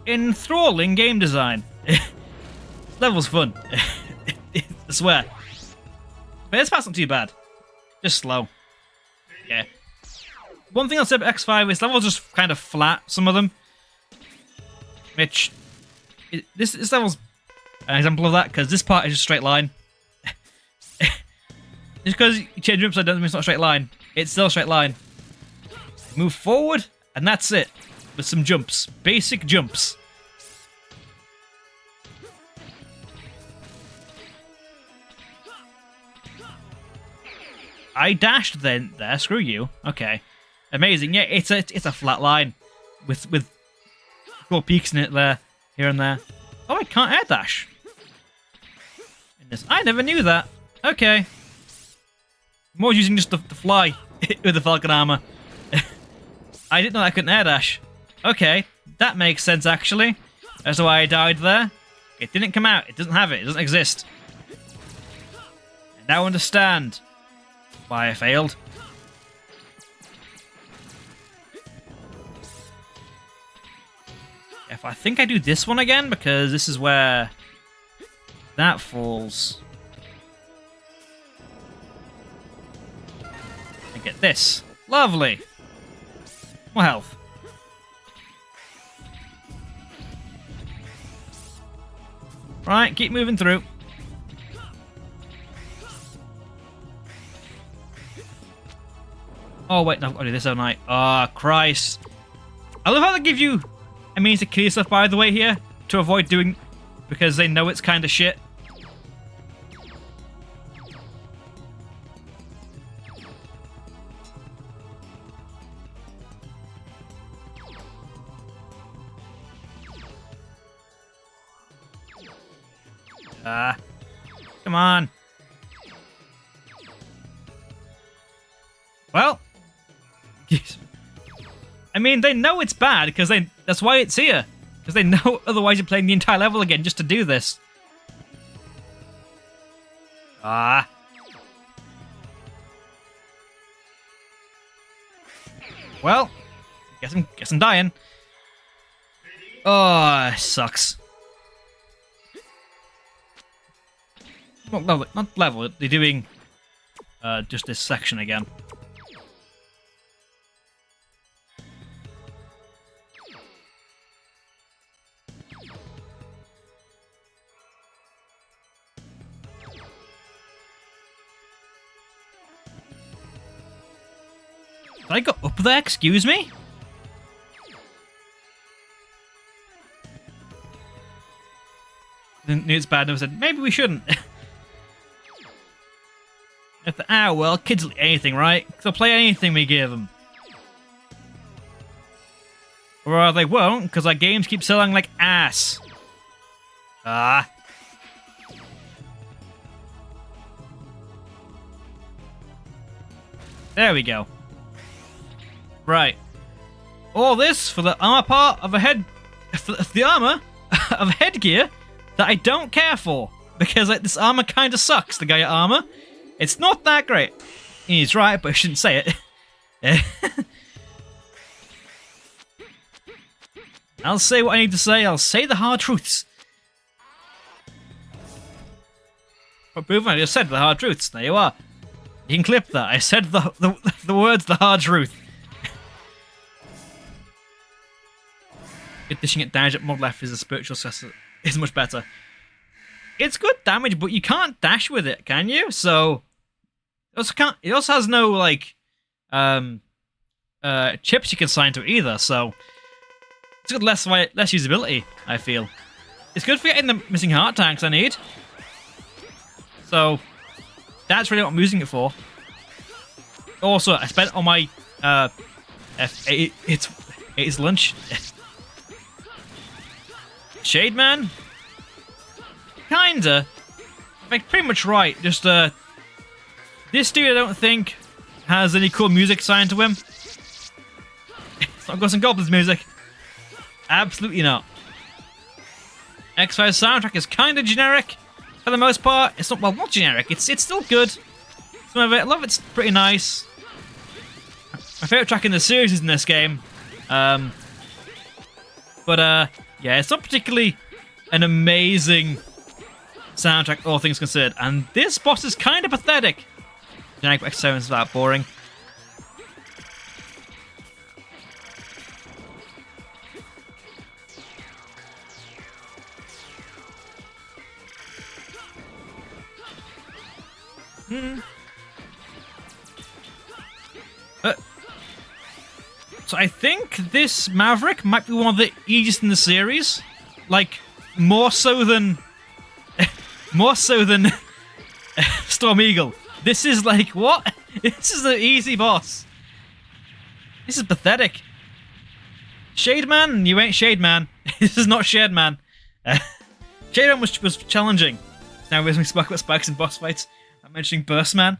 Enthralling game design. Level's fun. I swear. But this part's not too bad. Just slow. Yeah. One thing I'll say about X5 is levels just kind of flat, some of them. Which... This level's an example of that, because this part is just a straight line. Just because you change it upside down doesn't mean it's not a straight line. It's still a straight line. Move forward, and that's it. With some jumps. Basic jumps. I dashed then there, screw you. Okay. Amazing. Yeah, it's a flat line. With cool peaks in it there, here and there. Oh, I can't air dash. I never knew that. Okay. I'm always using just the fly with the Falcon armor. I didn't know I couldn't air dash. Okay, that makes sense actually. That's why I died there. It didn't come out. It doesn't have it. It doesn't exist. I now understand why I failed. If I think I do this one again, because this is where that falls. And get this. Lovely. More health. Right, keep moving through. Oh, wait, no, I've got to do this, haven't I? Oh, Christ. I love how they give you a means to kill yourself, by the way, here, to avoid doing... because they know it's kind of shit. Come on. Well, I mean, they know it's bad because that's why it's here. Because they know otherwise you're playing the entire level again just to do this. Well, guess I'm dying. Oh, it sucks. Not level, they're doing just this section again. Did I go up there? Excuse me? Didn't knew it's bad and I said, maybe we shouldn't. Well, kids will eat anything, right? They'll play anything we give them. Or they won't, because our games keep selling like ass. There we go. Right. All this for the armor part of a head... for the armor of headgear that I don't care for. Because this armor kind of sucks, the Gaia armor. It's not that great. He's right, but I shouldn't say it. I'll say what I need to say. I'll say the hard truths. But proven, I just said the hard truths. There you are. You can clip that. I said the words, the hard truth. Good dishing it damage at mod left is a spiritual successor. is much better. It's good damage, but you can't dash with it, can you? So it also has no like chips you can assign to it either. So it's got less usability, I feel. It's good for getting the missing heart tanks I need. So that's really what I'm using it for. Also, I spent on my it's lunch. Shade Man? Kinda. Like, pretty much right. Just, this dude I don't think has any cool music assigned to him. It's not Ghosts and Goblins music. Absolutely not. X-Files soundtrack is kinda generic for the most part. It's not, well, not generic. It's still good. Some of it, I love it's pretty nice. My favorite track in the series is in this game. Yeah, it's not particularly an amazing soundtrack, all things considered. And this boss is kind of pathetic. Generic X7 is that boring. So I think this Maverick might be one of the easiest in the series. Like, more so than Storm Eagle. This is like, what? This is an easy boss. This is pathetic. Shade Man? You ain't Shade Man. This is not Shade Man. Shade Man was challenging. Now we're talking about spikes and boss fights. I'm mentioning Burst Man.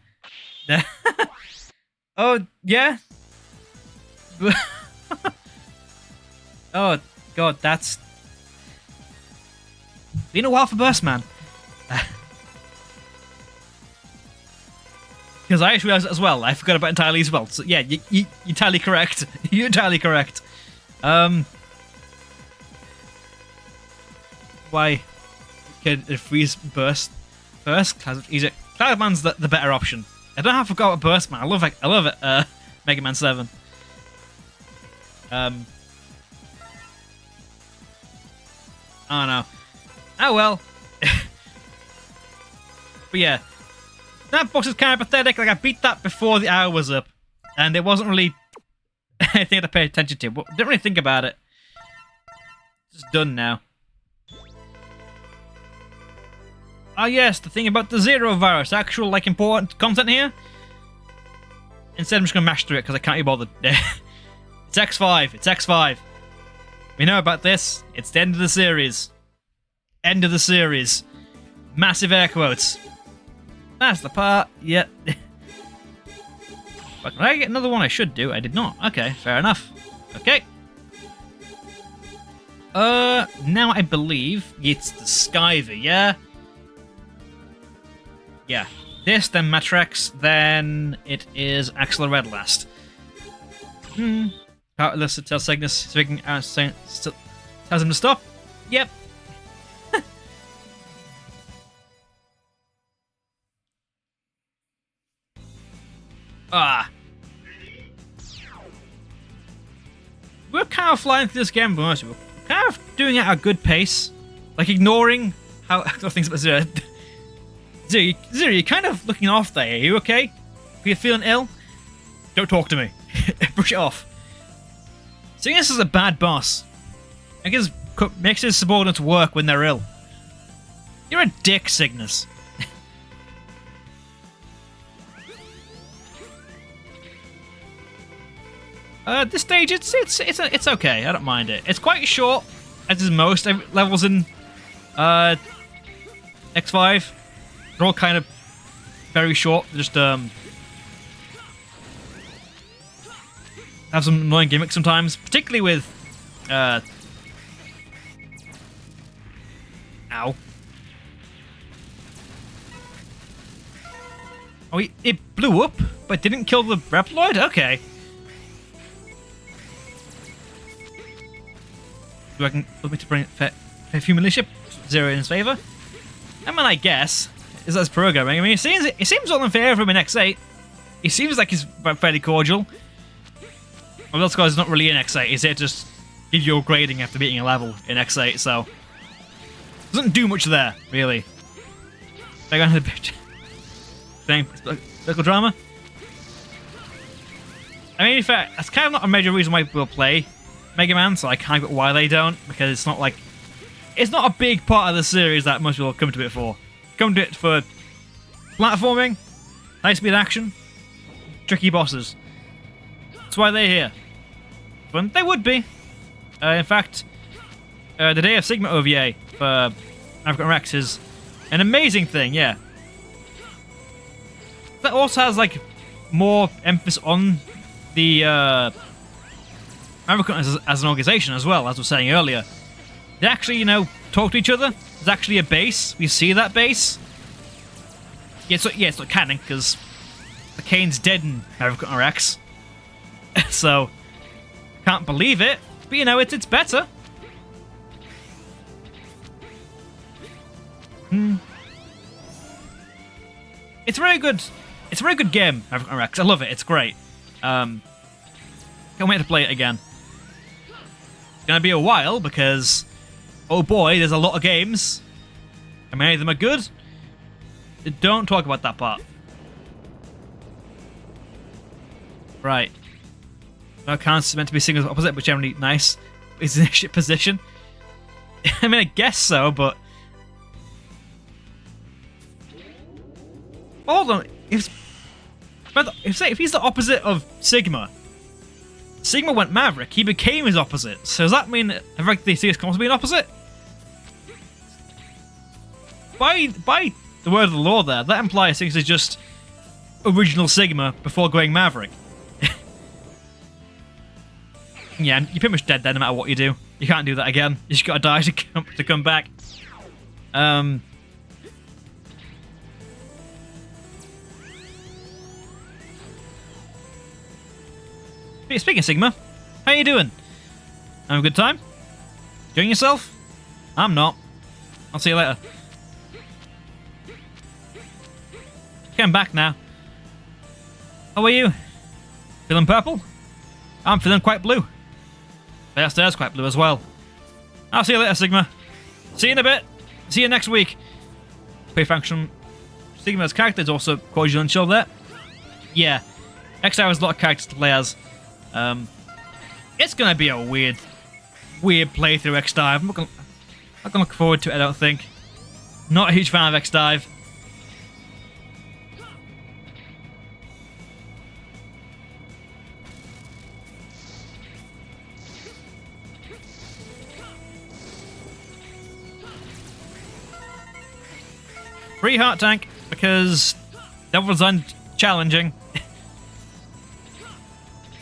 Oh, yeah? Oh, God, that's... Been a while for Burst Man. Because I actually realized it as well. I forgot about entirely as well. So yeah, you're entirely correct. You're entirely correct. Why could freeze Burst first? Cloud Man's the better option. I don't have to forget about Burst Man. I love it. Mega Man 7. I don't know. Oh well. But yeah, that boss is kind of pathetic. Like, I beat that before the hour was up, and it wasn't really anything to pay attention to. But didn't really think about it. It's just done now. Ah yes, the thing about the Zero Virus, actual like important content here. Instead, I'm just gonna mash through it because I can't be bothered. It's X5. It's X5. We know about this. It's the end of the series. End of the series. Massive air quotes. That's the part. Yep. But can I get another one? I should do. I did not. Okay, fair enough. Okay. Now I believe it's the Skyver, yeah? Yeah. This, then Matrax, then it is Axel Red last. Powerless to tell Cygnus, speaking tells him to stop. Yep. We're kind of flying through this game, but we're kind of doing it at a good pace. Like, ignoring how things about Zero. Zero, you're kind of looking off there. Are you okay? Are you feeling ill? Don't talk to me. Brush it off. Cygnus is a bad boss. I guess makes his subordinates work when they're ill. You're a dick, Cygnus. This stage, it's okay. I don't mind it. It's quite short, as is most levels in X5. They're all kind of very short. Just have some annoying gimmicks sometimes, particularly with ow. Oh, it blew up, but didn't kill the Reploid? Okay. Do I can me to bring a few militia? Zero in his favor. I mean, I guess is that's programming. I mean, it seems all in favor of him in X8. He seems like he's fairly cordial. Well, those guys not really in X8. He's here to just give you a grading after beating a level in X8. So Doesn't do much there, really. Back on the bitch. Same political drama. I mean, in fact, that's kind of not a major reason why people play Mega Man, so I can't get why they don't, because it's not like... It's not a big part of the series that most people come to it for. Come to it for platforming, high-speed action, tricky bosses. That's why they're here. But they would be. In fact, the Day of Sigma OVA for African Rex is an amazing thing, yeah. That also has, like, more emphasis on the African as an organization as well, as I was saying earlier. They actually, you know, talk to each other. There's actually a base. We see that base. Yeah, it's not canon, because the Kane's dead in African Rex. So, can't believe it. But, you know, it's better. It's a very good... It's a very good game, African Rex. I love it. It's great. Can't wait to play it again. It's gonna be a while because, oh boy, there's a lot of games, and many of them are good. Don't talk about that part. Right. No, Khan's meant to be singles opposite, but generally nice. Is in a shit position. I mean, I guess so, but hold on. If he's the opposite of Sigma, Sigma went Maverick, he became his opposite. So does that mean the series can also be an opposite? By the word of the law there, that implies things is just original Sigma before going Maverick. Yeah, you're pretty much dead then no matter what you do. You can't do that again. You just gotta die to come back. Speaking of Sigma, how you doing? Having a good time? Enjoying yourself? I'm not. I'll see you later. Getting back now. How are you? Feeling purple? I'm feeling quite blue. The stairs quite blue as well. I'll see you later, Sigma. See you in a bit. See you next week. Play function. Sigma's character is also cordial and chill there. Yeah. Next hour has a lot of characters to play as. It's gonna be a weird playthrough X-Dive. I'm not gonna look forward to it, I don't think. Not a huge fan of X-Dive. Free heart tank, because Devil Design challenging.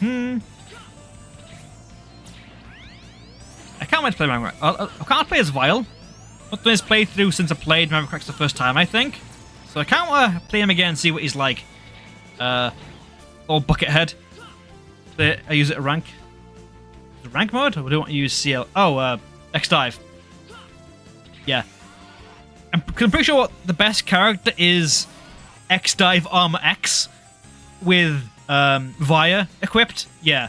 I can't wait to play Maverick. I can't play as Vile. Not done his playthrough since I played Maverick Rex the first time, I think. So I can't play him again and see what he's like. Old Buckethead. I use it at rank. Is it rank mode? Or do I want to use CL? Oh, X-Dive. Yeah. I'm pretty sure what the best character is X-Dive Armor X with Via equipped. Yeah.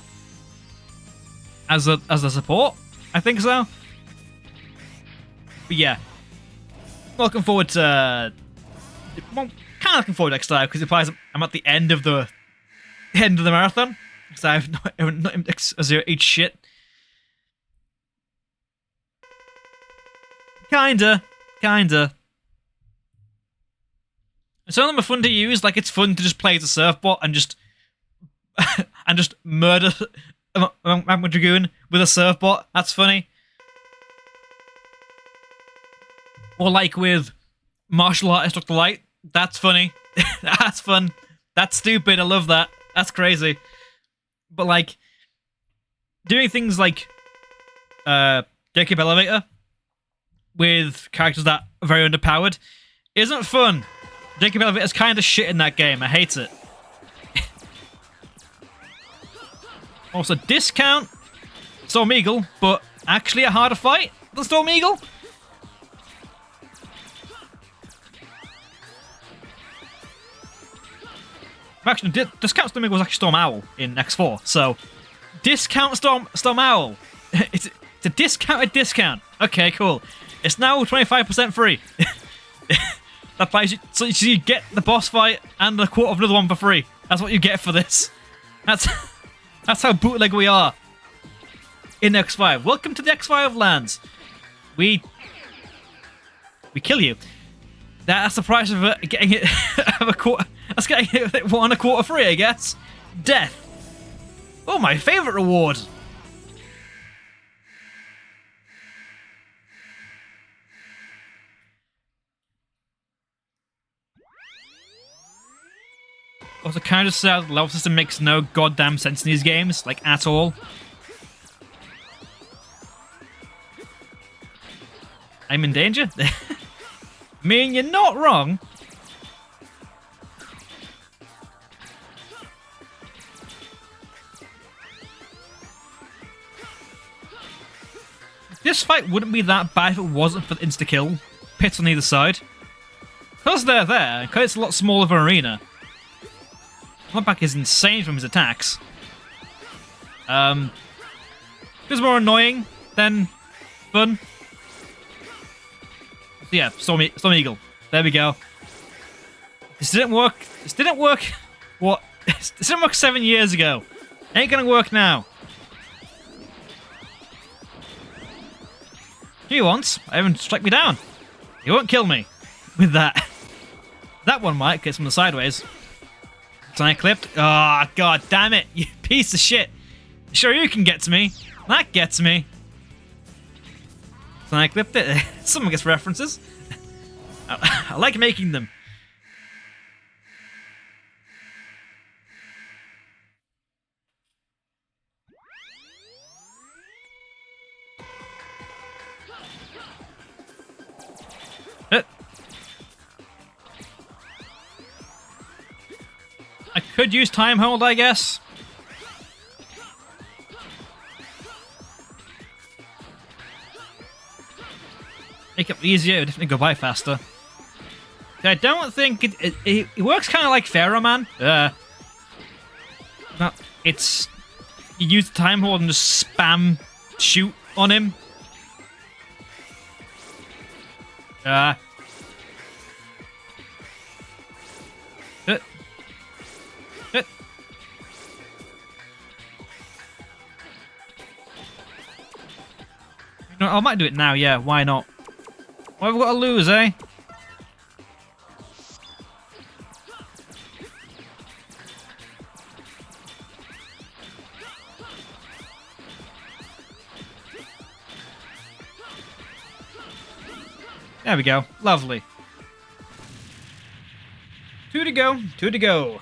As a support, I think so. But yeah. Looking forward to kind of looking forward to X-Dive because it implies I'm at the end of the marathon. So I've not X-Zero eat shit. Kinda. Some of them are fun to use, like it's fun to just play as a surfbot and just murder Magma Dragoon with a surfbot. That's funny. Or like with Martial Artist Dr. Light. That's funny. That's fun. That's stupid. I love that. That's crazy. But like doing things like Jacob Elevator with characters that are very underpowered isn't fun. Jacob Elevator's kind of shit in that game. I hate it. Also, discount Storm Eagle, but actually a harder fight than Storm Eagle. Actually, discount Storm Eagle was actually Storm Owl in X4, so discount Storm Owl. It's a discounted discount. Okay, cool. It's now 25% free. That buys you, so you get the boss fight and a quarter of another one for free. That's what you get for this. That's how bootleg we are in X5. Welcome to the X5 lands. We kill you. That's the price of getting it of a quarter. That's getting it 1 1/4 free, I guess. Death. Oh, my favorite reward. Also, kind of sad the level system makes no goddamn sense in these games, like at all. I'm in danger? I mean, you're not wrong. This fight wouldn't be that bad if it wasn't for the insta-kill. Pits on either side. Because they're there, because it's a lot smaller of an arena. Humpback is insane from his attacks. It's more annoying than fun. So yeah, Storm Eagle. There we go. This didn't work. This didn't work. What? This didn't work 7 years ago. Ain't gonna work now. He wants. I haven't struck me down. He won't kill me with that. That one might get from the sideways. I clipped. Oh, god damn it, you piece of shit. Sure, you can get to me. That gets me. So I clipped it. Someone gets references. I like making them. I could use time hold, I guess. Make it easier, it would definitely go by faster. I don't think it works kind of like Pharaoh Man. No, it's you use the time hold and just spam shoot on him. No, I might do it now, yeah, why not? What have we got to lose, eh? There we go. Lovely. 2 to go. 2 to go.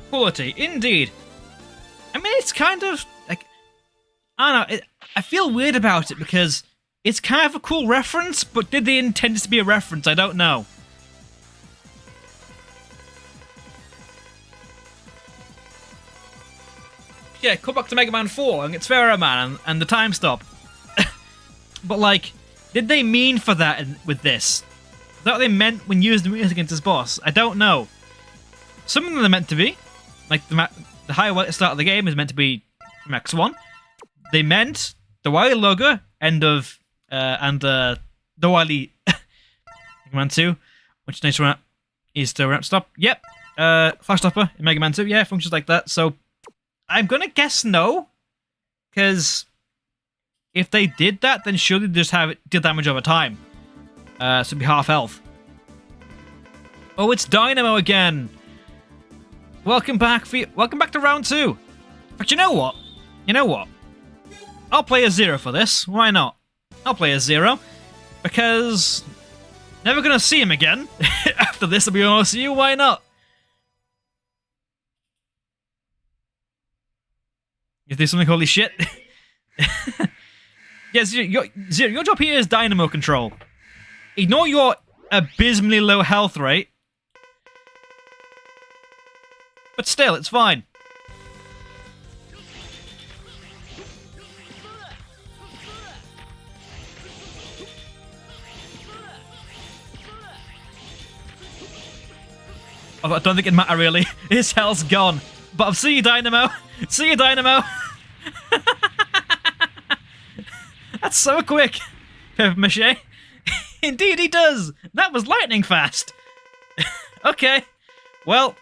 Quality, indeed. I mean, it's kind of like, I don't know. I feel weird about it because it's kind of a cool reference, but did they intend it to be a reference? I don't know. Yeah, come back to Mega Man 4 and it's Pharaoh Man and the time stop. But like, did they mean for that with this? Is that what they meant when using the music against this boss? I don't know. Some of them are meant to be. Like the higher one at the start of the game is meant to be from X1. They meant the Wily logo, end of, and the Wily Mega Man 2, which is the ramp stop. Yep, flash stopper in Mega Man 2. Yeah, functions like that. So I'm gonna guess no, because if they did that, then surely they just have it deal damage over time. So it'd be half health. Oh, it's Dynamo again. Welcome back to round 2. But you know what? I'll play a 0 for this. Why not? I'll play a 0. Because never gonna see him again. After this, I'll be honest with you. Why not? You do something holy shit? Yeah, Zero, your job here is Dynamo control. Ignore your abysmally low health rate. But still, it's fine. I don't think it matters really. His health's gone. But I'll see you, Dynamo. See you, Dynamo. That's so quick. Paper mache. Indeed he does. That was lightning fast. Okay. Well,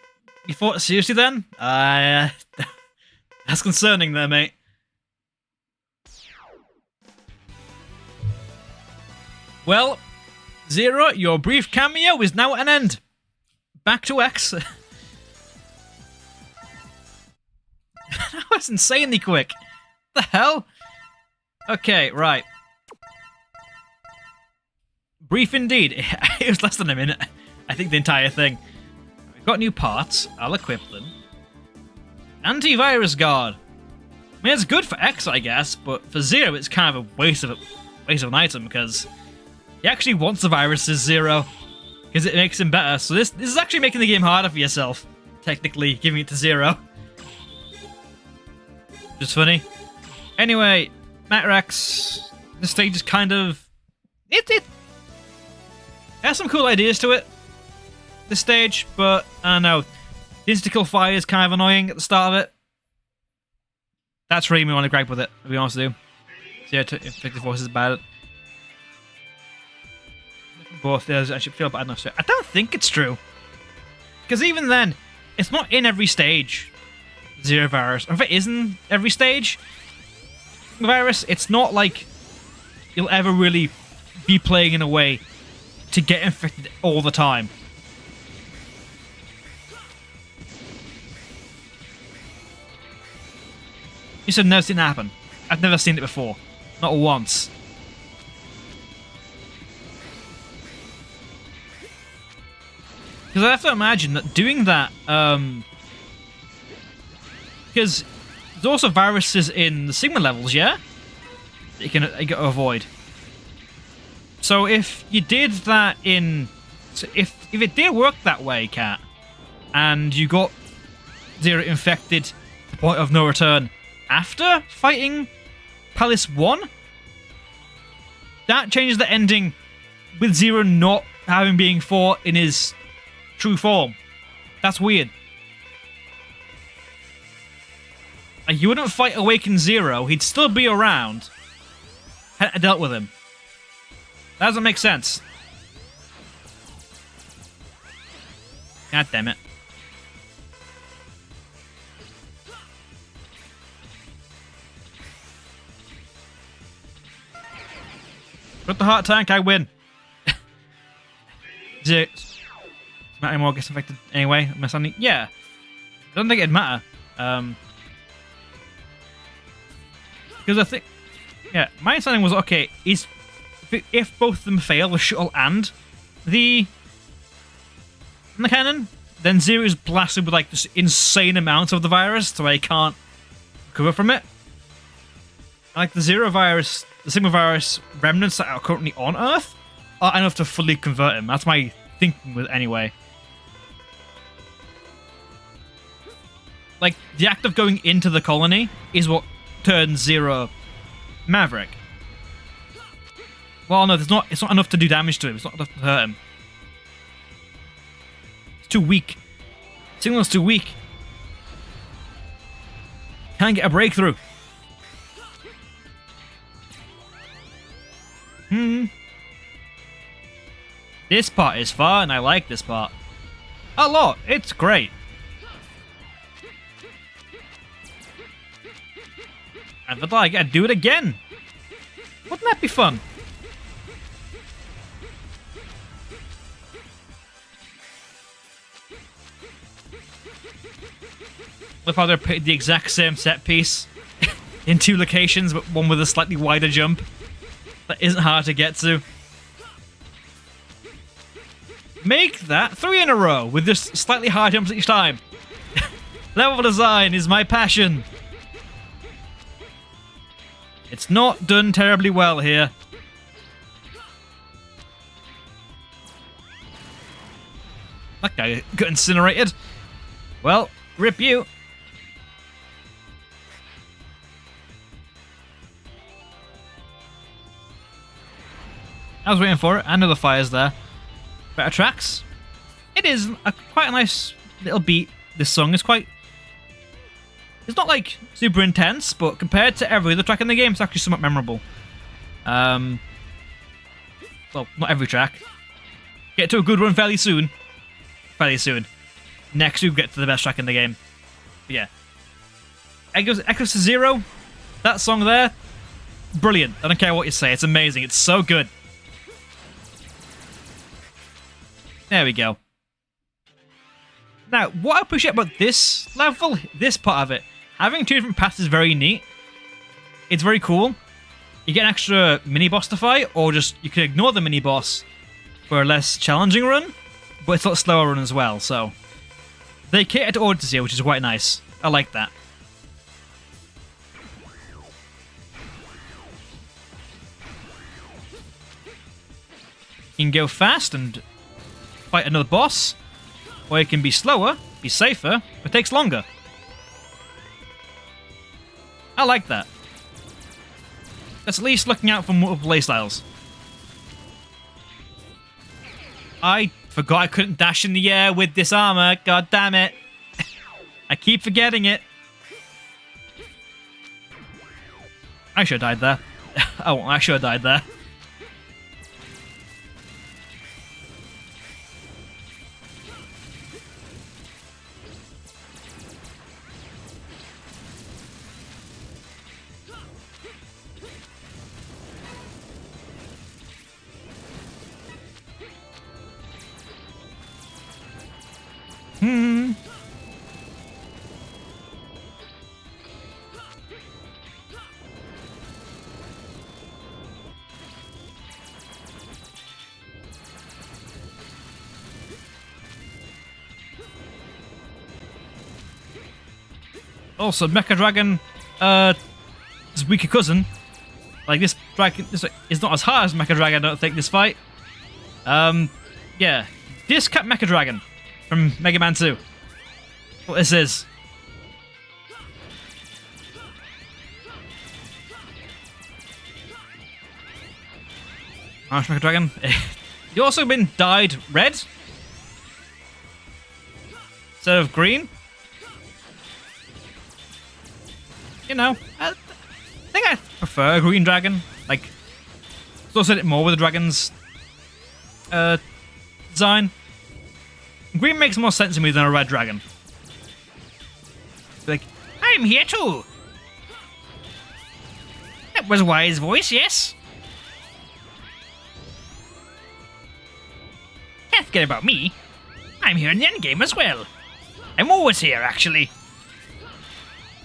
you thought seriously then? That's concerning there, mate. Well, Zero, your brief cameo is now at an end. Back to X. That was insanely quick. The hell? Okay, right. Brief indeed. It was less than a minute. I think the entire thing. We've got new parts. I'll equip them. Antivirus guard. I mean, it's good for X, I guess, but for Zero, it's kind of a waste of an item because he actually wants the viruses, Zero, because it makes him better. So this is actually making the game harder for yourself. Technically, giving it to Zero. Just funny. Anyway, Macrex. This stage is kind of it has some cool ideas to it. This stage, but I don't know. The insta-kill fire is kind of annoying at the start of it. That's really me want to gripe with it, to be honest with you. So yeah, Inflicted Force is bad. Both there's I should feel bad enough to I don't think it's true. Because even then, it's not in every stage. Zero virus. Or if it is in every stage virus, it's not like you'll ever really be playing in a way to get infected all the time. You said never seen that happen. I've never seen it before. Not once. Because I have to imagine that doing that, because there's also viruses in the Sigma levels, yeah? That you can avoid. So if you did that in... So if it did work that way, Cat, and you got Zero infected to the point of no return after fighting Palace 1, that changes the ending with Zero not having being fought in his true form. That's weird. Like, you wouldn't fight Awakened Zero, he'd still be around. Had dealt with him. That doesn't make sense. God damn it. Put the heart tank, I win. Does it matter anymore? Gets infected anyway? Am I sounding? Yeah. I don't think it'd matter. Because I think, yeah, my understanding was okay. Is if both of them fail, the shuttle and the cannon, then Zero is blasted with like this insane amount of the virus, so he can't recover from it. Like the Zero virus, the Sigma virus remnants that are currently on Earth are enough to fully convert him. That's my thinking with it anyway. Like the act of going into the colony is what turns Zero Maverick. Well, no, it's not enough to do damage to him. It's not enough to hurt him. It's too weak. Signal's too weak. Can't get a breakthrough. This part is fun. I like this part a lot. It's great. And for that, I gotta do it again. Wouldn't that be fun? Look how they put the exact same set piece in two locations, but one with a slightly wider jump. That isn't hard to get to. Make that 3 in a row with just slightly higher jumps each time. Level design is my passion. It's not done terribly well here. That guy got incinerated. Well, rip you. I was waiting for it. I know the fire's there. Better tracks. It is quite a nice little beat. This song is quite... It's not like super intense, but compared to every other track in the game, it's actually somewhat memorable. Well, not every track. Get to a good run fairly soon. Fairly soon. Next, we get to the best track in the game. But yeah. Echoes to Zero. That song there, brilliant. I don't care what you say. It's amazing. It's so good. There we go. Now, what I appreciate about this level, this part of it, having two different paths is very neat. It's very cool. You get an extra mini-boss to fight, or just you can ignore the mini-boss for a less challenging run, but it's a lot slower run as well, so... They cater to audience here, which is quite nice. I like that. You can go fast and fight another boss, or you can be slower, be safer, but takes longer. I like that. That's at least looking out for multiple playstyles. I forgot I couldn't dash in the air with this armor. God damn it. I keep forgetting it. I should have died there. Oh, I should have died there. Also, Mecha Dragon, his weaker cousin. Like, this dragon is not as hard as Mecha Dragon, I don't think, this fight. Yeah. Discap Mecha Dragon from Mega Man 2. What this is. Harsh Mecha Dragon. You also been dyed red instead of green. You know, I think I prefer a green dragon. Like, associate it more with the dragon's design. Green makes more sense to me than a red dragon. Like, I'm here too. That was a wise voice, yes. Can't forget about me. I'm here in the endgame as well. I'm always here, actually.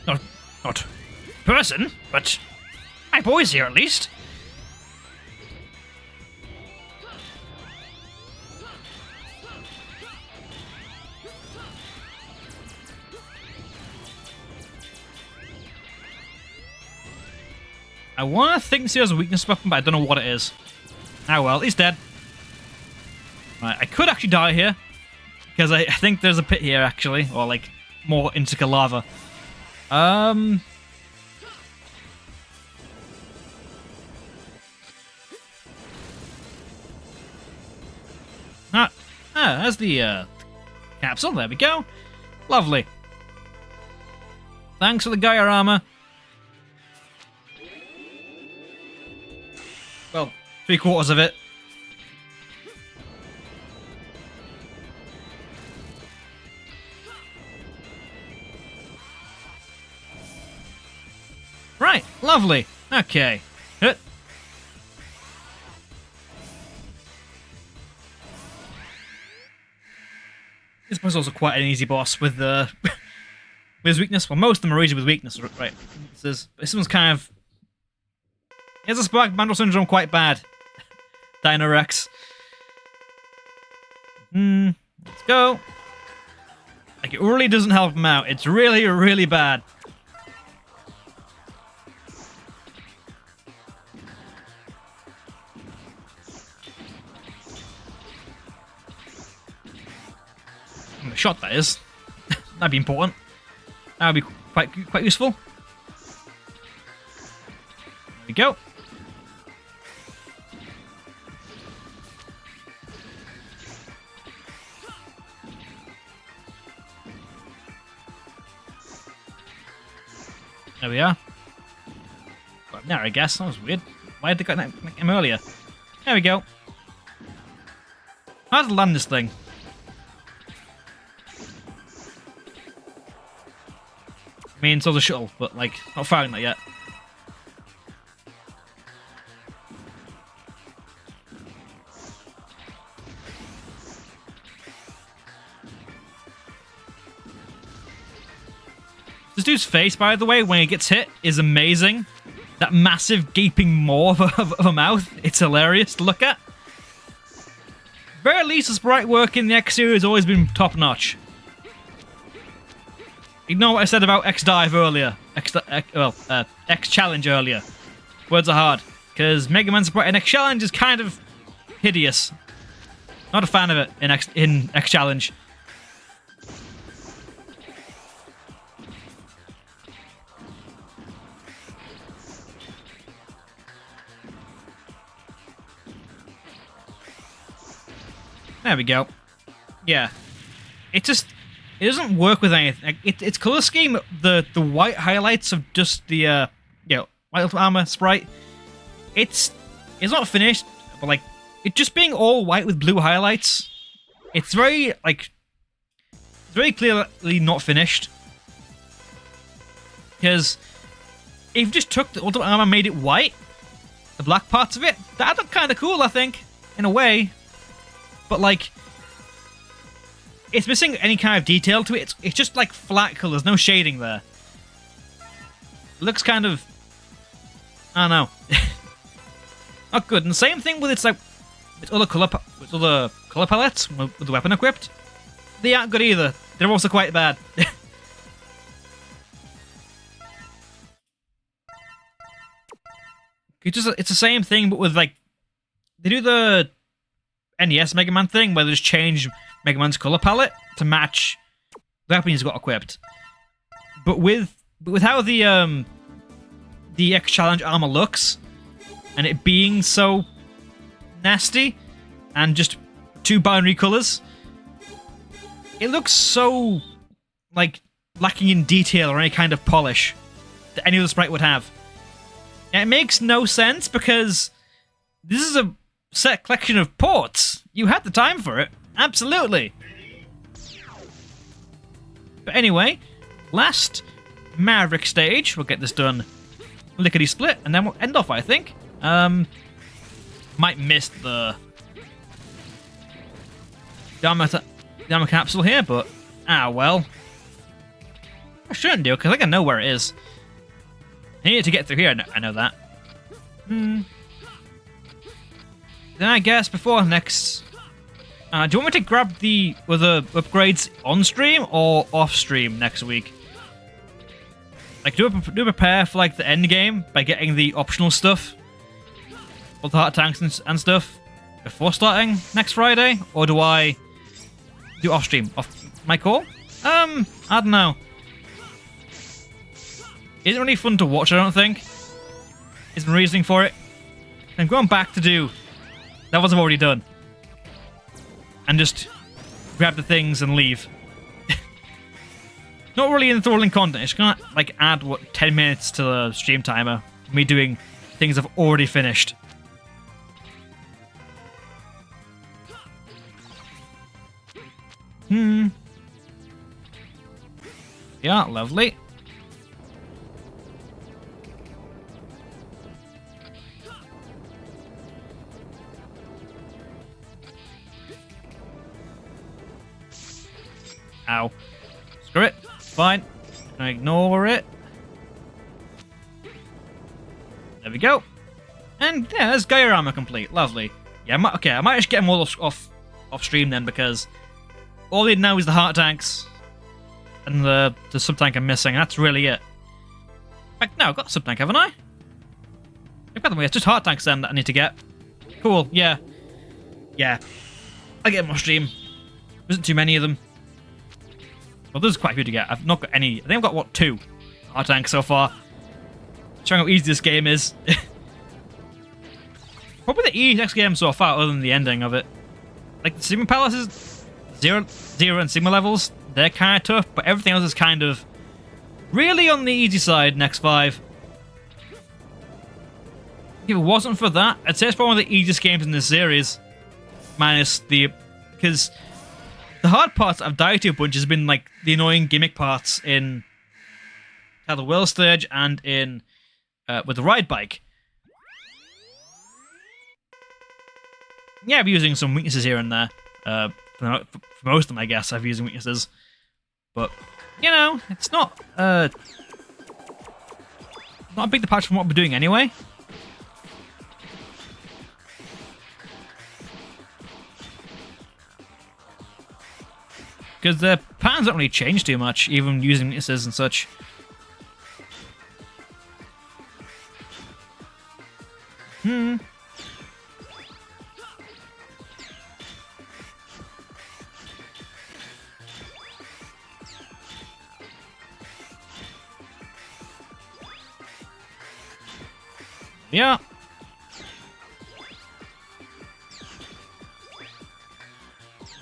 Not person, but my boy's here at least. I want to think this has a weakness weapon, but I don't know what it is. Ah well, he's dead. Right, I could actually die here, because I think there's a pit here actually, or like more Intica lava. There's the capsule. There we go. Lovely. Thanks for the Gaia armor. Well, 3/4 of it. Right, lovely. Okay. This was also quite an easy boss with with his weakness. Well, most of them are easy with weakness, right? This one's kind of... Here's a Spark Bundle Syndrome quite bad. Dino Rex. Let's go. Like, it really doesn't help him out. It's really, really bad. Shot, that is. That'd be important. That would be quite useful. There we go. There we are. Got there, I guess. That was weird. Why did they get him earlier? There we go. How to land this thing? I mean, so the shuttle, but like, not firing that yet. This dude's face, by the way, when he gets hit, is amazing. That massive gaping maw of a mouth. It's hilarious to look at. Very least, the sprite work in the X series has always been top notch. Ignore what I said about X Dive earlier. X Challenge earlier. Words are hard. Because Mega Man sprite in X Challenge is kind of hideous. Not a fan of it in X Challenge. There we go. Yeah. It doesn't work with anything. Its color scheme, the white highlights of just the white armor sprite, it's not finished, but like it just being all white with blue highlights, it's very clearly not finished. Because if you just took the ultimate armor and made it white, the black parts of it, that'd look kind of cool, I think, in a way. But like, it's missing any kind of detail to it. It's just like flat colors, no shading there. It looks kind of, I don't know, not good. And the same thing with its other color palettes with the weapon equipped. They aren't good either. They're also quite bad. It's the same thing, but with like, they do the NES Mega Man thing where they just change Mega Man's color palette to match the weapon he's got equipped. But with how the X Challenge armor looks, and it being so nasty and just two binary colors, it looks so like lacking in detail or any kind of polish that any other sprite would have. And it makes no sense because this is a set collection of ports. You had the time for it. Absolutely. But anyway, last Maverick stage. We'll get this done lickety-split, and then we'll end off, I think. Might miss the Dharma capsule here, but well. I shouldn't do, because I think I know where it is. I need to get through here, I know that. Then I guess before next... do you want me to grab the other upgrades on stream or off stream next week? Like, do I prepare for like the end game by getting the optional stuff, all the heart tanks and stuff before starting next Friday, or do I do off stream? Off my call? I don't know. Isn't really fun to watch, I don't think. Isn't reasoning for it. I'm going back to do that was I've already done. And just grab the things and leave. Not really enthralling content. It's gonna like add 10 minutes to the stream timer. Me doing things I've already finished. Yeah, lovely. Ow. Screw it. Fine. I ignore it. There we go. And yeah, there's Gaia armor complete. Lovely. Yeah, I might just get them all off stream then, because all I need now is the heart tanks and the sub-tank I'm missing. That's really it. In fact, no, I've got the sub-tank, haven't I? I've got them. It's just heart tanks then that I need to get. Cool. Yeah. Yeah. I'll get them off stream. There isn't too many of them. Well, there's quite a few to get. I've not got any. I think I've got, what, 2 heart tanks so far. Showing how easy this game is. Probably the easiest game so far, other than the ending of it. Like, the Sigma Palaces, Zero and Sigma levels, they're kind of tough, but everything else is kind of really on the easy side in X5. If it wasn't for that, I'd say it's probably one of the easiest games in this series. Minus the... Because the hard parts I've died to a bunch has been like the annoying gimmick parts in the World stage and in with the ride bike. Yeah, I'm using some weaknesses here and there. For most of them, I guess, I've used weaknesses. But, you know, it's not a big departure from what we're doing anyway. Because the patterns don't really change too much, even using weaknesses and such. Yeah.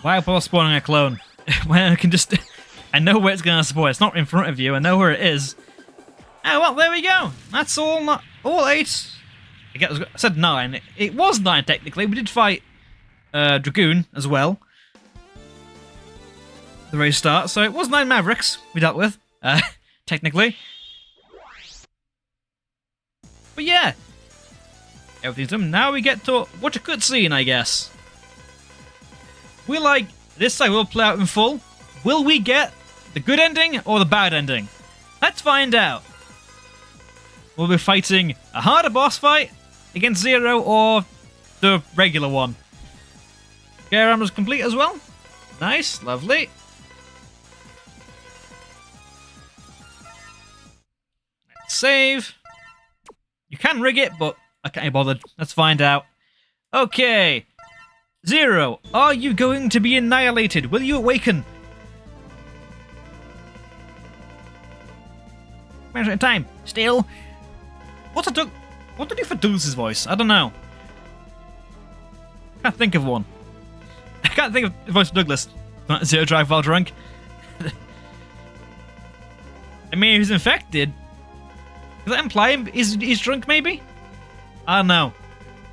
Why bother spawning a clone? When I can just... I know where it's going to spawn. It's not in front of you. I know where it is. Oh, well, there we go. That's all 8. I said 9. It was 9, technically. We did fight Dragoon as well. At the very start. So it was 9 Mavericks we dealt with. Technically. But yeah. Everything's done. Now we get to watch a cutscene, I guess. We like... This side will play out in full. Will we get the good ending or the bad ending? Let's find out. We'll be fighting a harder boss fight against Zero or the regular one. Gear armor's complete as well. Nice, lovely. Let's save. You can rig it, but I can't be bothered. Let's find out. Okay. Zero, are you going to be annihilated? Will you awaken? Management time. Still. What to do for Douglas's voice? I don't know. I can't think of one. I can't think of the voice of Douglas. Not Zero Drive while drunk. I mean, if he's infected, does that imply he's drunk? Maybe. I don't know.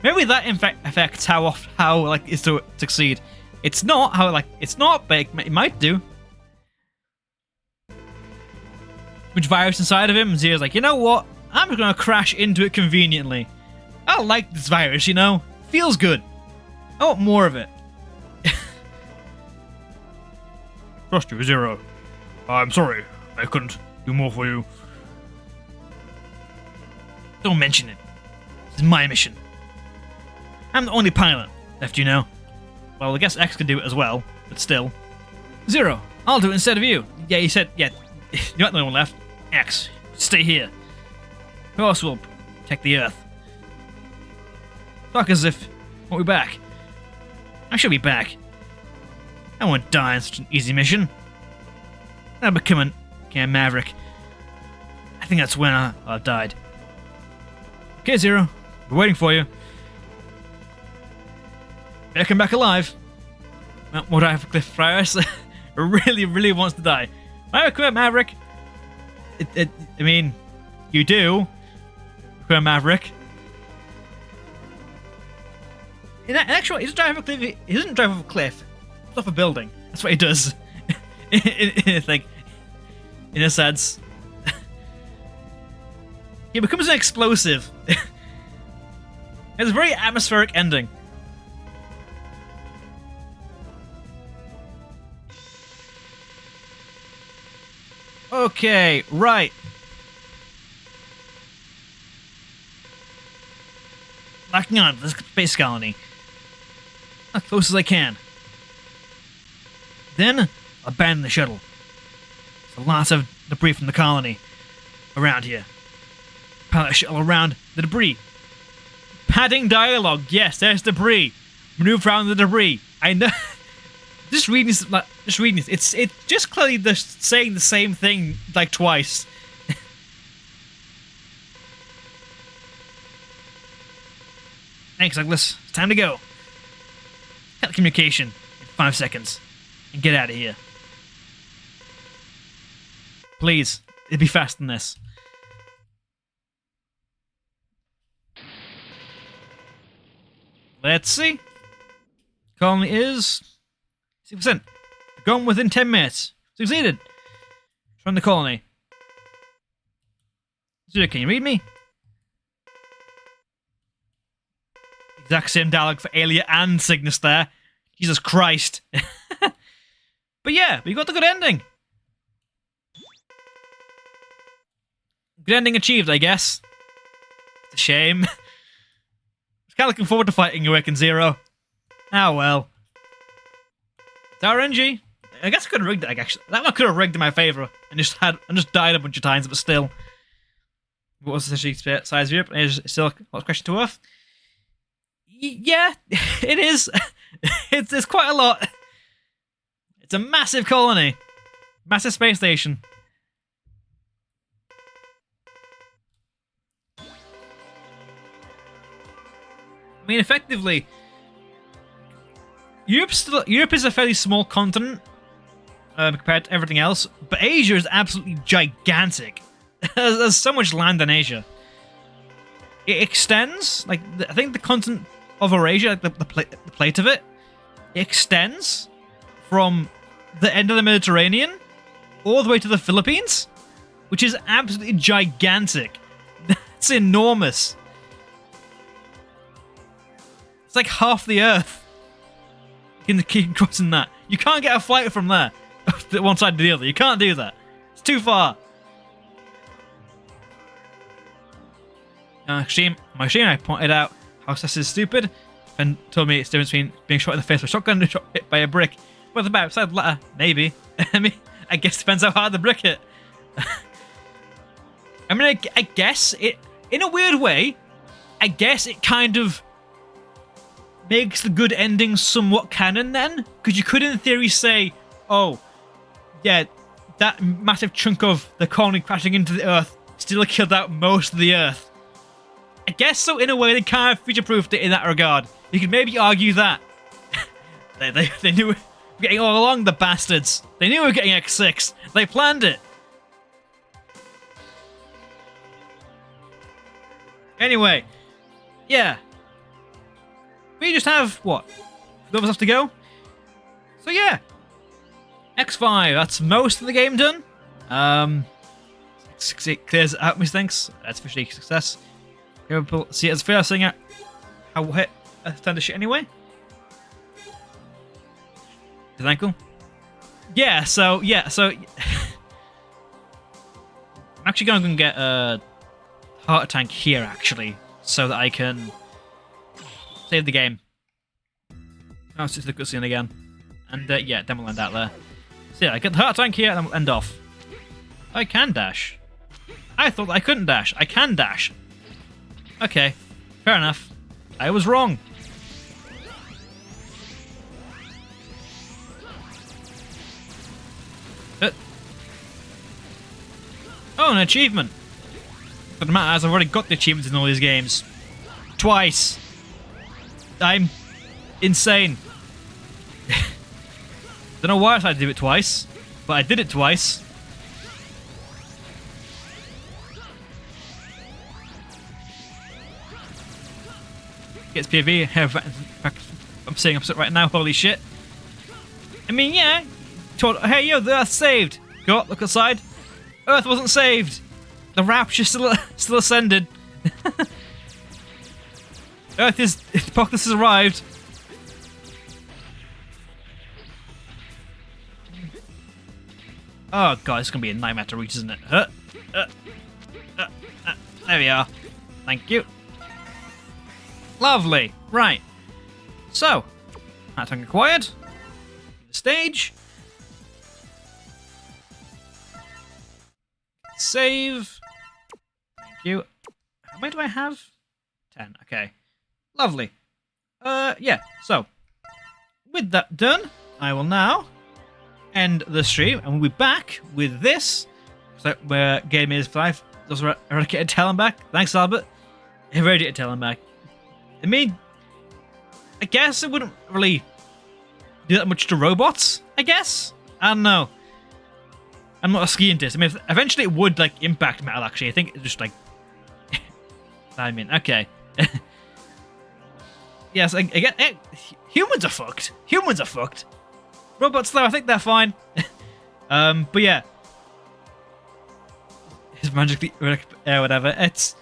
Maybe that affects how is to succeed. It's not it's not, but it might do. Which virus inside of him? Zero's like, you know what? I'm just gonna crash into it conveniently. I like this virus, you know? Feels good. I want more of it. Trust you, Zero. I'm sorry. I couldn't do more for you. Don't mention it. This is my mission. I'm the only pilot left, you know. Well, I guess X could do it as well, but still. Zero, I'll do it instead of you. Yeah, he said, yeah, you're not the only one left. X, stay here. Who else will protect the Earth? Talk as if we'll be back. I should be back. I won't die in such an easy mission. I'll become a Maverick. I think that's when I died. Okay, Zero, we're waiting for you. Better come back alive. Well, what do I have for Cliff Friars? really wants to die. Come here, Maverick. I mean, you do. Come here, Maverick. In actual, he doesn't drive off a cliff. He doesn't drive off a cliff. He's off a building. That's what he does. in a sense. He becomes an explosive. It's a very atmospheric ending. Okay, right. Locking on to the space colony. As close as I can. Then, abandon the shuttle. There's lots of debris from the colony around here. Pilot the shuttle around the debris. Padding dialogue. Yes, there's debris. Maneuver around the debris. I know. Just reading this. It's just clearly just saying the same thing like twice. Thanks, Douglas. It's time to go. Cut communication in 5 seconds and get out of here. Please, it'd be faster than this. Let's see. Colony is 6%. Gone within 10 minutes. Succeeded. From the colony. Zero, can you read me? Exact same dialogue for Aelia and Cygnus there. Jesus Christ. But yeah, we got the good ending. Good ending achieved, I guess. It's a shame. I was kind of looking forward to fighting Awakened Zero. Ah well. It's RNG. I guess I could have rigged it, actually. That one could have rigged in my favour and just died a bunch of times, but still. What was essentially size of Europe? Is still a lot of question to Earth. Yeah, it is. It's quite a lot. It's a massive colony. Massive space station. I mean, effectively, Europe is a fairly small continent compared to everything else, but Asia is absolutely gigantic. There's so much land in Asia. It extends, like, I think the continent of Eurasia, like the plate of it, extends from the end of the Mediterranean all the way to the Philippines, which is absolutely gigantic. That's enormous. It's like half the Earth. You can keep crossing that. You can't get a flight from there, one side to the other. You can't do that. It's too far. Shame, I pointed out how this is stupid and told me it's the difference between being shot in the face with a shotgun and shot hit by a brick. What's about? Besides the latter, maybe. I mean, I guess it depends how hard the brick hit. I mean, I guess it, in a weird way, I guess it kind of makes the good ending somewhat canon then, because you could in theory say, oh, yeah, that massive chunk of the colony crashing into the Earth still killed out most of the Earth. I guess so, in a way, they kind of future-proofed it in that regard. You could maybe argue that. they knew we were getting all along, the bastards. They knew we were getting X6. They planned it. Anyway, yeah. We just have, what? 2 of us have to go? So yeah. X5, that's most of the game done. It clears out me thinks. That's officially a success. We'll see it as fair, seeing out how hit a ton of shit anyway. Is that ankle? Yeah, so I'm actually going to get a heart tank here, actually, so that I can save the game. Oh, it's just the cutscene again. And yeah, then we'll end out there. So yeah, I get the heart tank here, and then we'll end off. I can dash. I thought I couldn't dash. I can dash. Okay, fair enough. I was wrong. Oh, an achievement. Doesn't matter, as I've already got the achievements in all these games. Twice. I'm insane. Don't know why I decided to do it twice, but I did it twice. Gets POV. I'm seeing upset right now. Holy shit. I mean, yeah. Hey, yo, the Earth's saved. Go up, look outside. Earth wasn't saved. The rapture still ascended. Apocalypse has arrived. Oh god, it's gonna be a nightmare to reach, isn't it? There we are. Thank you. Lovely. Right. So, that tank acquired. The stage. Save. Thank you. How many do I have? 10. Okay. Lovely. Yeah. So, with that done, I will now end the stream, and we'll be back with this. So, where Game is 5 does Eradicated Talon back. Thanks, Albert. Eradicated Talon back. I mean, I guess it wouldn't really do that much to robots, I guess? I don't know. I'm not a scientist. I mean, eventually it would, like, impact metal, actually. I think it's just, like... I mean, okay. yes, again, humans are fucked. Humans are fucked. Robots, though, I think they're fine. But yeah. It's magically, whatever. It's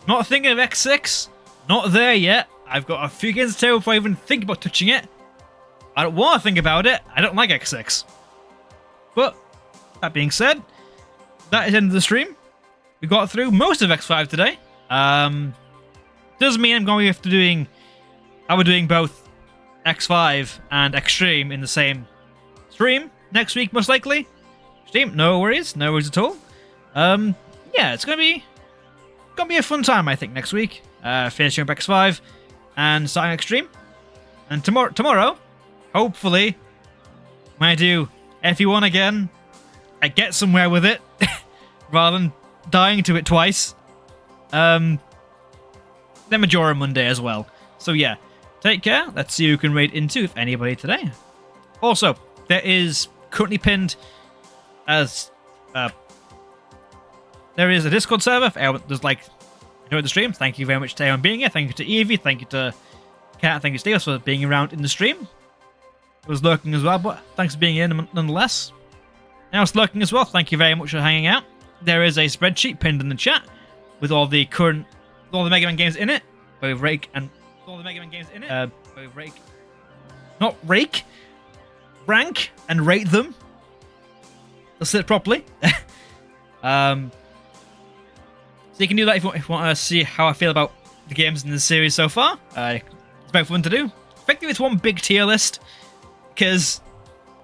not thinking of X6. Not there yet. I've got a few games to table before I even think about touching it. I don't want to think about it. I don't like X6. But, that being said, that is the end of the stream. We got through most of X5 today. Does mean I'm going to doing... I was doing both X5 and Extreme in the same stream next week, most likely. Extreme, no worries at all. Yeah, it's gonna be a fun time, I think, next week. Finishing up X5 and starting Extreme. And tomorrow, hopefully, when I do FE1 again, I get somewhere with it rather than dying to it twice. Then Majora Monday as well. So yeah, take care. Let's see who can raid into, if anybody, today. Also, there is currently pinned as there is a Discord server for everyone that's like enjoyed the stream. Thank you very much to everyone being here. Thank you to Evie. Thank you to Kat. Thank you to Steve for being around in the stream. It was lurking as well, but thanks for being here nonetheless. Now it's lurking as well. Thank you very much for hanging out. There is a spreadsheet pinned in the chat with all the Mega Man games in it. Both Rake and all the Mega Man games in it. Both Rake, not Rake, rank and rate them. Let's it properly. So you can do that if you want to see how I feel about the games in the series so far. It's very fun to do. Effectively, it's one big tier list because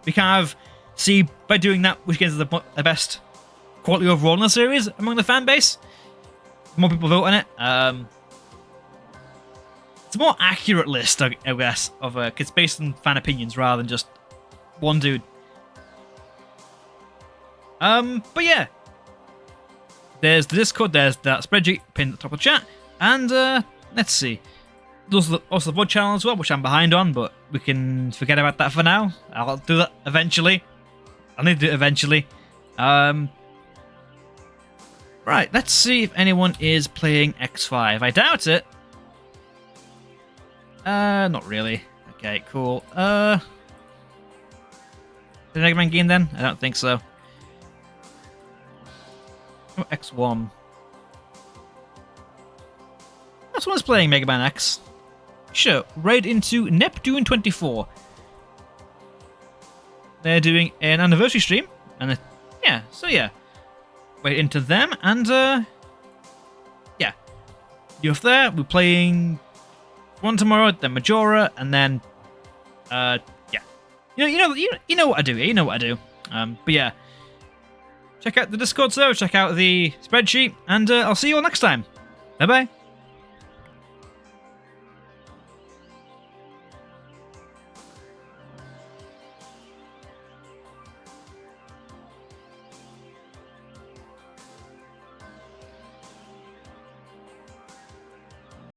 we kind of see by doing that which games are the best quality overall in the series among the fan base. More people vote on it. It's a more accurate list, I guess, of it's based on fan opinions rather than just one dude. But yeah. There's the Discord, there's that spreadsheet pinned at the top of the chat, and let's see. There's also the VOD channel as well, which I'm behind on, but we can forget about that for now. I'll do that eventually. I'll need to do it eventually. Right, let's see if anyone is playing X5. I doubt it. Not really. Okay, cool. The Mega Man game then? I don't think so. Oh, X1. Someone's playing Mega Man X. Sure, raid into Neptune 24. They're doing an anniversary stream, and yeah, so yeah, raid into them, and yeah, you're there. We're playing one tomorrow, then Majora, and then yeah, you know what I do. You know what I do. But yeah. Check out the Discord server, check out the spreadsheet, and I'll see you all next time. Bye-bye.